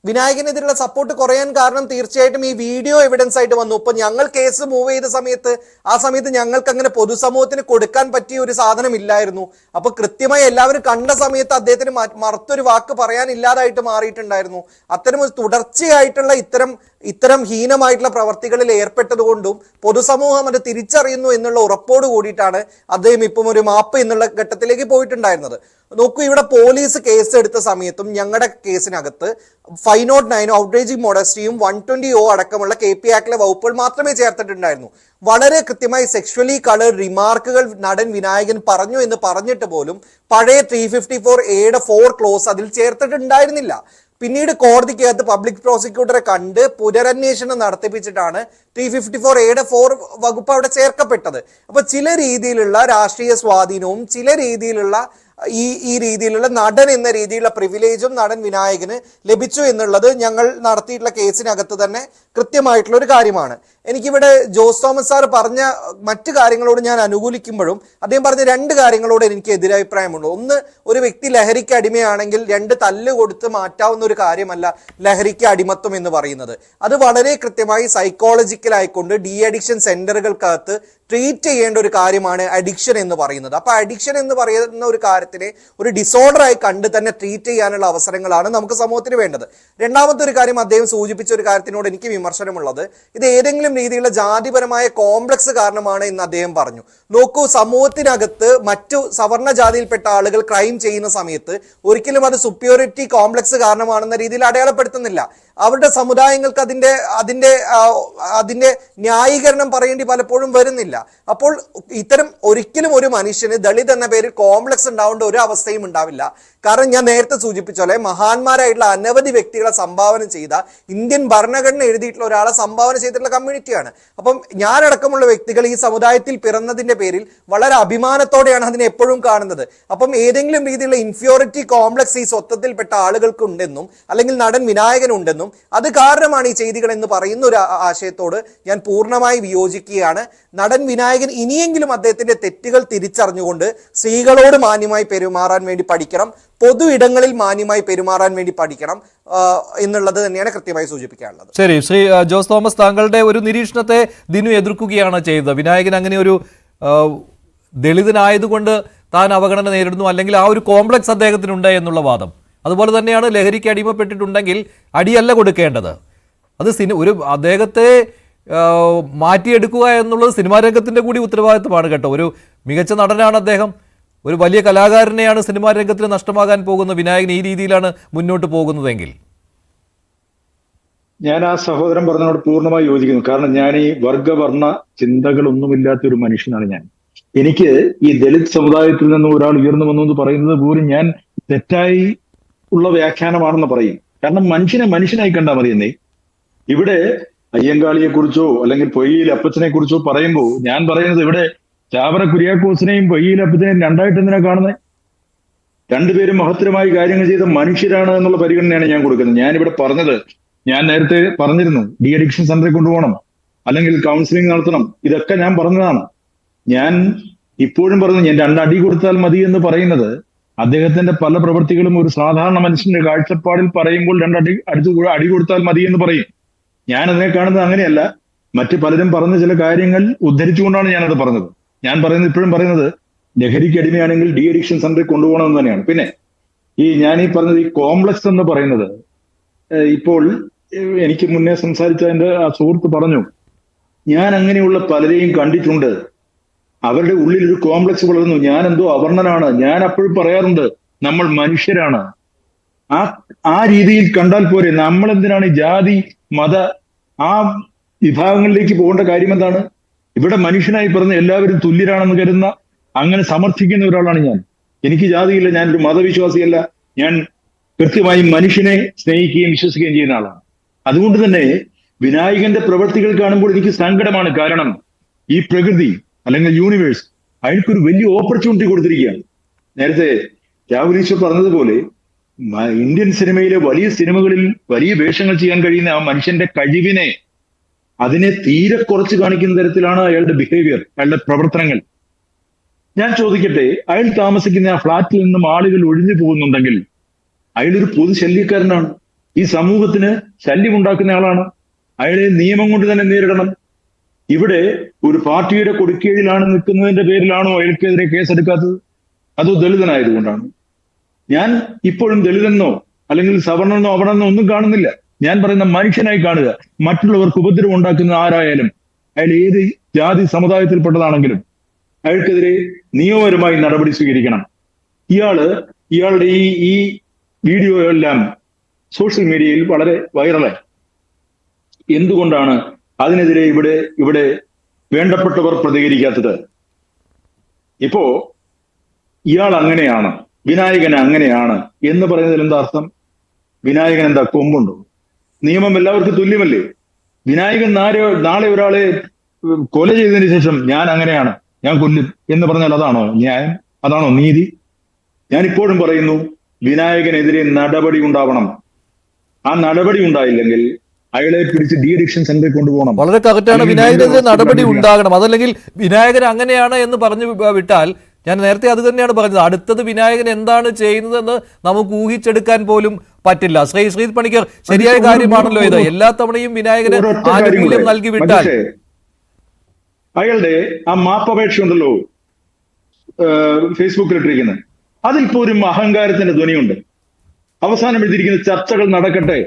വിനായകനെതിരെയുള്ള സപ്പോർട്ട് കുറയാൻ കാരണം തീർച്ചയായിട്ടും ഈ വീഡിയോ എവിഡൻസ് ആയിട്ട് വന്നു. ഇപ്പൊ ഞങ്ങൾ കേസ് മൂവ് ചെയ്ത സമയത്ത് ആ സമയത്ത് ഞങ്ങൾക്ക് അങ്ങനെ പൊതുസമൂഹത്തിന് കൊടുക്കാൻ പറ്റിയ ഒരു സാധനം ഇല്ലായിരുന്നു. അപ്പൊ കൃത്യമായി എല്ലാവരും കണ്ട സമയത്ത് അദ്ദേഹത്തിന് മറുത്തൊരു വാക്ക് പറയാനില്ലാതായിട്ട് മാറിയിട്ടുണ്ടായിരുന്നു. അത്തരം ഒരു തുടർച്ചയായിട്ടുള്ള ഇത്തരം ഇത്തരം ഹീനമായിട്ടുള്ള പ്രവർത്തികളിൽ ഏർപ്പെട്ടതുകൊണ്ടും പൊതുസമൂഹം അത് തിരിച്ചറിയുന്നു എന്നുള്ള ഉറപ്പോട് കൂടിയിട്ടാണ് അദ്ദേഹം ഇപ്പം ഒരു മാപ്പ് എന്നുള്ള ഘട്ടത്തിലേക്ക് പോയിട്ടുണ്ടായിരുന്നത്. നോക്കൂ, ഇവിടെ പോലീസ് കേസ് എടുത്ത സമയത്തും ഞങ്ങളുടെ കേസിനകത്ത് 509 ഔട്ട്റേജിംഗ് മോഡസ്റ്റിയും 120O അടക്കമുള്ള KP ആക്ടിലെ വകുപ്പുകൾ മാത്രമേ ചേർത്തിട്ടുണ്ടായിരുന്നു. വളരെ കൃത്യമായി സെക്ഷുവലി കളേർഡ് റിമാർക്കുകൾ നടൻ വിനായകൻ പറഞ്ഞു എന്ന് പറഞ്ഞിട്ട് പോലും പഴയ 354A 4 ക്ലോസ് അതിൽ ചേർത്തിട്ടുണ്ടായിരുന്നില്ല. പിന്നീട് കോടതിക്കകത്ത് പബ്ലിക് പ്രോസിക്യൂട്ടറെ കണ്ട് പുനരന്വേഷണം നടത്തിപ്പിച്ചിട്ടാണ് 354A 4 വകുപ്പ് അവിടെ ചേർക്കപ്പെട്ടത്. അപ്പൊ ചില രീതിയിലുള്ള രാഷ്ട്രീയ സ്വാധീനവും ചില രീതിയിലുള്ള ഈ രീതിയിലുള്ള നടൻ എന്ന രീതിയിലുള്ള പ്രിവിലേജും നടൻ വിനായകന് ലഭിച്ചു എന്നുള്ളത് ഞങ്ങൾ നടത്തിയിട്ടുള്ള കേസിനകത്ത് തന്നെ കൃത്യമായിട്ടുള്ള ഒരു കാര്യമാണ്. എനിക്കിവിടെ ജോസ് തോമസ് സാർ പറഞ്ഞ മറ്റു കാര്യങ്ങളോട് ഞാൻ അനുകൂലിക്കുമ്പോഴും അദ്ദേഹം പറഞ്ഞ രണ്ട് കാര്യങ്ങളോട് എനിക്ക് എതിരഭിപ്രായമുണ്ട്. ഒന്ന്, ഒരു വ്യക്തി ലഹരിക്ക് അടിമയാണെങ്കിൽ 2 തല്ല് കൊടുത്ത് മാറ്റാവുന്ന ഒരു കാര്യമല്ല ലഹരിക്ക് അടിമത്വം എന്ന് പറയുന്നത്. അത് വളരെ കൃത്യമായി സൈക്കോളജിക്കൽ ആയിക്കൊണ്ട് ഡി അഡിക്ഷൻ സെന്ററുകൾക്കകത്ത് ട്രീറ്റ് ചെയ്യേണ്ട ഒരു കാര്യമാണ് അഡിക്ഷൻ എന്ന് പറയുന്നത്. അപ്പൊ അഡിക്ഷൻ എന്ന് പറയുന്ന ഒരു കാര്യത്തിനെ ഒരു ഡിസോർഡർ ആയി കണ്ട് തന്നെ ട്രീറ്റ് ചെയ്യാനുള്ള അവസരങ്ങളാണ് നമുക്ക് സമൂഹത്തിന് വേണ്ടത്. രണ്ടാമത്തെ ഒരു കാര്യം അദ്ദേഹം സൂചിപ്പിച്ച ഒരു കാര്യത്തിനോട് എനിക്ക് വിമർശനമുള്ളത്, ഇത് ഏതെങ്കിലും രീതിയിലുള്ള ജാതിപരമായ കോംപ്ലക്സ് കാരണമാണ് എന്ന് അദ്ദേഹം പറഞ്ഞു. നോക്കൂ, സമൂഹത്തിനകത്ത് മറ്റു സവർണ ജാതിയിൽപ്പെട്ട ആളുകൾ ക്രൈം ചെയ്യുന്ന സമയത്ത് ഒരിക്കലും അത് സുപ്പീരിയോറിറ്റി കോംപ്ലക്സ് കാരണമാണെന്ന രീതിയിൽ അടയാളപ്പെടുത്തുന്നില്ല. അവരുടെ സമുദായങ്ങൾക്ക് അതിന്റെ ന്യായീകരണം പറയേണ്ടി പലപ്പോഴും വരുന്നില്ല. അപ്പോൾ ഇത്തരം ഒരിക്കലും ഒരു മനുഷ്യന് ദളിത് എന്ന പേരിൽ കോംപ്ലക്സ് ഉണ്ടാവേണ്ട ഒരു അവസ്ഥയും ഉണ്ടാവില്ല. കാരണം ഞാൻ നേരത്തെ സൂചിപ്പിച്ച പോലെ മഹാന്മാരായിട്ടുള്ള അനവധി വ്യക്തികളെ സംഭാവന ചെയ്ത, ഇന്ത്യൻ ഭരണഘടന എഴുതിയിട്ടുള്ള ഒരാളെ സംഭാവന ചെയ്തിട്ടുള്ള കമ്മ്യൂണിറ്റിയാണ്. അപ്പം ഞാനടക്കമുള്ള വ്യക്തികൾ ഈ സമുദായത്തിൽ പിറന്നതിന്റെ പേരിൽ വളരെ അഭിമാനത്തോടെയാണ് അതിനെ എപ്പോഴും കാണുന്നത്. അപ്പം ഏതെങ്കിലും രീതിയിലുള്ള ഇൻഫീരിയോറിറ്റി കോംപ്ലക്സ് ഈ സ്വത്വത്തിൽപ്പെട്ട ആളുകൾക്ക് ഉണ്ടെന്നും അല്ലെങ്കിൽ നടൻ വിനായകൻ ഉണ്ടെന്നും അത് കാരണമാണ് ഈ ചെയ്തികൾ എന്ന് പറയുന്ന ഒരു ആശയത്തോട് ഞാൻ പൂർണ്ണമായി വിയോജിക്കുകയാണ്. നടൻ വിനായകൻ ഇനിയെങ്കിലും അദ്ദേഹത്തിന്റെ തെറ്റുകൾ തിരിച്ചറിഞ്ഞുകൊണ്ട് സ്ത്രീകളോട് മാന്യമായി പെരുമാറാൻ വേണ്ടി പഠിക്കണം, പൊതു ഇടങ്ങളിൽ മാന്യമായി പെരുമാറാൻ വേണ്ടി പഠിക്കണം എന്നുള്ളത് തന്നെയാണ് കൃത്യമായി സൂചിപ്പിക്കാനുള്ളത്. ശരി, ശ്രീ ജോസ് തോമസ്, താങ്കളുടെ ഒരു നിരീക്ഷണത്തെ ദിനു എതിർക്കുകയാണ് ചെയ്തത്. വിനായകൻ അങ്ങനെ ഒരു ദളിതനായതുകൊണ്ട് താൻ അവഗണന നേരിടുന്നു, അല്ലെങ്കിൽ ആ ഒരു കോംപ്ലക്സ് അദ്ദേഹത്തിനുണ്ട് എന്നുള്ള വാദം. അതുപോലെ തന്നെയാണ് ലഹരിക്ക് അടിമപ്പെട്ടിട്ടുണ്ടെങ്കിൽ അടിയല്ല കൊടുക്കേണ്ടത്, അത് അദ്ദേഹത്തെ മാറ്റിയെടുക്കുക എന്നുള്ളത് സിനിമാ രംഗത്തിന്റെ കൂടി ഉത്തരവാദിത്തമാണ് കേട്ടോ. ഒരു മികച്ച നടനാണ് അദ്ദേഹം, ഒരു വലിയ കലാകാരനെയാണ് സിനിമാ രംഗത്തിൽ നഷ്ടമാകാൻ പോകുന്ന വിനായകൻ ഈ രീതിയിലാണ് മുന്നോട്ട് പോകുന്നതെങ്കിൽ. ഞാൻ ആ സഹോദരൻ പറഞ്ഞതിനോട് പൂർണ്ണമായി യോജിക്കുന്നു. കാരണം ഞാൻ ഈ വർഗവർണ്ണ ചിന്തകളൊന്നുമില്ലാത്ത ഒരു മനുഷ്യനാണ് ഞാൻ. എനിക്ക് ഈ ദളിത് സമുദായത്തിൽ നിന്ന് ഒരാൾ ഉയർന്നു വന്നു എന്ന് പറയുന്നത് പോലും ഞാൻ തെറ്റായി ഉള്ള വ്യാഖ്യാനമാണെന്ന് പറയും. കാരണം മനുഷ്യനായി കണ്ടാൽ മതി എന്നേ. ഇവിടെ അയ്യങ്കാളിയെ കുറിച്ചോ അല്ലെങ്കിൽ പൊയ്യയിൽ അപ്പച്ചനെ കുറിച്ചോ പറയുമ്പോൾ ഞാൻ പറയുന്നത്, ഇവിടെ ചാവറ കുര്യാക്കോസിനെയും പൊയ്യയിൽ അപ്പച്ചനെയും രണ്ടായിട്ട് എന്തിനാ കാണുന്നത്? രണ്ടുപേരും മഹത്തരമായി കാര്യങ്ങൾ ചെയ്ത മനുഷ്യരാണ് എന്നുള്ള പരിഗണനയാണ് ഞാൻ കൊടുക്കുന്നത്. ഞാനിവിടെ പറഞ്ഞത്, ഞാൻ നേരത്തെ പറഞ്ഞിരുന്നു, ഡി അഡിക്ഷൻ സെന്ററിൽ കൊണ്ടുപോകണം, അല്ലെങ്കിൽ കൗൺസിലിംഗ് നടത്തണം, ഇതൊക്കെ ഞാൻ പറഞ്ഞതാണ്. ഞാൻ ഇപ്പോഴും പറഞ്ഞു, ഞാൻ 2 അടി കൊടുത്താൽ മതി എന്ന് പറയുന്നത് അദ്ദേഹത്തിന്റെ പല പ്രവൃത്തികളും ഒരു സാധാരണ മനുഷ്യന്റെ കാഴ്ചപ്പാടിൽ പറയുമ്പോൾ 2 അടി കൊടുത്താൽ മതി എന്ന് പറയും. ഞാൻ അതിനെ കാണുന്നത് അങ്ങനെയല്ല. മറ്റു പലരും പറഞ്ഞ ചില കാര്യങ്ങൾ ഉദ്ധരിച്ചുകൊണ്ടാണ് ഞാനത് പറഞ്ഞത്. ഞാൻ ഇപ്പോഴും പറയുന്നത്, ലഹരിക്ക് അടിമയാണെങ്കിൽ ഡി അഡിക്ഷൻ സെന്ററിൽ കൊണ്ടുപോകണമെന്ന് തന്നെയാണ്. പിന്നെ ഞാൻ ഈ പറഞ്ഞത്, ഈ കോംപ്ലക്സ് എന്ന് പറയുന്നത്, ഇപ്പോൾ എനിക്ക് മുന്നേ സംസാരിച്ച എന്റെ ആ സുഹൃത്ത് പറഞ്ഞു, ഞാൻ അങ്ങനെയുള്ള പലരെയും കണ്ടിട്ടുണ്ട്. അവരുടെ ഉള്ളിൽ ഒരു കോംപ്ലക്സ് വളർന്നു, ഞാൻ എന്തോ അവർണനാണ്. ഞാൻ അപ്പോഴും പറയാറുണ്ട്, നമ്മൾ മനുഷ്യരാണ്. ആ രീതിയിൽ കണ്ടാൽ പോരെ. നമ്മൾ എന്തിനാണ് ജാതി മത ആ വിഭാഗങ്ങളിലേക്ക് പോകേണ്ട കാര്യം എന്താണ്? ഇവിടെ മനുഷ്യനായി പറഞ്ഞ എല്ലാവരും തുല്യരാണെന്ന് കരുതുന്ന, അങ്ങനെ സമർത്ഥിക്കുന്ന ഒരാളാണ് ഞാൻ. എനിക്ക് ജാതിയില്ല, ഞാനൊരു മതവിശ്വാസിയല്ല. ഞാൻ കൃത്യമായി മനുഷ്യനെ സ്നേഹിക്കുകയും വിശ്വസിക്കുകയും ചെയ്യുന്ന ആളാണ്. അതുകൊണ്ട് തന്നെ വിനായകന്റെ പ്രവൃത്തികൾ കാണുമ്പോൾ എനിക്ക് സങ്കടമാണ്. കാരണം ഈ പ്രകൃതി അല്ലെങ്കിൽ യൂണിവേഴ്സ് അയാൾക്കൊരു വലിയ ഓപ്പർച്യൂണിറ്റി കൊടുത്തിരിക്കുകയാണ്. നേരത്തെ രാഹുൽ ഈശ്വർ പറഞ്ഞതുപോലെ, ഇന്ത്യൻ സിനിമയിലെ വലിയ സിനിമകളിൽ വലിയ വേഷങ്ങൾ ചെയ്യാൻ കഴിയുന്ന ആ മനുഷ്യന്റെ കഴിവിനെ, അതിനെ തീരെ കുറച്ച് കാണിക്കുന്ന തരത്തിലാണ് അയാളുടെ ബിഹേവിയർ, അയാളുടെ പ്രവർത്തനങ്ങൾ. ഞാൻ ചോദിക്കട്ടെ, അയാൾ താമസിക്കുന്ന ആ ഫ്ളാറ്റിൽ നിന്നും ആളുകൾ ഒഴിഞ്ഞു പോകുന്നുണ്ടെങ്കിൽ അയാളൊരു പൊതു ശല്യക്കാരനാണ്. ഈ സമൂഹത്തിന് ശല്യമുണ്ടാക്കുന്ന ആളാണ്. അയാളെ നിയമം കൊണ്ട് തന്നെ നേരിടണം. ഇവിടെ ഒരു പാർട്ടിയുടെ കൊടുക്കീഴിലാണ് നിൽക്കുന്നതിന്റെ പേരിലാണോ അയാൾക്കെതിരെ കേസെടുക്കാത്തത്? അതോ ദളിതനായതുകൊണ്ടാണ്? ഞാൻ ഇപ്പോഴും ദളിതെന്നോ അല്ലെങ്കിൽ സവർണെന്നോ അവർണെന്നോ ഒന്നും കാണുന്നില്ല. ഞാൻ പറയുന്ന മനുഷ്യനായി കാണുക. മറ്റുള്ളവർക്ക് ഉപദ്രവം ഉണ്ടാക്കുന്ന ആരായാലും, അയാൾ ഏത് ജാതി സമുദായത്തിൽപ്പെട്ടതാണെങ്കിലും അയാൾക്കെതിരെ നിയമപരമായി നടപടി സ്വീകരിക്കണം. ഇയാളുടെ ഈ വീഡിയോ എല്ലാം സോഷ്യൽ മീഡിയയിൽ വളരെ വൈറലായി. എന്തുകൊണ്ടാണ് അതിനെതിരെ ഇവിടെ വേണ്ടപ്പെട്ടവർ പ്രതികരിക്കാത്തത്? ഇപ്പോ ഇയാൾ അങ്ങനെയാണ്, വിനായകൻ അങ്ങനെയാണ് എന്ന് പറയുന്നതിൽ എന്താ അർത്ഥം? വിനായകൻ എന്താ കൊമ്പുണ്ടോ? നിയമം എല്ലാവർക്കും തുല്യമല്ലേ? വിനായകൻ നാളെ ഒരാളെ കൊല ചെയ്തതിന് ശേഷം ഞാൻ അങ്ങനെയാണ്, ഞാൻ കൊല്ലും എന്ന് പറഞ്ഞാൽ അതാണോ ന്യായം? അതാണോ നീതി? ഞാൻ ഇപ്പോഴും പറയുന്നു, വിനായകനെതിരെ നടപടി ഉണ്ടാവണം. ആ നടപടി ഉണ്ടായില്ലെങ്കിൽ അയാളെ പിടിച്ച് ഡി അഡിക്ഷൻ സെന്ററിൽ കൊണ്ടുപോകണം. വളരെ കറക്റ്റാണ്. വിനായകനെതിരെ നടപടി ഉണ്ടാകണം. അതല്ലെങ്കിൽ വിനായകൻ അങ്ങനെയാണ് എന്ന് പറഞ്ഞു വിട്ടാൽ, ഞാൻ നേരത്തെ അത് തന്നെയാണ് പറഞ്ഞത്, അടുത്തത് വിനായകൻ എന്താണ് ചെയ്യുന്നതെന്ന് നമുക്ക് ഊഹിച്ചെടുക്കാൻ പോലും പറ്റില്ല. ശ്രീ പണിക്കർ, ശരിയായ കാര്യമാണല്ലോ ഇത്. എല്ലാ തവണയും വിനായകന് ആനുകൂല്യം നൽകി വിട്ടാൽ അയാളുടെ ആ മാപ്പപേക്ഷ ഉണ്ടല്ലോ ഫേസ്ബുക്കിൽ ഇട്ടിരിക്കുന്നത്, അതിൽ പോലും അഹങ്കാരത്തിന്റെ ധ്വനിയുണ്ട്. അവസാനം എഴുതിയിരിക്കുന്ന ചർച്ചകൾ നടക്കട്ടെ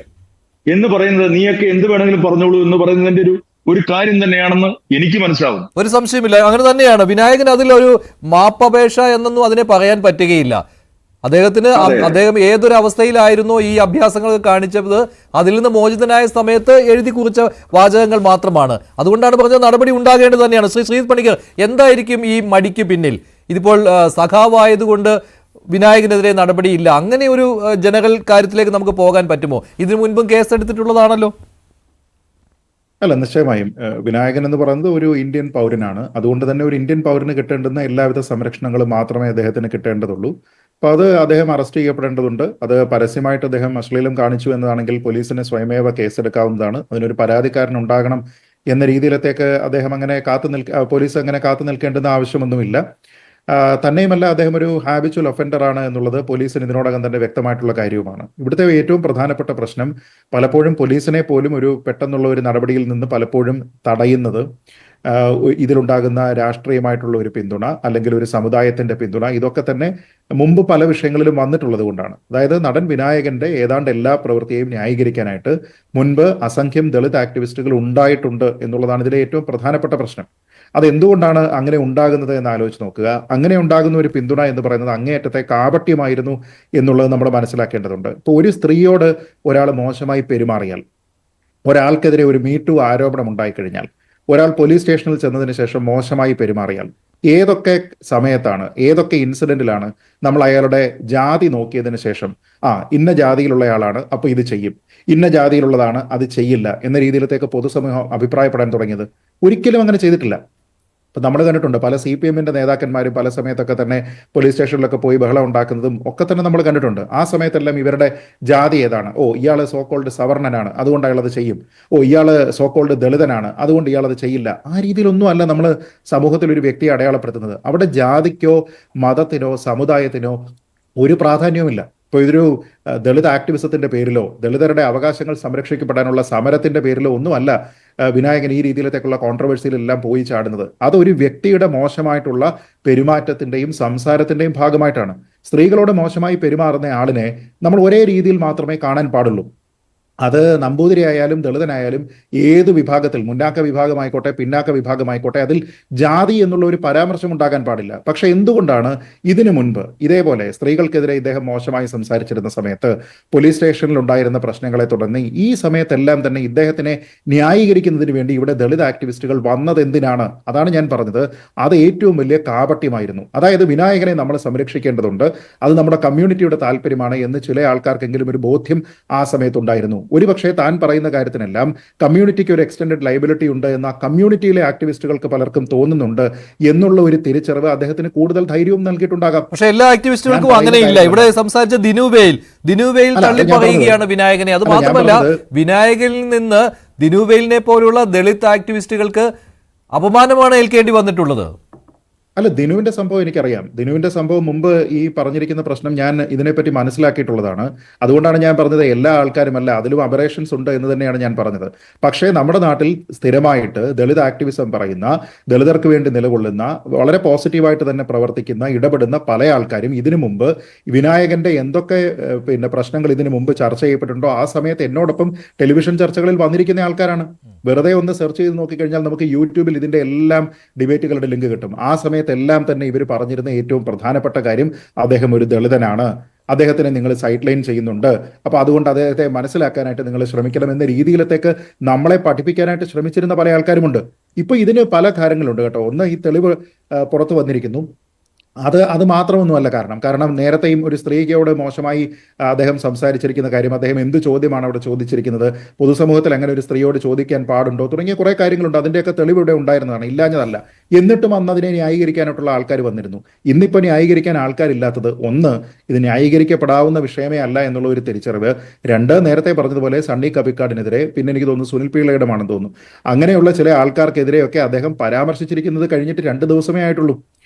എന്ന് പറയുന്നത്, നീയൊക്കെ എന്ത് വേണമെങ്കിലും പറഞ്ഞോളൂ എന്ന് പറയുന്നതിന്റെ ഒരു കാര്യം തന്നെയാണെന്ന് എനിക്ക് മനസ്സിലാവും. ഒരു സംശയമില്ല, അങ്ങനെ തന്നെയാണ്. വിനായകൻ അതിലൊരു മാപ്പപേക്ഷ എന്നൊന്നും അതിനെ പറയാൻ പറ്റുകയില്ല. അദ്ദേഹം ഏതൊരു അവസ്ഥയിലായിരുന്നോ ഈ അഭ്യാസങ്ങൾ കാണിച്ചത്, അതിൽ നിന്ന് മോചിതനായ സമയത്ത് എഴുതി കുറിച്ച വാചകങ്ങൾ മാത്രമാണ്. അതുകൊണ്ടാണ് പറഞ്ഞത് നടപടി ഉണ്ടാകേണ്ടത് തന്നെയാണ്. ശ്രീ പണിക്കർ, എന്തായിരിക്കും ഈ മടിക്ക് പിന്നിൽ? ഇതിപ്പോൾ സഖാവായതുകൊണ്ട് വിനായകനെതിരെ നടപടിയില്ല, അങ്ങനെ ഒരു ജനറൽ കാര്യത്തിലേക്ക് നമുക്ക് പോകാൻ പറ്റുമോ? ഇതിനു മുൻപും കേസെടുത്തിട്ടുള്ളതാണല്ലോ. അല്ല, നിശ്ചയമായും വിനായകൻ എന്ന് പറയുന്നത് ഒരു ഇന്ത്യൻ പൗരനാണ്. അതുകൊണ്ട് തന്നെ ഒരു ഇന്ത്യൻ പൗരന് കിട്ടേണ്ടുന്ന എല്ലാവിധ സംരക്ഷണങ്ങളും മാത്രമേ അദ്ദേഹത്തിന് കിട്ടേണ്ടതുള്ളൂ. അപ്പോൾ അത് അദ്ദേഹം അറസ്റ്റ് ചെയ്യപ്പെടേണ്ടതുണ്ട്. അത് പരസ്യമായിട്ട് അദ്ദേഹം അശ്ലീലം കാണിച്ചു എന്നതാണെങ്കിൽ പോലീസിന് സ്വയമേവ കേസെടുക്കാവുന്നതാണ്. അതിനൊരു പരാതിക്കാരൻ ഉണ്ടാകണം എന്ന രീതിയിലത്തേക്ക് അദ്ദേഹം അങ്ങനെ പോലീസ് അങ്ങനെ കാത്തു നിൽക്കേണ്ടുന്ന ആവശ്യമൊന്നുമില്ല. തന്നെയുമല്ല, അദ്ദേഹം ഒരു ഹാബിച്വൽ ഒഫൻഡർ ആണ് എന്നുള്ളത് പോലീസിന് ഇതിനോടകം തന്നെ വ്യക്തമായിട്ടുള്ള കാര്യവുമാണ്. ഇവിടുത്തെ ഏറ്റവും പ്രധാനപ്പെട്ട പ്രശ്നം, പലപ്പോഴും പോലീസിനെ പോലും ഒരു പെട്ടെന്നുള്ള ഒരു നടപടിയിൽ നിന്ന് പലപ്പോഴും തടയുന്നത് ഇതിലുണ്ടാകുന്ന രാഷ്ട്രീയമായിട്ടുള്ള ഒരു പിന്തുണ, അല്ലെങ്കിൽ ഒരു സമുദായത്തിന്റെ പിന്തുണ, ഇതൊക്കെ തന്നെ മുമ്പ് പല വിഷയങ്ങളിലും വന്നിട്ടുള്ളത് കൊണ്ടാണ്. അതായത് നടൻ വിനായകന്റെ ഏതാണ്ട് എല്ലാ പ്രവൃത്തിയെയും ന്യായീകരിക്കാനായിട്ട് മുൻപ് അസംഖ്യം ദളിത് ആക്ടിവിസ്റ്റുകൾ ഉണ്ടായിട്ടുണ്ട് എന്നുള്ളതാണ് ഇതിലെ ഏറ്റവും പ്രധാനപ്പെട്ട പ്രശ്നം. അതെന്തുകൊണ്ടാണ് അങ്ങനെ ഉണ്ടാകുന്നത് എന്ന് ആലോചിച്ച് നോക്കുക. അങ്ങനെ ഉണ്ടാകുന്ന ഒരു പിന്തുണ എന്ന് പറയുന്നത് അങ്ങേയറ്റത്തെ കാപട്യമായിരുന്നു എന്നുള്ളത് നമ്മൾ മനസ്സിലാക്കേണ്ടതുണ്ട്. ഇപ്പോൾ ഒരു സ്ത്രീയോട് ഒരാൾ മോശമായി പെരുമാറിയാൽ, ഒരാൾക്കെതിരെ ഒരു മീറ്റു ആരോപണം ഉണ്ടായിക്കഴിഞ്ഞാൽ, ഒരാൾ പോലീസ് സ്റ്റേഷനിൽ ചെന്നതിന് ശേഷം മോശമായി പെരുമാറിയാൽ, ഏതൊക്കെ സമയത്താണ്, ഏതൊക്കെ ഇൻസിഡന്റിലാണ് നമ്മൾ അയാളുടെ ജാതി നോക്കിയതിന് ശേഷം ഇന്ന ജാതിയിലുള്ളയാളാണ് അപ്പോൾ ഇത് ചെയ്യും, ഇന്ന ജാതിയിലുള്ളതാണ് അത് ചെയ്യില്ല എന്ന രീതിയിലത്തേക്ക് പൊതുസമൂഹം അഭിപ്രായപ്പെടാൻ തുടങ്ങിയത്? ഒരിക്കലും അങ്ങനെ ചെയ്തിട്ടില്ല. ഇപ്പം നമ്മൾ കണ്ടിട്ടുണ്ട് പല CPM-ന്റെ നേതാക്കന്മാരും പല സമയത്തൊക്കെ തന്നെ പോലീസ് സ്റ്റേഷനിലൊക്കെ പോയി ബഹളം ഉണ്ടാക്കുന്നതും ഒക്കെ തന്നെ നമ്മൾ കണ്ടിട്ടുണ്ട്. ആ സമയത്തെല്ലാം ഇവരുടെ ജാതി ഏതാണ്? ഇയാൾ സോക്കോൾഡ് സവർണനാണ്, അതുകൊണ്ട് അയാളത് ചെയ്യും. ഇയാൾ സോക്കോൾഡ് ദളിതനാണ്, അതുകൊണ്ട് ഇയാളത് ചെയ്യില്ല. ആ രീതിയിലൊന്നും അല്ല നമ്മൾ സമൂഹത്തിൽ ഒരു വ്യക്തിയെ അടയാളപ്പെടുത്തുന്നത്. അവിടെ ജാതിക്കോ മതത്തിനോ സമുദായത്തിനോ ഒരു പ്രാധാന്യവുമില്ല. ഇപ്പോൾ ഇതൊരു ദളിത് ആക്ടിവിസത്തിന്റെ പേരിലോ ദളിതരുടെ അവകാശങ്ങൾ സംരക്ഷിക്കപ്പെടാനുള്ള സമരത്തിന്റെ പേരിലോ ഒന്നുമല്ല വിനായകൻ ഈ രീതിയിലത്തേക്കുള്ള കോൺട്രവേഴ്സിയിലെല്ലാം പോയി ചാടുന്നത്. അതൊരു വ്യക്തിയുടെ മോശമായിട്ടുള്ള പെരുമാറ്റത്തിന്റെയും സംസാരത്തിന്റെയും ഭാഗമായിട്ടാണ്. സ്ത്രീകളോട് മോശമായി പെരുമാറുന്ന ആളിനെ നമ്മൾ ഒരേ രീതിയിൽ മാത്രമേ കാണാൻ പാടുള്ളൂ. അത് നമ്പൂതിരി ആയാലും ദളിതനായാലും ഏത് വിഭാഗത്തിൽ, മുന്നാക്ക വിഭാഗമായിക്കോട്ടെ പിന്നാക്ക വിഭാഗമായിക്കോട്ടെ, അതിൽ ജാതി എന്നുള്ള ഒരു പരാമർശം ഉണ്ടാകാൻ പാടില്ല. പക്ഷെ എന്തുകൊണ്ടാണ് ഇതിനു മുൻപ് ഇതേപോലെ സ്ത്രീകൾക്കെതിരെ ഇദ്ദേഹം മോശമായി സംസാരിച്ചിരുന്ന സമയത്ത് പോലീസ് സ്റ്റേഷനിൽ ഉണ്ടായിരുന്ന പ്രശ്നങ്ങളെ തുടർന്ന് ഈ സമയത്തെല്ലാം തന്നെ ഇദ്ദേഹത്തിനെ ന്യായീകരിക്കുന്നതിന് വേണ്ടി ഇവിടെ ദളിത് ആക്ടിവിസ്റ്റുകൾ വന്നത് എന്തിനാണ്? അതാണ് ഞാൻ പറഞ്ഞത്, അത് ഏറ്റവും വലിയ കാപട്യമായിരുന്നു. അതായത് വിനായകനെ നമ്മൾ സംരക്ഷിക്കേണ്ടതുണ്ട്, അത് നമ്മുടെ കമ്മ്യൂണിറ്റിയുടെ താല്പര്യമാണ് എന്ന് ചില ആൾക്കാർക്കെങ്കിലും ഒരു ബോധ്യം ആ സമയത്തുണ്ടായിരുന്നു. ഒരുപക്ഷെ താൻ പറയുന്ന കാര്യത്തിനെല്ലാം കമ്മ്യൂണിറ്റിക്ക് ഒരു എക്സ്റ്റൻഡഡ് ലയബിലിറ്റി ഉണ്ട് എന്ന കമ്മ്യൂണിറ്റിയിലെ ആക്ടിവിസ്റ്റുകൾക്ക് പലർക്കും തോന്നുന്നുണ്ട് എന്നുള്ള ഒരു തിരിച്ചറിവ് അദ്ദേഹത്തിന് കൂടുതൽ ധൈര്യവും നൽകിയിട്ടുണ്ടാകാം. പക്ഷെ എല്ലാ ആക്ടിവിസ്റ്റുകൾക്കും അങ്ങനെയില്ല. ഇവിടെ സംസാരിച്ച ദിനു വെയിൽ തള്ളി പറയുകയാണ് വിനായകനെ. അത് മാത്രമല്ല, വിനായകനിൽ നിന്ന് ദിനു വെയിലിനെ പോലുള്ള ദളിത് ആക്ടിവിസ്റ്റുകൾക്ക് അപമാനമാണ് ഏൽക്കേണ്ടി വന്നിട്ടുള്ളത്. അല്ല, ദിനുവിന്റെ സംഭവം എനിക്കറിയാം. ദിനുവിന്റെ സംഭവം മുമ്പ് ഈ പറഞ്ഞിരിക്കുന്ന പ്രശ്നം ഞാൻ ഇതിനെപ്പറ്റി മനസ്സിലാക്കിയിട്ടുള്ളതാണ്. അതുകൊണ്ടാണ് ഞാൻ പറഞ്ഞത് എല്ലാ ആൾക്കാരുമല്ല, അതിലും അബറേഷൻസ് ഉണ്ട് എന്ന് തന്നെയാണ് ഞാൻ പറഞ്ഞത്. പക്ഷേ നമ്മുടെ നാട്ടിൽ സ്ഥിരമായിട്ട് ദളിത് ആക്ടിവിസം പറയുന്ന, ദളിതർക്ക് വേണ്ടി നിലകൊള്ളുന്ന, വളരെ പോസിറ്റീവായിട്ട് തന്നെ പ്രവർത്തിക്കുന്ന, ഇടപെടുന്ന പല ആൾക്കാരും ഇതിനു മുമ്പ് വിനായകന്റെ എന്തൊക്കെ പ്രശ്നങ്ങൾ ഇതിനു മുമ്പ് ചർച്ച ചെയ്യപ്പെട്ടിട്ടുണ്ടോ ആ സമയത്ത് എന്നോടൊപ്പം ടെലിവിഷൻ ചർച്ചകളിൽ വന്നിരിക്കുന്ന ആൾക്കാരാണ്. വെറുതെ ഒന്ന് സെർച്ച് ചെയ്ത് നോക്കിക്കഴിഞ്ഞാൽ നമുക്ക് യൂട്യൂബിൽ ഇതിന്റെ എല്ലാം ഡിബേറ്റുകളുടെ ലിങ്ക് കിട്ടും. ആ സമയത്തെല്ലാം തന്നെ ഇവർ പറഞ്ഞിരുന്ന ഏറ്റവും പ്രധാനപ്പെട്ട കാര്യം അദ്ദേഹം ഒരു ദളിതനാണ്, അദ്ദേഹത്തിനെ നിങ്ങൾ സൈഡ് ലൈൻ ചെയ്യുന്നുണ്ട്, അപ്പോൾ അതുകൊണ്ട് അദ്ദേഹത്തെ മനസ്സിലാക്കാനായിട്ട് നിങ്ങൾ ശ്രമിക്കണം എന്ന രീതിയിലത്തേക്ക് നമ്മളെ പഠിപ്പിക്കാനായിട്ട് ശ്രമിച്ചിരുന്ന പല ആൾക്കാരുമുണ്ട്. ഇപ്പൊ ഇതിന് പല കാര്യങ്ങളുണ്ട് കേട്ടോ. ഒന്ന്, ഈ തെളിവ് പുറത്തു വന്നിരിക്കുന്നു. അത് മാത്രമൊന്നുമല്ല കാരണം നേരത്തെയും ഒരു സ്ത്രീയോട് മോശമായി അദ്ദേഹം സംസാരിച്ചിരിക്കുന്ന കാര്യം, അദ്ദേഹം എന്ത് ചോദ്യമാണ് അവിടെ ചോദിച്ചിരിക്കുന്നത്, പൊതുസമൂഹത്തിൽ അങ്ങനെ ഒരു സ്ത്രീയോട് ചോദിക്കാൻ പാടുണ്ടോ തുടങ്ങിയ കുറെ കാര്യങ്ങളുണ്ട്. അതിന്റെയൊക്കെ തെളിവ് ഇവിടെ ഉണ്ടായിരുന്നതാണ്, ഇല്ലാഞ്ഞതല്ല. എന്നിട്ടും അന്ന് അതിനെ ന്യായീകരിക്കാനായിട്ടുള്ള ആൾക്കാർ വന്നിരുന്നു. ഇന്നിപ്പോൾ ന്യായീകരിക്കാൻ ആൾക്കാരില്ലാത്തത്, ഒന്ന്, ഇത് ന്യായീകരിക്കപ്പെടാവുന്ന വിഷയമേ അല്ല എന്നുള്ള ഒരു തിരിച്ചറിവ്. രണ്ട്, നേരത്തെ പറഞ്ഞതുപോലെ സണ്ണി കബിക്കാടിനെതിരെ, പിന്നെ എനിക്ക് തോന്നുന്നു സുനിൽ പീളയുടെമാണെന്ന് തോന്നുന്നു, അങ്ങനെയുള്ള ചില ആൾക്കാർക്കെതിരെയൊക്കെ അദ്ദേഹം പരാമർശിച്ചിരിക്കുന്നത് കഴിഞ്ഞിട്ട് 2 ദിവസമേ ആയിട്ടുള്ളൂ.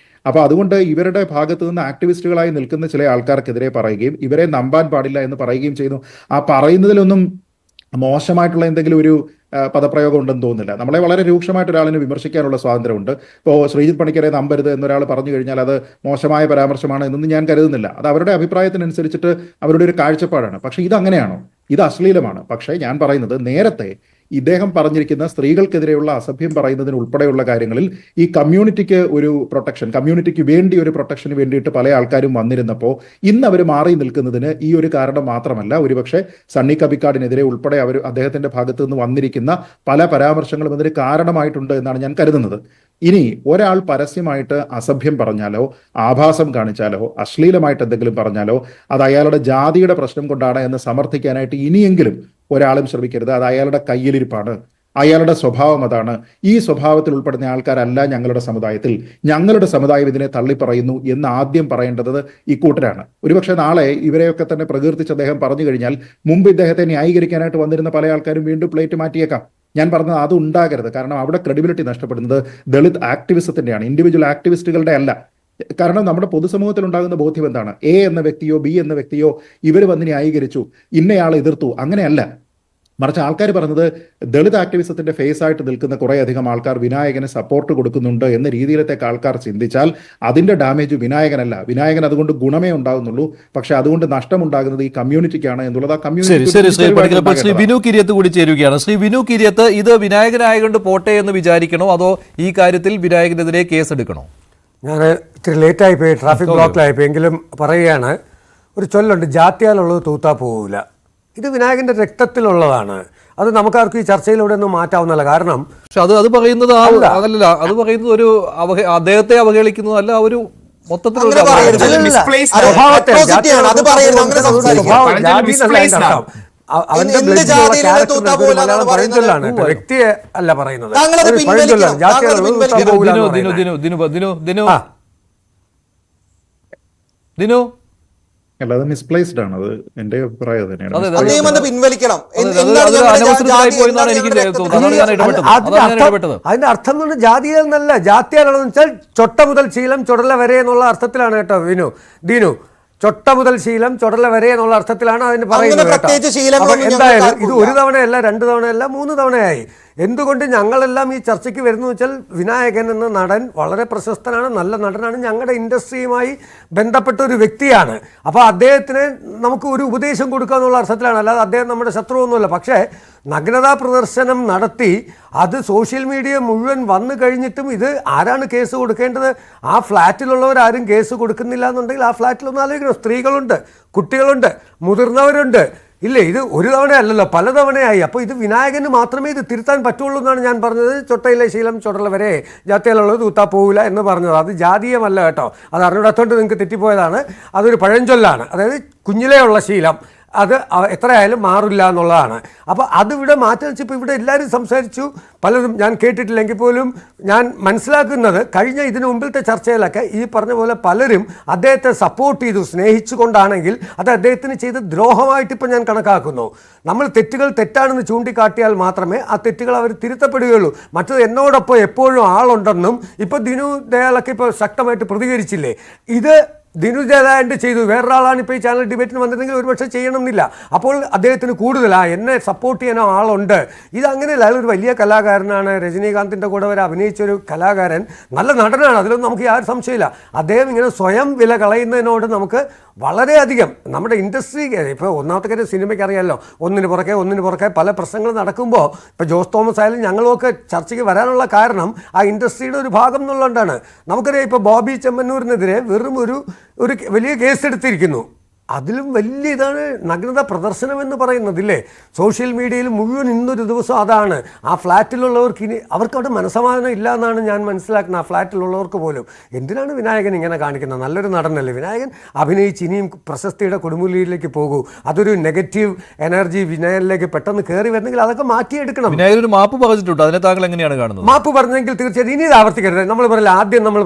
അപ്പോൾ അതുകൊണ്ട് ഇവരുടെ ഭാഗത്തു നിന്ന് ആക്ടിവിസ്റ്റുകളായി നിൽക്കുന്ന ചില ആൾക്കാർക്കെതിരെ പറയുകയും ഇവരെ നമ്പാൻ പാടില്ല എന്ന് പറയുകയും ചെയ്യുന്നു. ആ പറയുന്നതിലൊന്നും മോശമായിട്ടുള്ള എന്തെങ്കിലും ഒരു പദപ്രയോഗം ഉണ്ടെന്ന് തോന്നുന്നില്ല. നമ്മളെ വളരെ രൂക്ഷമായിട്ട് ഒരാളിനെ വിമർശിക്കാനുള്ള സ്വാതന്ത്ര്യമുണ്ട്. ഇപ്പോൾ ശ്രീജിത്ത് പണിക്കരെ നമ്പരുത് എന്നൊരാൾ പറഞ്ഞു കഴിഞ്ഞാൽ അത് മോശമായ പരാമർശമാണ് എന്നൊന്നും ഞാൻ കരുതുന്നില്ല. അത് അവരുടെ അഭിപ്രായത്തിനനുസരിച്ചിട്ട് അവരുടെ ഒരു കാഴ്ചപ്പാടാണ്. പക്ഷേ ഇതങ്ങനെയാണോ? ഇത് അശ്ലീലമാണ്. പക്ഷേ ഞാൻ പറയുന്നത്, നേരത്തെ ഇദ്ദേഹം പറഞ്ഞിരിക്കുന്ന സ്ത്രീകൾക്കെതിരെയുള്ള അസഭ്യം പറയുന്നതിന് ഉൾപ്പെടെയുള്ള കാര്യങ്ങളിൽ ഈ കമ്മ്യൂണിറ്റിക്ക് ഒരു പ്രൊട്ടക്ഷൻ, കമ്മ്യൂണിറ്റിക്ക് വേണ്ടി ഒരു പ്രൊട്ടക്ഷന് വേണ്ടിയിട്ട് പല ആൾക്കാരും വന്നിരുന്നപ്പോൾ ഇന്ന് അവർ മാറി നിൽക്കുന്നതിന് ഈ ഒരു കാരണം മാത്രമല്ല, ഒരുപക്ഷെ സണ്ണി കബിക്കാടിനെതിരെ ഉൾപ്പെടെ അദ്ദേഹത്തിന്റെ ഭാഗത്തു നിന്ന് വന്നിരിക്കുന്ന പല പരാമർശങ്ങളും അതിന് കാരണമായിട്ടുണ്ട് എന്നാണ് ഞാൻ കരുതുന്നത്. ഇനി ഒരാൾ പരസ്യമായിട്ട് അസഭ്യം പറഞ്ഞാലോ, ആഭാസം കാണിച്ചാലോ, അശ്ലീലമായിട്ട് എന്തെങ്കിലും പറഞ്ഞാലോ അത് അയാളുടെ ജാതിയുടെ പ്രശ്നം കൊണ്ടാണ് എന്ന് സമർത്ഥിക്കാനായിട്ട് ഇനിയെങ്കിലും ഒരാളും ശ്രമിക്കരുത്. അത് അയാളുടെ കയ്യിലിരിപ്പാണ്, അയാളുടെ സ്വഭാവം അതാണ്. ഈ സ്വഭാവത്തിൽ ഉൾപ്പെടുന്ന ആൾക്കാരല്ല ഞങ്ങളുടെ സമുദായത്തിൽ. ഞങ്ങളുടെ സമുദായം ഇതിനെ തള്ളിപ്പറയുന്നു എന്ന് ആദ്യം പറയേണ്ടത് ഇക്കൂട്ടരാണ്. ഒരുപക്ഷെ നാളെ ഇവരെയൊക്കെ തന്നെ പ്രകീർത്തിച്ച് അദ്ദേഹം പറഞ്ഞു കഴിഞ്ഞാൽ മുമ്പ് ഇദ്ദേഹത്തെ ന്യായീകരിക്കാനായിട്ട് വന്നിരുന്ന പല ആൾക്കാരും വീണ്ടും പ്ലേറ്റ് മാറ്റിയേക്കാം. ഞാൻ പറഞ്ഞത് അത് ഉണ്ടാകരുത്. കാരണം അവിടെ ക്രെഡിബിലിറ്റി നഷ്ടപ്പെടുന്നത് ദളിത് ആക്ടിവിസത്തിന്റെയാണ്, ഇൻഡിവിജ്വൽ ആക്ടിവിസ്റ്റുകളുടെ അല്ല. കാരണം നമ്മുടെ പൊതുസമൂഹത്തിൽ ഉണ്ടാകുന്ന ബോധ്യം എന്താണ്? എ എന്ന വ്യക്തിയോ ബി എന്ന വ്യക്തിയോ ഇവർ വന്ന് ന്യായീകരിച്ചു, ഇന്നയാളെ എതിർത്തു, അങ്ങനെയല്ല. മറിച്ച് ആൾക്കാർ പറഞ്ഞത് ദളിത് ആക്ടിവിസത്തിന്റെ ഫേസ് ആയിട്ട് നിൽക്കുന്ന കുറേ അധികം ആൾക്കാർ വിനായകന് സപ്പോർട്ട് കൊടുക്കുന്നുണ്ട് എന്ന രീതിയിലത്തേക്ക് ആൾക്കാർ ചിന്തിച്ചാൽ അതിന്റെ ഡാമേജ് വിനായകനല്ല. വിനായകൻ അതുകൊണ്ട് ഗുണമേ ഉണ്ടാകുന്നുള്ളൂ. പക്ഷെ അതുകൊണ്ട് നഷ്ടമുണ്ടാകുന്നത് ഈ കമ്മ്യൂണിറ്റിക്കാണ് എന്നുള്ളത് ആ കമ്മ്യൂണിറ്റി. ശ്രീ വിനു കിരിയത്ത് കൂടി ചേരുകയാണ്. ശ്രീ വിനു കിരിയത്ത്, ഇത് വിനായകനായകൊണ്ട് പോട്ടെ എന്ന് വിചാരിക്കണോ, അതോ ഈ കാര്യത്തിൽ വിനായകനെതിരെ കേസെടുക്കണോ? ഞാൻ ഇത്തിരി ലേറ്റായി പോയി, ട്രാഫിക് ബ്ലോക്കിലായിപ്പോയി, എങ്കിലും പറയുകയാണ്, ഒരു ചൊല്ലുണ്ട്, ജാത്യാലുള്ളത് തൂത്താ പോവില്ല. ഇത് വിനായകന്റെ രക്തത്തിലുള്ളതാണ്. അത് നമുക്കാർക്കും ഈ ചർച്ചയിലൂടെ ഒന്നും മാറ്റാവുന്നല്ല. കാരണം പക്ഷെ അത് പറയുന്നത് അതല്ല, അത് പറയുന്നത് ഒരു അദ്ദേഹത്തെ അവഹേളിക്കുന്നതല്ല, ഒരു മൊത്തത്തിലുള്ള വ്യക്തിയെ അല്ല പറയുന്നത്. അല്ല, അത് മിസ്പ്ലേസ്ഡ് ആണ്. അത് എന്റെ അഭിപ്രായം തന്നെയാണ്. അതിന്റെ അർത്ഥം എന്ന് പറഞ്ഞാൽ ജാതിയിൽ നിന്നല്ല, ജാതിയാലെന്ന് വെച്ചാൽ ചൊട്ട മുതൽ ശീലം ചുടല വരെ എന്നുള്ള അർത്ഥത്തിലാണ് കേട്ടോ ദീനു. ചൊട്ട മുതൽ ശീലം ചുടല വരെ എന്നുള്ള അർത്ഥത്തിലാണ് അതിന് പറയുന്നത് കേട്ടോ. അപ്പൊ എന്തായാലും ഇത് 1 തവണയല്ല, 2 തവണയല്ല, 3 തവണയായി. എന്തുകൊണ്ട് ഞങ്ങളെല്ലാം ഈ ചർച്ചയ്ക്ക് വരുന്നു വെച്ചാൽ വിനായകൻ എന്ന നടൻ വളരെ പ്രശസ്തനാണ്, നല്ല നടനാണ്, ഞങ്ങളുടെ ഇൻഡസ്ട്രിയുമായി ബന്ധപ്പെട്ട ഒരു വ്യക്തിയാണ്. അപ്പോൾ അദ്ദേഹത്തിന് നമുക്ക് ഒരു ഉപദേശം കൊടുക്കുക എന്നുള്ള അർത്ഥത്തിലാണ്, അല്ലാതെ അദ്ദേഹം നമ്മുടെ ശത്രുവൊന്നുമല്ല. പക്ഷേ നഗ്നതാ പ്രദർശനം നടത്തി അത് സോഷ്യൽ മീഡിയ മുഴുവൻ വന്നു കഴിഞ്ഞിട്ടും ഇത് ആരാണ് കേസ് കൊടുക്കേണ്ടത്? ആ ഫ്ലാറ്റിലുള്ളവരാരും കേസ് കൊടുക്കുന്നില്ല എന്നുണ്ടെങ്കിൽ ആ ഫ്ലാറ്റിലൊന്നും ആലോചിക്കണം. സ്ത്രീകളുണ്ട്, കുട്ടികളുണ്ട്, മുതിർന്നവരുണ്ട്. ഇല്ലേ, ഇത് 1 തവണയല്ലല്ലോ, പല തവണയായി. അപ്പോൾ ഇത് വിനായകന് മാത്രമേ ഇത് തിരുത്താൻ പറ്റുള്ളൂ എന്നാണ് ഞാൻ പറഞ്ഞത്. ചൊട്ടയിലെ ശീലം ചുടല വരെ ജാതിയിലുള്ളത് തൂത്താ പോവില്ല എന്ന് പറഞ്ഞത് അത് ജാതീയമല്ല കേട്ടോ. അത് അറിഞ്ഞിടത്തോണ്ട് നിങ്ങൾക്ക് തെറ്റിപ്പോയതാണ്. അതൊരു പഴഞ്ചൊല്ലാണ്. അതായത് കുഞ്ഞിലേ ഉള്ള ശീലം, അത് എത്രയായാലും മാറില്ല എന്നുള്ളതാണ്. അപ്പോൾ അതിവിടെ മാറ്റം വെച്ച് ഇപ്പോൾ ഇവിടെ എല്ലാവരും സംസാരിച്ചു, പലരും ഞാൻ കേട്ടിട്ടില്ലെങ്കിൽ പോലും ഞാൻ മനസ്സിലാക്കുന്നത് കഴിഞ്ഞ ഇതിനു മുമ്പിലത്തെ ചർച്ചയിലൊക്കെ ഈ പറഞ്ഞ പോലെ പലരും അദ്ദേഹത്തെ സപ്പോർട്ട് ചെയ്തു, സ്നേഹിച്ചുകൊണ്ടാണെങ്കിൽ അത് അദ്ദേഹത്തിന് ചെയ്ത ദ്രോഹമായിട്ട് ഇപ്പോൾ ഞാൻ കണക്കാക്കുന്നു. നമ്മൾ തെറ്റുകൾ തെറ്റാണെന്ന് ചൂണ്ടിക്കാട്ടിയാൽ മാത്രമേ ആ തെറ്റുകൾ അവർ തിരുത്തപ്പെടുകയുള്ളൂ. മറ്റത് എന്നോടൊപ്പം എപ്പോഴും ആളുണ്ടെന്നും ഇപ്പോൾ ദിനു ദയാലൊക്കെ ഇപ്പോൾ ശക്തമായിട്ട് പ്രതികരിച്ചില്ലേ, ഇത് ദിനു ദയാലൻ്റെ ചെയ്തു, വേറൊരാളാണ് ഇപ്പോൾ ഈ ചാനൽ ഡിബേറ്റിന് വന്നിരുന്നെങ്കിൽ ഒരുപക്ഷെ ചെയ്യണമെന്നില്ല. അപ്പോൾ അദ്ദേഹത്തിന് എന്നെ സപ്പോർട്ട് ചെയ്യാനോ ആളുണ്ട്. ഇതങ്ങനെയല്ല, അയാളൊരു വലിയ കലാകാരനാണ്, രജനീകാന്തിൻ്റെ കൂടെ വരെ അഭിനയിച്ചൊരു കലാകാരൻ, നല്ല നടനാണ്, അതിലൊന്നും നമുക്ക് യാതൊരു സംശയമില്ല. അദ്ദേഹം ഇങ്ങനെ സ്വയം വില കളയുന്നതിനോട് നമുക്ക് വളരെയധികം നമ്മുടെ ഇൻഡസ്ട്രി ഇപ്പോൾ ഒന്നാമത്തെ കാര്യം സിനിമയ്ക്ക് അറിയാമല്ലോ, ഒന്നിന് പുറകെ പല പ്രശ്നങ്ങൾ നടക്കുമ്പോൾ ഇപ്പോൾ ജോസ് തോമസ് ആയാലും ഞങ്ങളുമൊക്കെ ചർച്ചയ്ക്ക് വരാനുള്ള കാരണം ആ ഇൻഡസ്ട്രിയുടെ ഒരു ഭാഗം എന്നുള്ളതുകൊണ്ടാണ്. നമുക്കറിയാം ഇപ്പോൾ ബോബി ചെമ്മന്നൂരിനെതിരെ വെറും ഒരു വലിയ കേസ് എടുത്തിരിക്കുന്നു. അതിലും വലിയ ഇതാണ് നഗ്നത പ്രദർശനം എന്ന് പറയുന്നതില്ലേ. സോഷ്യൽ മീഡിയയിൽ മുഴുവൻ ഇന്നൊരു ദിവസം അതാണ്. ആ ഫ്ലാറ്റിലുള്ളവർക്ക് ഇനി അവർക്ക് അവിടെ മനസ്സമാധാനം ഇല്ല എന്നാണ് ഞാൻ മനസ്സിലാക്കുന്നത്. ആ ഫ്ലാറ്റിലുള്ളവർക്ക് പോലും എന്തിനാണ് വിനായകൻ ഇങ്ങനെ കാണിക്കുന്നത്? നല്ലൊരു നടനല്ലേ വിനായകൻ, അഭിനയിച്ച് ഇനിയും പ്രശസ്തിയുടെ കൊടുമുടിയിലേക്ക് പോകൂ. അതൊരു നെഗറ്റീവ് എനർജി വിനായകനിലേക്ക് പെട്ടെന്ന് കയറി വരുന്നെങ്കിൽ അതൊക്കെ മാറ്റിയെടുക്കണം. വിനായകൻ ഒരു മാപ്പ് പറഞ്ഞിട്ടുണ്ട്, അതിനെ താങ്കൾ എങ്ങനെയാണ് കാണുന്നത്? മാപ്പ് പറഞ്ഞെങ്കിൽ തീർച്ചയായും ഇനി ഇത് ആവർത്തിക്കരുത്. നമ്മൾ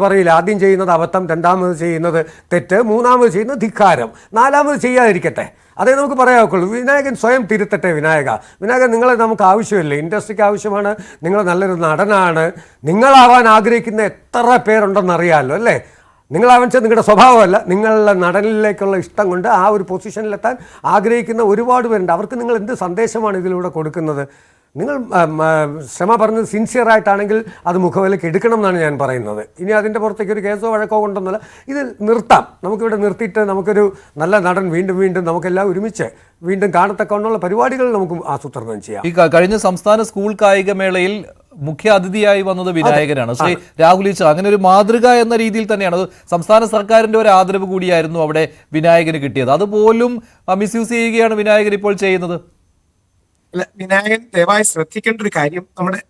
പറയില്ല, ആദ്യം ചെയ്യുന്നത് അബദ്ധം, രണ്ടാമത് ചെയ്യുന്നത് തെറ്റ്, മൂന്നാമത് ചെയ്യുന്നത് ധിക്കാരം, നാലാമത് ചെയ്യാതിരിക്കട്ടെ. അതേ നമുക്ക് പറയാവുള്ളൂ. വിനായകൻ സ്വയം തിരുത്തട്ടെ. വിനായകൻ നിങ്ങളെ നമുക്ക് ആവശ്യമില്ല, ഇൻഡസ്ട്രിക്ക് ആവശ്യമാണ്. നിങ്ങൾ നല്ലൊരു നടനാണ്. നിങ്ങളാവാൻ ആഗ്രഹിക്കുന്ന എത്ര പേരുണ്ടെന്നറിയാമല്ലോ അല്ലേ? നിങ്ങളാവാൻ വെച്ചാൽ നിങ്ങളുടെ സ്വഭാവമല്ല, നിങ്ങളുടെ നടനിലേക്കുള്ള ഇഷ്ടം കൊണ്ട് ആ ഒരു പൊസിഷനിലെത്താൻ ആഗ്രഹിക്കുന്ന ഒരുപാട് പേരുണ്ട്. അവർക്ക് നിങ്ങൾ എന്ത് സന്ദേശമാണ് ഇതിലൂടെ കൊടുക്കുന്നത്? നിങ്ങൾ ക്ഷമ പറഞ്ഞത് സിൻസിയറായിട്ടാണെങ്കിൽ അത് മുഖവിലേക്ക് എടുക്കണം എന്നാണ് ഞാൻ പറയുന്നത്. ഇനി അതിൻ്റെ പുറത്തേക്ക് ഒരു കേസോ വഴക്കോ കൊണ്ടൊന്നുമല്ല, ഇത് നിർത്താം. നമുക്കിവിടെ നിർത്തിയിട്ട് നമുക്കൊരു നല്ല നടൻ വീണ്ടും നമുക്കെല്ലാം ഒരുമിച്ച് വീണ്ടും കാണത്തക്കൊണ്ടുള്ള പരിപാടികൾ നമുക്ക് ആസൂത്രണം ചെയ്യാം. ഈ കഴിഞ്ഞ സംസ്ഥാന സ്കൂൾ കായികമേളയിൽ മുഖ്യ അതിഥിയായി വന്നത് വിനായകനാണ്. ശ്രീ രാഹുൽ ഈശ്വർ അങ്ങനെ ഒരു മാതൃക എന്ന രീതിയിൽ തന്നെയാണ്. സംസ്ഥാന സർക്കാരിന്റെ ഒരു ആദരവ് കൂടിയായിരുന്നു അവിടെ വിനായകന് കിട്ടിയത്. അതുപോലും മിസ്യൂസ് ചെയ്യുകയാണ് വിനായകൻ ഇപ്പോൾ ചെയ്യുന്നത്. വിനായകൻ ദയവായി ശ്രദ്ധിക്കേണ്ട ഒരു കാര്യം,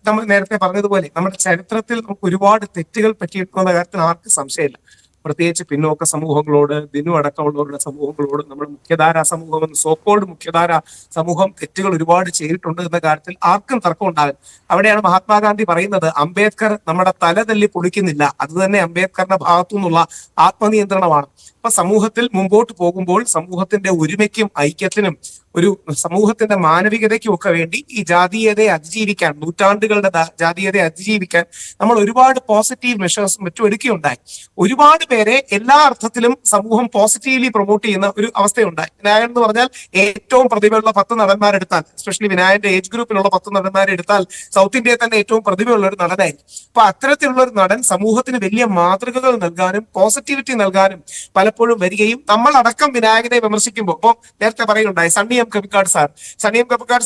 നമ്മൾ നേരത്തെ പറഞ്ഞതുപോലെ നമ്മുടെ ചരിത്രത്തിൽ നമുക്ക് ഒരുപാട് തെറ്റുകൾ പറ്റിയിട്ടുള്ള കാര്യത്തിൽ ആർക്കും സംശയമില്ല. പ്രത്യേകിച്ച് പിന്നോക്ക സമൂഹങ്ങളോട്, ദിനു അടക്കമുള്ളവരുടെ സമൂഹങ്ങളോട്, നമ്മുടെ മുഖ്യധാരാ സമൂഹം എന്ന് സോക്കോൾഡ് മുഖ്യധാരാ സമൂഹം തെറ്റുകൾ ഒരുപാട് ചെയ്തിട്ടുണ്ട് എന്ന കാര്യത്തിൽ ആർക്കും തർക്കം ഉണ്ടാകും. അവിടെയാണ് മഹാത്മാഗാന്ധി പറയുന്നത്, അംബേദ്കർ നമ്മുടെ തല തല്ലി പൊളിക്കുന്നില്ല, അത് തന്നെ അംബേദ്കറുടെ ഭാഗത്തു നിന്നുള്ള ആത്മനിയന്ത്രണമാണ്. അപ്പൊ സമൂഹത്തിൽ മുമ്പോട്ട് പോകുമ്പോൾ സമൂഹത്തിന്റെ ഒരുമയ്ക്കും ഐക്യത്തിനും ഒരു സമൂഹത്തിന്റെ മാനവികതയ്ക്കും ഒക്കെ വേണ്ടി ഈ ജാതീയതയെ അതിജീവിക്കാൻ, നൂറ്റാണ്ടുകളുടെ ജാതീയതയെ അതിജീവിക്കാൻ നമ്മൾ ഒരുപാട് പോസിറ്റീവ് മെഷേഴ്സും മറ്റും എടുക്കുകയുണ്ടായി. ഒരുപാട് പേരെ എല്ലാ അർത്ഥത്തിലും സമൂഹം പോസിറ്റീവ്ലി പ്രൊമോട്ട് ചെയ്യുന്ന ഒരു അവസ്ഥയുണ്ടായി. വിനായകൻ എന്ന് പറഞ്ഞാൽ ഏറ്റവും പ്രതിഭയുള്ള 10 നടന്മാരെടുത്താൽ, എസ്പെഷ്യലി വിനായകന്റെ ഏജ് ഗ്രൂപ്പിലുള്ള 10 നടന്മാരെ എടുത്താൽ സൗത്ത് ഇന്ത്യയിൽ തന്നെ ഏറ്റവും പ്രതിഭയുള്ള ഒരു നടനായിരിക്കും. അപ്പൊ അത്തരത്തിലുള്ള ഒരു നടൻ സമൂഹത്തിന് വലിയ മാതൃകകൾ നൽകാനും പോസിറ്റിവിറ്റി നൽകാനും പലപ്പോഴും വരികയും നമ്മളടക്കം വിനായകനെ വിമർശിക്കുമ്പോൾ, ഇപ്പൊ നേരത്തെ പറയുന്നുണ്ടായി സണ്ണി എം കപ്പിക്കാട്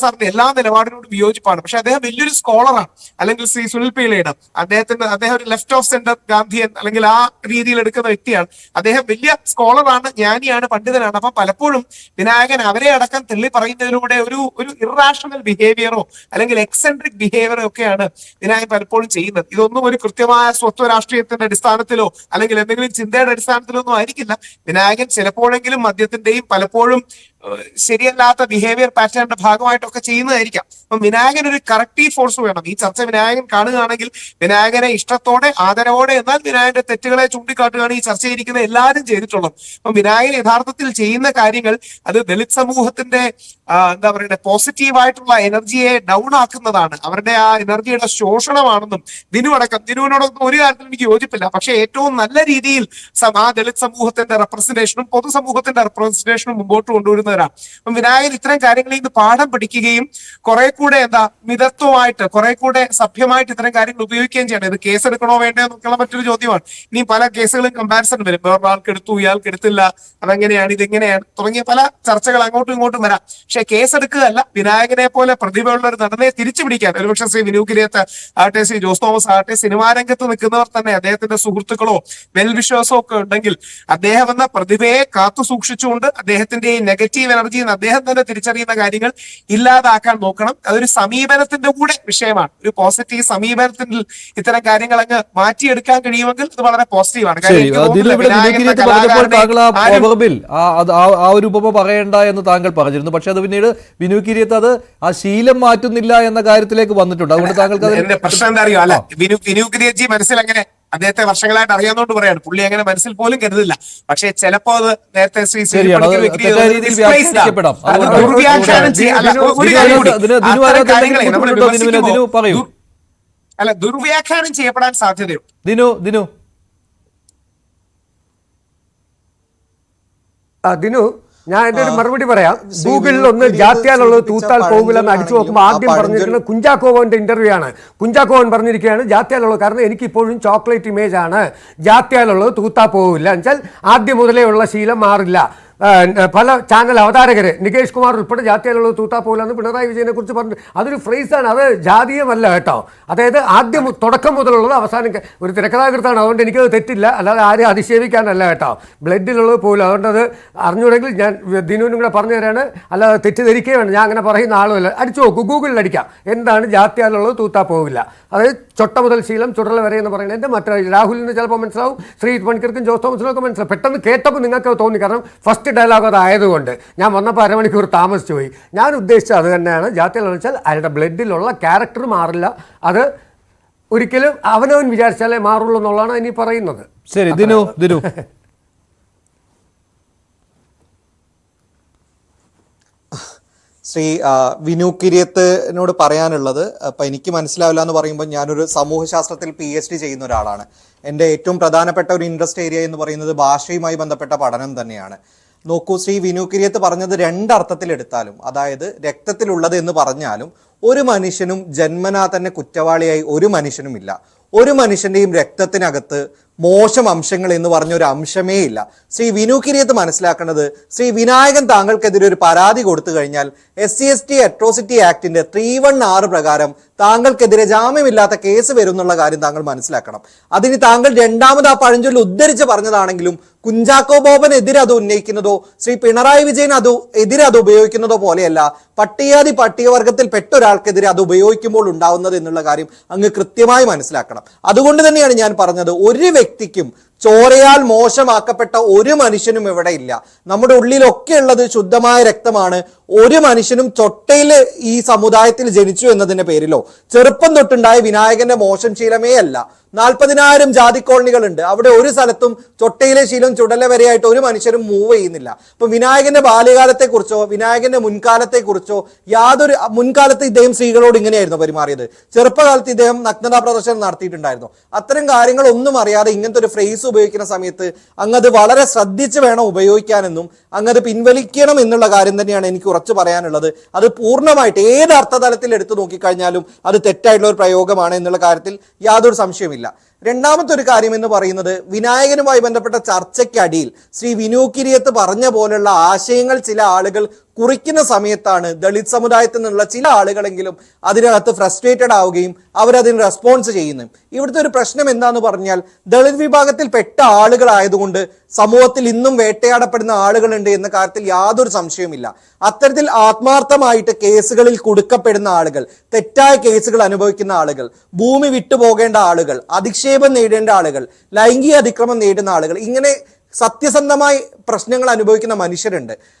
സാറിന്റെ എല്ലാ നിലപാടിനോടും വിയോജിപ്പാണ്. പക്ഷെ അദ്ദേഹം വലിയൊരു സ്കോളറാണ്. അല്ലെങ്കിൽ ശ്രീ സുനിൽ പീലയുടെ അദ്ദേഹം ഒരു ലെഫ്റ്റ് ഓഫ് സെന്റർ ഗാന്ധിയൻ അല്ലെങ്കിൽ ആ രീതിയിൽ എടുക്കുന്ന വ്യക്തിയാണ്. അദ്ദേഹം വലിയ സ്കോളറാണ്, ജ്ഞാനിയാണ്, പണ്ഡിതനാണ്. അപ്പൊ പലപ്പോഴും വിനായകൻ അവരെ അടക്കം തെള്ളി പറയുന്നതിലൂടെ ഒരു ഇറാഷണൽ ബിഹേവിയറോ അല്ലെങ്കിൽ എക്സെൻട്രിക് ബിഹേവിയറോ ഒക്കെയാണ് വിനായകൻ പലപ്പോഴും ചെയ്യുന്നത്. ഇതൊന്നും ഒരു കൃത്യമായ സ്വത്വ രാഷ്ട്രീയത്തിന്റെ അടിസ്ഥാനത്തിലോ അല്ലെങ്കിൽ എന്തെങ്കിലും ചിന്തയുടെ അടിസ്ഥാനത്തിലോ ഒന്നും ആയിരിക്കില്ല. വിനായകൻ ചിലപ്പോഴെങ്കിലും മദ്യത്തിന്റെയും പലപ്പോഴും ശരിയല്ലാത്ത ബിഹേവിയർ പാറ്റേണിന്റെ ഭാഗമായിട്ടൊക്കെ ചെയ്യുന്നതായിരിക്കാം. അപ്പൊ വിനായകൻ ഒരു കറക്റ്റീവ് ഫോഴ്സ് വേണം. ഈ ചർച്ച വിനായകൻ കാണുകയാണെങ്കിൽ വിനായകനെ ഇഷ്ടത്തോടെ ആദരവോടെ, എന്നാൽ വിനായകന്റെ തെറ്റുകളെ ചൂണ്ടിക്കാട്ടുകയാണ് ഈ ചർച്ചയിരിക്കുന്ന എല്ലാവരും ചെയ്തിട്ടുള്ളത്. അപ്പൊ വിനായകൻ യഥാർത്ഥത്തിൽ ചെയ്യുന്ന കാര്യങ്ങൾ അത് ദളിത് സമൂഹത്തിന്റെ എന്താ പറയുക പോസിറ്റീവായിട്ടുള്ള എനർജിയെ ഡൗൺ ആക്കുന്നതാണ്, അവരുടെ ആ എനർജിയുടെ ശോഷണമാണെന്നും ദിനുവിനോടൊന്നും ഒരു കാര്യത്തിലും എനിക്ക് യോജിപ്പില്ല. പക്ഷെ ഏറ്റവും നല്ല രീതിയിൽ ആ ദളിത് സമൂഹത്തിന്റെ റെപ്രസെന്റേഷനും പൊതുസമൂഹത്തിന്റെ റെപ്രസെന്റേഷനും മുമ്പോട്ട് കൊണ്ടുവരുന്നവരാണ്. അപ്പം വിനായകൻ ഇത്തരം കാര്യങ്ങളിൽ നിന്ന് പാഠം പഠിക്കുകയും കുറെ കൂടെ മിതത്വമായിട്ട് കുറെ കൂടെ സഭ്യമായിട്ട് ഇത്തരം കാര്യങ്ങൾ ഉപയോഗിക്കുകയും ചെയ്യണം. ഇത് കേസെടുക്കണോ വേണ്ടോ എന്നൊക്കെയുള്ള മറ്റൊരു ചോദ്യമാണ്. ഇനി പല കേസുകളും കമ്പാരിസൺ വരും, വേറൊരാൾക്ക് എടുത്തു ഇയാൾക്ക് എടുത്തില്ല, അതെങ്ങനെയാണ് ഇതെങ്ങനെയാണ് തുടങ്ങിയ പല ചർച്ചകൾ അങ്ങോട്ടും ഇങ്ങോട്ടും വരാം. പക്ഷെ കേസെടുക്കുകയല്ല, വിനായകനെ പോലെ പ്രതിഭയുള്ള ഒരു നടനെ തിരിച്ചു പിടിക്കാൻ ഒരുപക്ഷെ ശ്രീ വിനു കിരിയത്ത് ആകട്ടെ, ശ്രീ ജോസ് തോമസ് ആകട്ടെ, സിനിമാ രംഗത്ത് നിൽക്കുന്നവർ തന്നെ അദ്ദേഹത്തിന്റെ സുഹൃത്തുക്കളോ വെൽവിഷേഴ്സോ ഒക്കെ ഉണ്ടെങ്കിൽ അദ്ദേഹം എന്ന പ്രതിഭയെ കാത്തു സൂക്ഷിച്ചുകൊണ്ട് അദ്ദേഹത്തിന്റെ നെഗറ്റീവ് നെഗറ്റീവ് എനർജി എന്ന് അദ്ദേഹം തന്നെ തിരിച്ചറിയുന്ന കാര്യങ്ങൾ ഇല്ലാതാക്കാൻ നോക്കണം. അതൊരു സമീപനത്തിന്റെ കൂടെ വിഷയമാണ്. ഒരു പോസിറ്റീവ് സമീപനത്തിൽ ഇത്തരം കാര്യങ്ങൾ അങ്ങ് മാറ്റിയെടുക്കാൻ കഴിയുമെങ്കിൽ അത് വളരെ പോസിറ്റീവാണ്. ആ ഒരു ഉപമ പറയണ്ട എന്ന് താങ്കൾ പറഞ്ഞിരുന്നു. പക്ഷെ അത് പിന്നീട് വിനു കിരിയത്ത് അത് ആ ശീലം മാറ്റുന്നില്ല എന്ന കാര്യത്തിലേക്ക് വന്നിട്ടുണ്ട്. അതുകൊണ്ട് താങ്കൾക്ക് പ്രശ്നം എന്താ അറിയോ? അല്ല, വിനു കിരിയജി മനസ്സിൽ അങ്ങനെ അദ്ദേഹത്തെ വർഷങ്ങളായിട്ട് അറിയാവുന്നതുകൊണ്ട് പറയാണ്, പുള്ളി അങ്ങനെ മനസ്സിൽ പോലും കരുതില്ല. പക്ഷെ ചിലപ്പോ അത് നേരത്തെ ദുർവ്യാഖ്യാനം ചെയ്യപ്പെടാൻ സാധ്യതയുണ്ട്. ദിനു, ഞാൻ എന്റെ ഒരു മറുപടി പറയാം. ഗൂഗിളിൽ ഒന്ന് ജാത്യാലുള്ളത് തൂത്താൽ പോകില്ലെന്ന് അടിച്ചു നോക്കുമ്പോൾ ആദ്യം പറഞ്ഞിരിക്കുന്നത് കുഞ്ചാക്കോവന്റെ ഇന്റർവ്യൂ ആണ്. കുഞ്ചാക്കോവൻ പറഞ്ഞിരിക്കുകയാണ് ജാത്യാലുള്ളത്, കാരണം എനിക്ക് ഇപ്പോഴും ചോക്ലേറ്റ് ഇമേജ് ആണ്, ജാത്യാലുള്ളത് തൂത്താ പോകില്ല എന്നുവെച്ചാൽ ആദ്യം മുതലേ ഉള്ള ശീലം മാറില്ല. പല ചാനൽ അവതാരകര് നികേഷ് കുമാർ ഉൾപ്പെടെ ജാത്യാലുള്ളത് തൂത്താ പോകില്ലെന്ന് പിണറായി വിജയനെ കുറിച്ച് പറഞ്ഞു. അതൊരു ഫ്രേസാണ്, അത് ജാതീയമല്ല കേട്ടോ. അതായത് ആദ്യം തുടക്കം മുതലുള്ളത് അവസാനം ഒരു തിരക്കഥാകൃത്താണ്, അതുകൊണ്ട് എനിക്കത് തെറ്റില്ല, അല്ലാതെ ആരെയും അധിക്ഷേപിക്കാനല്ല കേട്ടോ. ബ്ലഡിലുള്ളത് പോലും, അതുകൊണ്ട് അത് അറിഞ്ഞുകൂടെങ്കിൽ ഞാൻ ദിനുവിനും കൂടെ പറഞ്ഞു തരാണ്, അല്ലാതെ തെറ്റിദ്ധരിക്കുകയാണ്. ഞാൻ അങ്ങനെ പറയുന്ന ആളുമല്ല. അടിച്ചു നോക്കൂ, ഗൂഗിളിൽ അടിക്കാം എന്താണ് ജാത്യാലുള്ളത് തൂത്താ പോകില്ല. അതായത് ചൊട്ട മുതൽ ശീലം ചുടല വരെ എന്ന് പറയുന്നത് എൻ്റെ മറ്റേ രാഹുലിന് ചിലപ്പോൾ മനസ്സിലാവും, ശ്രീ പണിക്കർക്കും ജോസ് തോമസിനും ഒക്കെ മനസ്സിലാവും. പെട്ടെന്ന് കേട്ടപ്പോൾ നിങ്ങൾക്ക് തോന്നി, കാരണം ഫസ്റ്റ് ഡയലോഗ് അതായതുകൊണ്ട്. ഞാൻ വന്നപ്പോൾ അരമണിക്കൂർ താമസിച്ചു പോയി. ഞാൻ ഉദ്ദേശിച്ചത് അത് തന്നെയാണ്. ജാത്യാലെന്ന് വെച്ചാൽ അയാളുടെ ബ്ലഡിലുള്ള ക്യാരക്ടർ മാറില്ല, അത് ഒരിക്കലും അവനവൻ വിചാരിച്ചാലേ മാറുള്ളൂ എന്നുള്ളതാണ് ഇനി പറയുന്നത്. ശരി ദിനു, ശ്രീ വിനു കിരിയത്തിനോട് പറയാനുള്ളത്, അപ്പം എനിക്ക് മനസ്സിലാവില്ല എന്ന് പറയുമ്പോൾ ഞാനൊരു സമൂഹശാസ്ത്രത്തിൽ PhD ചെയ്യുന്ന ഒരാളാണ്. എൻ്റെ ഏറ്റവും പ്രധാനപ്പെട്ട ഒരു ഇൻട്രസ്റ്റ് ഏരിയ എന്ന് പറയുന്നത് ഭാഷയുമായി ബന്ധപ്പെട്ട പഠനം തന്നെയാണ്. നോക്കൂ, ശ്രീ വിനു കിരിയത്ത് പറഞ്ഞത് രണ്ടർത്ഥത്തിൽ എടുത്താലും, അതായത് രക്തത്തിലുള്ളത് എന്ന് പറഞ്ഞാലും ഒരു മനുഷ്യനും ജന്മനാ തന്നെ കുറ്റവാളിയായി ഒരു മനുഷ്യനുമില്ല. ഒരു മനുഷ്യൻ്റെയും രക്തത്തിനകത്ത് മോശം അംശങ്ങൾ എന്ന് പറഞ്ഞ ഒരു അംശമേ ഇല്ല. ശ്രീ വിനു കിരിയത്ത് മനസ്സിലാക്കുന്നത്, ശ്രീ വിനായകൻ താങ്കൾക്കെതിരെ ഒരു പരാതി കൊടുത്തു കഴിഞ്ഞാൽ SC/ST അട്രോസിറ്റി ആക്ടിന്റെ 316 പ്രകാരം താങ്കൾക്കെതിരെ ജാമ്യമില്ലാത്ത കേസ് വരും എന്നുള്ള കാര്യം താങ്കൾ മനസ്സിലാക്കണം. അതിന് താങ്കൾ രണ്ടാമത് ആ പഴഞ്ചൊല്ല് ഉദ്ധരിച്ച് പറഞ്ഞതാണെങ്കിലും കുഞ്ചാക്കോ ബോബനെതിരെ അത് ഉന്നയിക്കുന്നതോ ശ്രീ പിണറായി വിജയൻ എതിരെ അത് ഉപയോഗിക്കുന്നതോ പോലെയല്ല പട്ടികജാതി പട്ടികവർഗത്തിൽ പെട്ട ഒരാൾക്കെതിരെ അത് ഉപയോഗിക്കുമ്പോൾ ഉണ്ടാവുന്നത് എന്നുള്ള കാര്യം അങ്ങ് കൃത്യമായി മനസ്സിലാക്കണം. അതുകൊണ്ട് തന്നെയാണ് ഞാൻ പറഞ്ഞത്, ഒരു വ്യക്തിക്കും ചോരയാൽ മോശമാക്കപ്പെട്ട ഒരു മനുഷ്യനും ഇവിടെ ഇല്ല. നമ്മുടെ ഉള്ളിലൊക്കെ ഉള്ളത് ശുദ്ധമായ രക്തമാണ്. ഒരു മനുഷ്യനും ചൊട്ടയിൽ ഈ സമുദായത്തിൽ ജനിച്ചു എന്നതിന്റെ പേരിലോ ചെറുപ്പം തൊട്ടുണ്ടായ വിനായകന്റെ മോശം ശീലമേ അല്ല. 40,000 ജാതി കോളനികളുണ്ട്, അവിടെ ഒരു സ്ഥലത്തും ചൊട്ടയിലെ ശീലം ചുടല വരെയായിട്ട് ഒരു മനുഷ്യരും മൂവ് ചെയ്യുന്നില്ല. അപ്പൊ വിനായകന്റെ ബാല്യകാലത്തെ കുറിച്ചോ വിനായകന്റെ മുൻകാലത്തെ കുറിച്ചോ യാതൊരു, മുൻകാലത്ത് ഇദ്ദേഹം സ്ത്രീകളോട് ഇങ്ങനെയായിരുന്നു പെരുമാറിയത്, ചെറുപ്പകാലത്ത് ഇദ്ദേഹം നഗ്നതാ പ്രദർശനം നടത്തിയിട്ടുണ്ടായിരുന്നു. അത്തരം കാര്യങ്ങൾ ഒന്നും അറിയാതെ ഇങ്ങനത്തെ ഒരു ഫ്രേസ് ഉപയോഗിക്കുന്ന സമയത്ത് അങ്ങത് വളരെ ശ്രദ്ധിച്ച് വേണം ഉപയോഗിക്കാനെന്നും അങ്ങത് പിൻവലിക്കണം എന്നുള്ള കാര്യം തന്നെയാണ് എനിക്ക് ഉറച്ചു പറയാനുള്ളത്. അത് പൂർണ്ണമായിട്ട് ഏത് അർത്ഥതലത്തിൽ എടുത്തു നോക്കിക്കഴിഞ്ഞാലും അത് തെറ്റായിട്ടുള്ള ഒരു പ്രയോഗമാണ് എന്നുള്ള കാര്യത്തിൽ യാതൊരു സംശയമില്ല. രണ്ടാമത്തെ ഒരു കാര്യം എന്ന് പറയുന്നത്, വിനായകനുമായി ബന്ധപ്പെട്ട ചർച്ചയ്ക്കടിയിൽ ശ്രീ വിനു കിരിയത്ത് പറഞ്ഞ പോലുള്ള ആശയങ്ങൾ ചില ആളുകൾ കുറിക്കുന്ന സമയത്താണ് ദളിത് സമുദായത്തിൽ നിന്നുള്ള ചില ആളുകളെങ്കിലും അതിനകത്ത് ഫ്രസ്ട്രേറ്റഡ് ആവുകയും അവരതിന് റെസ്പോൺസ് ചെയ്യുന്നു. ഇവിടുത്തെ ഒരു പ്രശ്നം എന്താന്ന് പറഞ്ഞാൽ, ദളിത് വിഭാഗത്തിൽ പെട്ട ആളുകളായതുകൊണ്ട് സമൂഹത്തിൽ ഇന്നും വേട്ടയാടപ്പെടുന്ന ആളുകളുണ്ട് എന്ന കാര്യത്തിൽ യാതൊരു സംശയവുമില്ല. അത്തരത്തിൽ ആത്മാർത്ഥമായിട്ട് കേസുകളിൽ കുടുക്കപ്പെടുന്ന ആളുകൾ, തെറ്റായ കേസുകൾ അനുഭവിക്കുന്ന ആളുകൾ, ഭൂമി വിട്ടുപോകേണ്ട ആളുകൾ, അധിക്ഷേപം നേടേണ്ട ആളുകൾ, ലൈംഗിക അതിക്രമം നേടുന്ന ആളുകൾ, ഇങ്ങനെ സത്യസന്ധമായി പ്രശ്നങ്ങൾ അനുഭവിക്കുന്ന മനുഷ്യരുണ്ട്.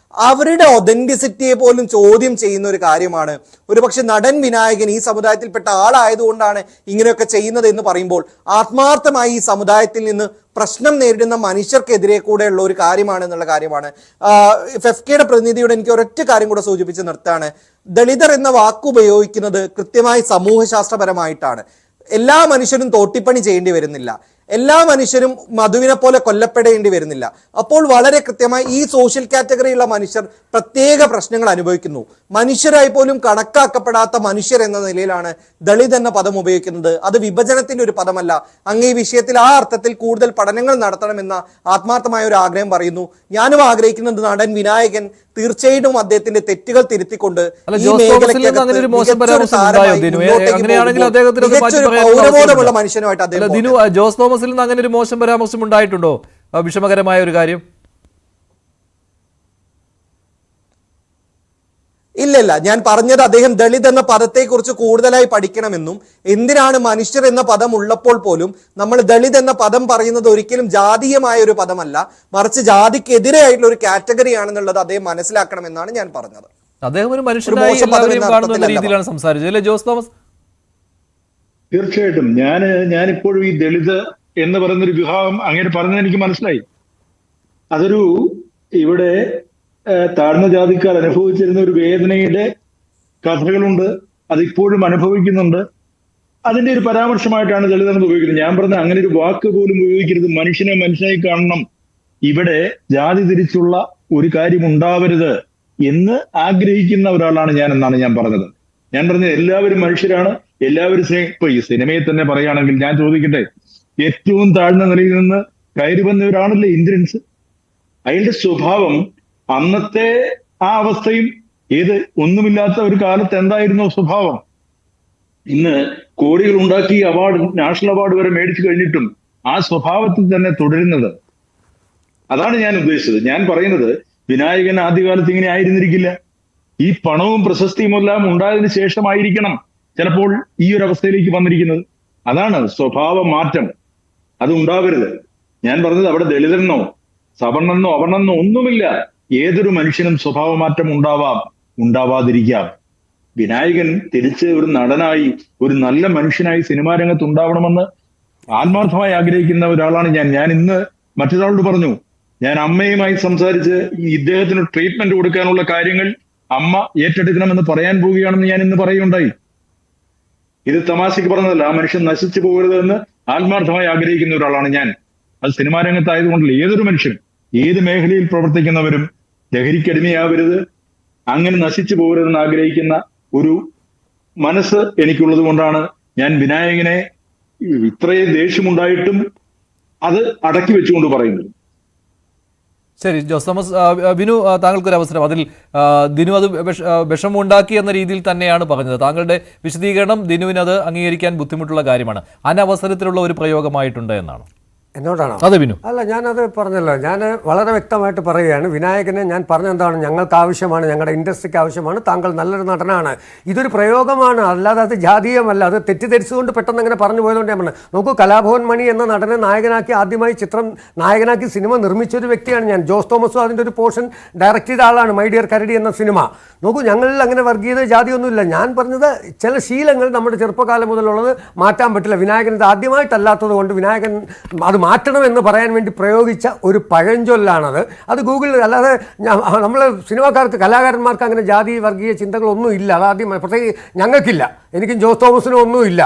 അവരുടെ ഒതന്റിസിറ്റിയെ പോലും ചോദ്യം ചെയ്യുന്ന ഒരു കാര്യമാണ് ഒരുപക്ഷെ നടൻ വിനായകൻ ഈ സമുദായത്തിൽപ്പെട്ട ആളായതുകൊണ്ടാണ് ഇങ്ങനെയൊക്കെ ചെയ്യുന്നത് എന്ന് പറയുമ്പോൾ, ആത്മാർത്ഥമായി ഈ സമുദായത്തിൽ നിന്ന് പ്രശ്നം നേരിടുന്ന മനുഷ്യർക്കെതിരെ കൂടെയുള്ള ഒരു കാര്യമാണ് എന്നുള്ള കാര്യമാണ്. ഫെഫ്കയുടെ പ്രതിനിധിയോട് എനിക്ക് ഒരൊറ്റ കാര്യം കൂടെ സൂചിപ്പിച്ച് നിർത്താണ്. ദളിതർ എന്ന വാക്ക് ഉപയോഗിക്കുന്നത് കൃത്യമായി സമൂഹശാസ്ത്രപരമായിട്ടാണ്. എല്ലാ മനുഷ്യരും തോട്ടിപ്പണി ചെയ്യേണ്ടി വരുന്നില്ല, എല്ലാ മനുഷ്യരും മധുവിനെ പോലെ കൊല്ലപ്പെടേണ്ടി വരുന്നില്ല. അപ്പോൾ വളരെ കൃത്യമായി ഈ സോഷ്യൽ കാറ്റഗറിയുള്ള മനുഷ്യർ പ്രത്യേക പ്രശ്നങ്ങൾ അനുഭവിക്കുന്നു. മനുഷ്യരായി പോലും കണക്കാക്കപ്പെടാത്ത മനുഷ്യർ എന്ന നിലയിലാണ് ദളിത് എന്ന പദം ഉപയോഗിക്കുന്നത്. അത് വിഭജനത്തിന്റെ ഒരു പദമല്ല. അങ്ങ് ഈ വിഷയത്തിൽ ആ അർത്ഥത്തിൽ കൂടുതൽ പഠനങ്ങൾ നടത്തണമെന്ന ആത്മാർത്ഥമായ ഒരു ആഗ്രഹം പറയുന്നു. ഞാനും ആഗ്രഹിക്കുന്നത് നടൻ വിനായകൻ തീർച്ചയായിട്ടും അദ്ദേഹത്തിന്റെ തെറ്റുകൾ തിരുത്തിക്കൊണ്ട് ഈ പൗരബോധമുള്ള മനുഷ്യനുമായിട്ട് അദ്ദേഹം. ജോസ് തോമസിൽ നിന്ന് അങ്ങനെ ഒരു മോശം പരാമർശം ഉണ്ടായിട്ടുണ്ടോ? വിഷമകരമായ ഒരു കാര്യം. ഇല്ല, ഞാൻ പറഞ്ഞത് അദ്ദേഹം ദളിത് എന്ന പദത്തെക്കുറിച്ച് കൂടുതലായി പഠിക്കണമെന്നും എന്തിനാണ് മനുഷ്യർ എന്ന പദം ഉള്ളപ്പോൾ പോലും നമ്മൾ ദളിത് എന്ന പദം പറയുന്നത് ഒരിക്കലും ജാതീയമായ ഒരു പദമല്ല, മറിച്ച് ജാതിക്കെതിരെയായിട്ടുള്ള ഒരു കാറ്റഗറി ആണെന്നുള്ളത് അദ്ദേഹം മനസ്സിലാക്കണമെന്നാണ് ഞാൻ പറഞ്ഞത്. അദ്ദേഹം ഒരു മനുഷ്യനായി എല്ലാവരെയും കാണുന്ന രീതിയിലാണ് സംസാരിച്ചത് അല്ലേ ജോസ് തോമസ്? തീർച്ചയായിട്ടും ഞാനിപ്പോഴും ഈ ദളിത് എന്ന് പറയുന്നൊരു വിഭാഗം അങ്ങനെ പറഞ്ഞത് എനിക്ക് മനസ്സിലായി. അതൊരു ഇവിടെ താഴ്ന്ന ജാതിക്കാർ അനുഭവിച്ചിരുന്ന ഒരു വേദനയുടെ കഥകളുണ്ട്, അതിപ്പോഴും അനുഭവിക്കുന്നുണ്ട്. അതിന്റെ ഒരു പരാമർശമായിട്ടാണ് ദളിതെന്ന് ഉപയോഗിക്കുന്നത്. ഞാൻ പറഞ്ഞ അങ്ങനെ ഒരു വാക്ക് പോലും ഉപയോഗിക്കരുത്. മനുഷ്യനെ മനുഷ്യനായി കാണണം, ഇവിടെ ജാതി തിരിച്ചുള്ള ഒരു കാര്യം ഉണ്ടാവരുത് എന്ന് ആഗ്രഹിക്കുന്ന ഒരാളാണ് ഞാൻ എന്നാണ് ഞാൻ പറഞ്ഞത്. ഞാൻ പറഞ്ഞത് എല്ലാവരും മനുഷ്യരാണ്, എല്ലാവരും ഇപ്പൊ ഈ സിനിമയിൽ തന്നെ പറയുകയാണെങ്കിൽ ഞാൻ ചോദിക്കട്ടെ, ഏറ്റവും താഴ്ന്ന നിലയിൽ നിന്ന് കയറി വന്നവരാണല്ലേ ഇന്ദ്രൻസ്. അയാളുടെ സ്വഭാവം അന്നത്തെ ആ അവസ്ഥയും ഒന്നുമില്ലാത്ത ഒരു കാലത്ത് എന്തായിരുന്നു സ്വഭാവം, ഇന്ന് കോടികൾ ഉണ്ടാക്കി അവാർഡ്, നാഷണൽ അവാർഡ് വരെ മേടിച്ചു കഴിഞ്ഞിട്ടും ആ സ്വഭാവത്തിൽ തന്നെ തുടരുന്നത്. അതാണ് ഞാൻ ഉദ്ദേശിച്ചത്. ഞാൻ പറയുന്നത് വിനായകൻ ആദ്യകാലത്ത് ഇങ്ങനെ ആയിരുന്നിരിക്കില്ല. ഈ പണവും പ്രശസ്തിയും എല്ലാം ഉണ്ടായതിനു ശേഷമായിരിക്കണം ചിലപ്പോൾ ഈ ഒരു അവസ്ഥയിലേക്ക് വന്നിരിക്കുന്നത്. അതാണ് സ്വഭാവ മാറ്റം, അത് ഉണ്ടാവരുത്. ഞാൻ പറഞ്ഞത് അവിടെ ദളിതനെന്നോ സവർണെന്നോ അവർണെന്നോ ഒന്നുമില്ല. ഏതൊരു മനുഷ്യനും സ്വഭാവമാറ്റം ഉണ്ടാവാം, ഉണ്ടാവാതിരിക്കാം. വിനായകൻ തിരിച്ച് ഒരു നടനായി, ഒരു നല്ല മനുഷ്യനായി സിനിമാ രംഗത്ത് ഉണ്ടാവണമെന്ന് ആത്മാർത്ഥമായി ആഗ്രഹിക്കുന്ന ഒരാളാണ് ഞാൻ. ഞാൻ ഇന്ന് മറ്റൊരാളോട് പറഞ്ഞു, ഞാൻ അമ്മയുമായി സംസാരിച്ച് ഇദ്ദേഹത്തിന് ട്രീറ്റ്മെന്റ് കൊടുക്കാനുള്ള കാര്യങ്ങൾ അമ്മ ഏറ്റെടുക്കണമെന്ന് പറയാൻ പോവുകയാണെന്ന് ഞാൻ ഇന്ന് പറയുകയുണ്ടായി. ഇത് തമാശയ്ക്ക് പറഞ്ഞതല്ല. ആ മനുഷ്യൻ നശിച്ചു പോകരുത് എന്ന് ആത്മാർത്ഥമായി ആഗ്രഹിക്കുന്ന ഒരാളാണ് ഞാൻ. അത് സിനിമാ രംഗത്തായതുകൊണ്ടല്ല, ഏതൊരു മനുഷ്യനും ഏത് മേഖലയിൽ പ്രവർത്തിക്കുന്നവരും ലഹരിക്കടിമയാവരുത്, അങ്ങനെ നശിച്ചു പോകരുതെന്ന് ആഗ്രഹിക്കുന്ന ഒരു മനസ്സ് എനിക്കുള്ളത് കൊണ്ടാണ് ഞാൻ വിനായകനെ ഇത്രയും ദേഷ്യമുണ്ടായിട്ടും അത് അടക്കി വെച്ചുകൊണ്ട് പറയുന്നത്. ശരി ജോസ് തോമസ്, ബിനു താങ്കൾക്കൊരു അവസരം. അതിൽ ദിനു അത് വിഷമമുണ്ടാക്കി എന്ന രീതിയിൽ തന്നെയാണ് പറഞ്ഞത്. താങ്കളുടെ വിശദീകരണം ദിനുവിന് അത് അംഗീകരിക്കാൻ ബുദ്ധിമുട്ടുള്ള കാര്യമാണ്, അനവസരത്തിലുള്ള ഒരു പ്രയോഗമായിട്ടുണ്ട് എന്നാണ്. എന്നോടാണോ? അതെ ബിനു. അല്ല, ഞാനത് പറഞ്ഞല്ലോ. ഞാൻ വളരെ വ്യക്തമായിട്ട് പറയുകയാണ്, വിനായകനെ ഞാൻ പറഞ്ഞെന്താണ്, ഞങ്ങൾക്ക് ആവശ്യമാണ്, ഞങ്ങളുടെ ഇൻഡസ്ട്രിക്ക് ആവശ്യമാണ്, താങ്കൾ നല്ലൊരു നടനാണ്. ഇതൊരു പ്രയോഗമാണ്, അല്ലാതെ അത് ജാതീയമല്ല. അത് തെറ്റിദ്ധരിച്ചുകൊണ്ട് പെട്ടെന്ന് അങ്ങനെ പറഞ്ഞു പോയതുകൊണ്ട് ഞാൻ പറഞ്ഞു. നോക്കൂ, കലാഭവൻ മണി എന്ന നടനെ നായകനാക്കി ആദ്യമായി നായകനാക്കി സിനിമ നിർമ്മിച്ചൊരു വ്യക്തിയാണ് ഞാൻ. ജോസ് തോമസും അതിൻ്റെ ഒരു പോർഷൻ ഡയറക്റ്റ് ചെയ്ത ആളാണ്, മൈ ഡിയർ കരടി എന്ന സിനിമ. നോക്കൂ, ഞങ്ങളിൽ അങ്ങനെ വർഗീയത ജാതിയൊന്നുമില്ല. ഞാൻ പറഞ്ഞത് ചില ശീലങ്ങൾ നമ്മുടെ ചെറുപ്പകാലം മുതലുള്ളത് മാറ്റാൻ പറ്റില്ല. വിനായകൻ ഇത് ആദ്യമായിട്ടല്ലാത്തത് കൊണ്ട് വിനായകൻ അത് മാറ്റണമെന്ന് പറയാൻ വേണ്ടി പ്രയോഗിച്ച ഒരു പഴഞ്ചൊല്ലാണത്. അത് ഗൂഗിളിൽ, അല്ലാതെ നമ്മൾ സിനിമാക്കാർക്ക് കലാകാരന്മാർക്ക് അങ്ങനെ ജാതി വർഗീയ ചിന്തകളൊന്നും ഇല്ല. അതാദ്യം പ്രത്യേകിച്ച് ഞങ്ങൾക്കില്ല, എനിക്കും ജോസ് തോമസിനും ഒന്നുമില്ല.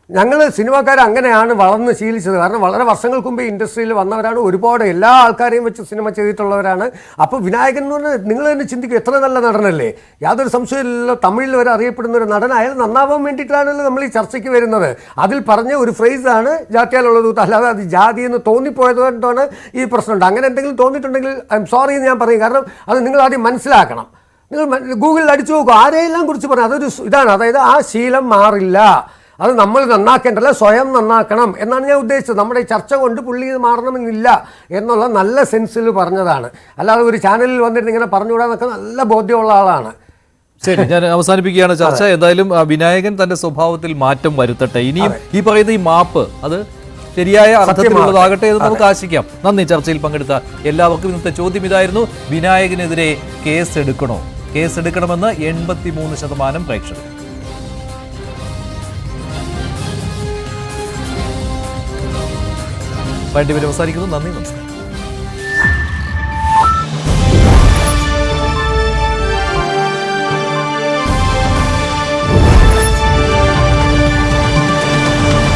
ഞങ്ങൾ സിനിമാക്കാർ അങ്ങനെയാണ് വളർന്ന് ശീലിച്ചത്. കാരണം വളരെ വർഷങ്ങൾക്ക് മുമ്പ് ഇൻഡസ്ട്രിയിൽ വന്നവരാണ്, ഒരുപാട് എല്ലാ ആൾക്കാരെയും വെച്ച് സിനിമ ചെയ്തിട്ടുള്ളവരാണ്. അപ്പോൾ വിനായകൻ എന്ന് പറഞ്ഞാൽ നിങ്ങൾ തന്നെ ചിന്തിക്കും, എത്ര നല്ല നടനല്ലേ, യാതൊരു സംശയമില്ലല്ലോ. തമിഴിൽ വരെ അറിയപ്പെടുന്ന ഒരു നടനായാൽ നന്നാവാൻ വേണ്ടിയിട്ടാണല്ലോ നമ്മൾ ഈ ചർച്ചയ്ക്ക് വരുന്നത്. അതിൽ പറഞ്ഞ ഒരു ഫ്രേസാണ് ജാത്യാലുള്ളത്, അല്ലാതെ അത് ജാതി എന്ന് തോന്നിപ്പോയത് കൊണ്ടാണ് ഈ പ്രശ്നമുണ്ട്. അങ്ങനെ എന്തെങ്കിലും തോന്നിയിട്ടുണ്ടെങ്കിൽ ഐ എം സോറി എന്ന് ഞാൻ പറയും. കാരണം അത് നിങ്ങൾ ആദ്യം മനസ്സിലാക്കണം. നിങ്ങൾ ഗൂഗിളിൽ അടിച്ചു നോക്കും, ആരെയെല്ലാം കുറിച്ച് പറഞ്ഞു. അതൊരു ഇതാണ്, അതായത് ആ ശീലം മാറില്ല. അത് നമ്മൾ നന്നാക്കേണ്ടല്ല, സ്വയം നന്നാക്കണം എന്നാണ് ഞാൻ ഉദ്ദേശിച്ചത്. നമ്മുടെ ഈ ചർച്ച കൊണ്ട് പുള്ളി ഇത് മാറണമെന്നില്ല എന്നുള്ള നല്ല സെൻസിൽ പറഞ്ഞതാണ്. അല്ലാതെ ഒരു ചാനലിൽ വന്നിട്ട് ഇങ്ങനെ പറഞ്ഞുകൂടാന്നൊക്കെ നല്ല ബോധ്യമുള്ള ആളാണ്. ശരി, ഞാൻ അവസാനിപ്പിക്കുകയാണ് ചർച്ച. എന്തായാലും വിനായകൻ തന്റെ സ്വഭാവത്തിൽ മാറ്റം വരുത്തട്ടെ. ഇനിയും ഈ പറയുന്ന ഈ മാപ്പ് അത് ശരിയായ അർത്ഥത്തിലുള്ളതാകട്ടെ എന്ന് നമുക്ക് ആശിക്കാം. നന്ദി. ചർച്ചയിൽ പങ്കെടുത്ത എല്ലാവർക്കും ഇന്നത്തെ ചോദ്യം ഇതായിരുന്നു, വിനായകനെതിരെ കേസ് എടുക്കണോ? കേസ് എടുക്കണമെന്ന് 83% പ്രേക്ഷകർ. വേണ്ടി അവസാനിക്കുന്നു. നന്ദി, നമസ്കാരം.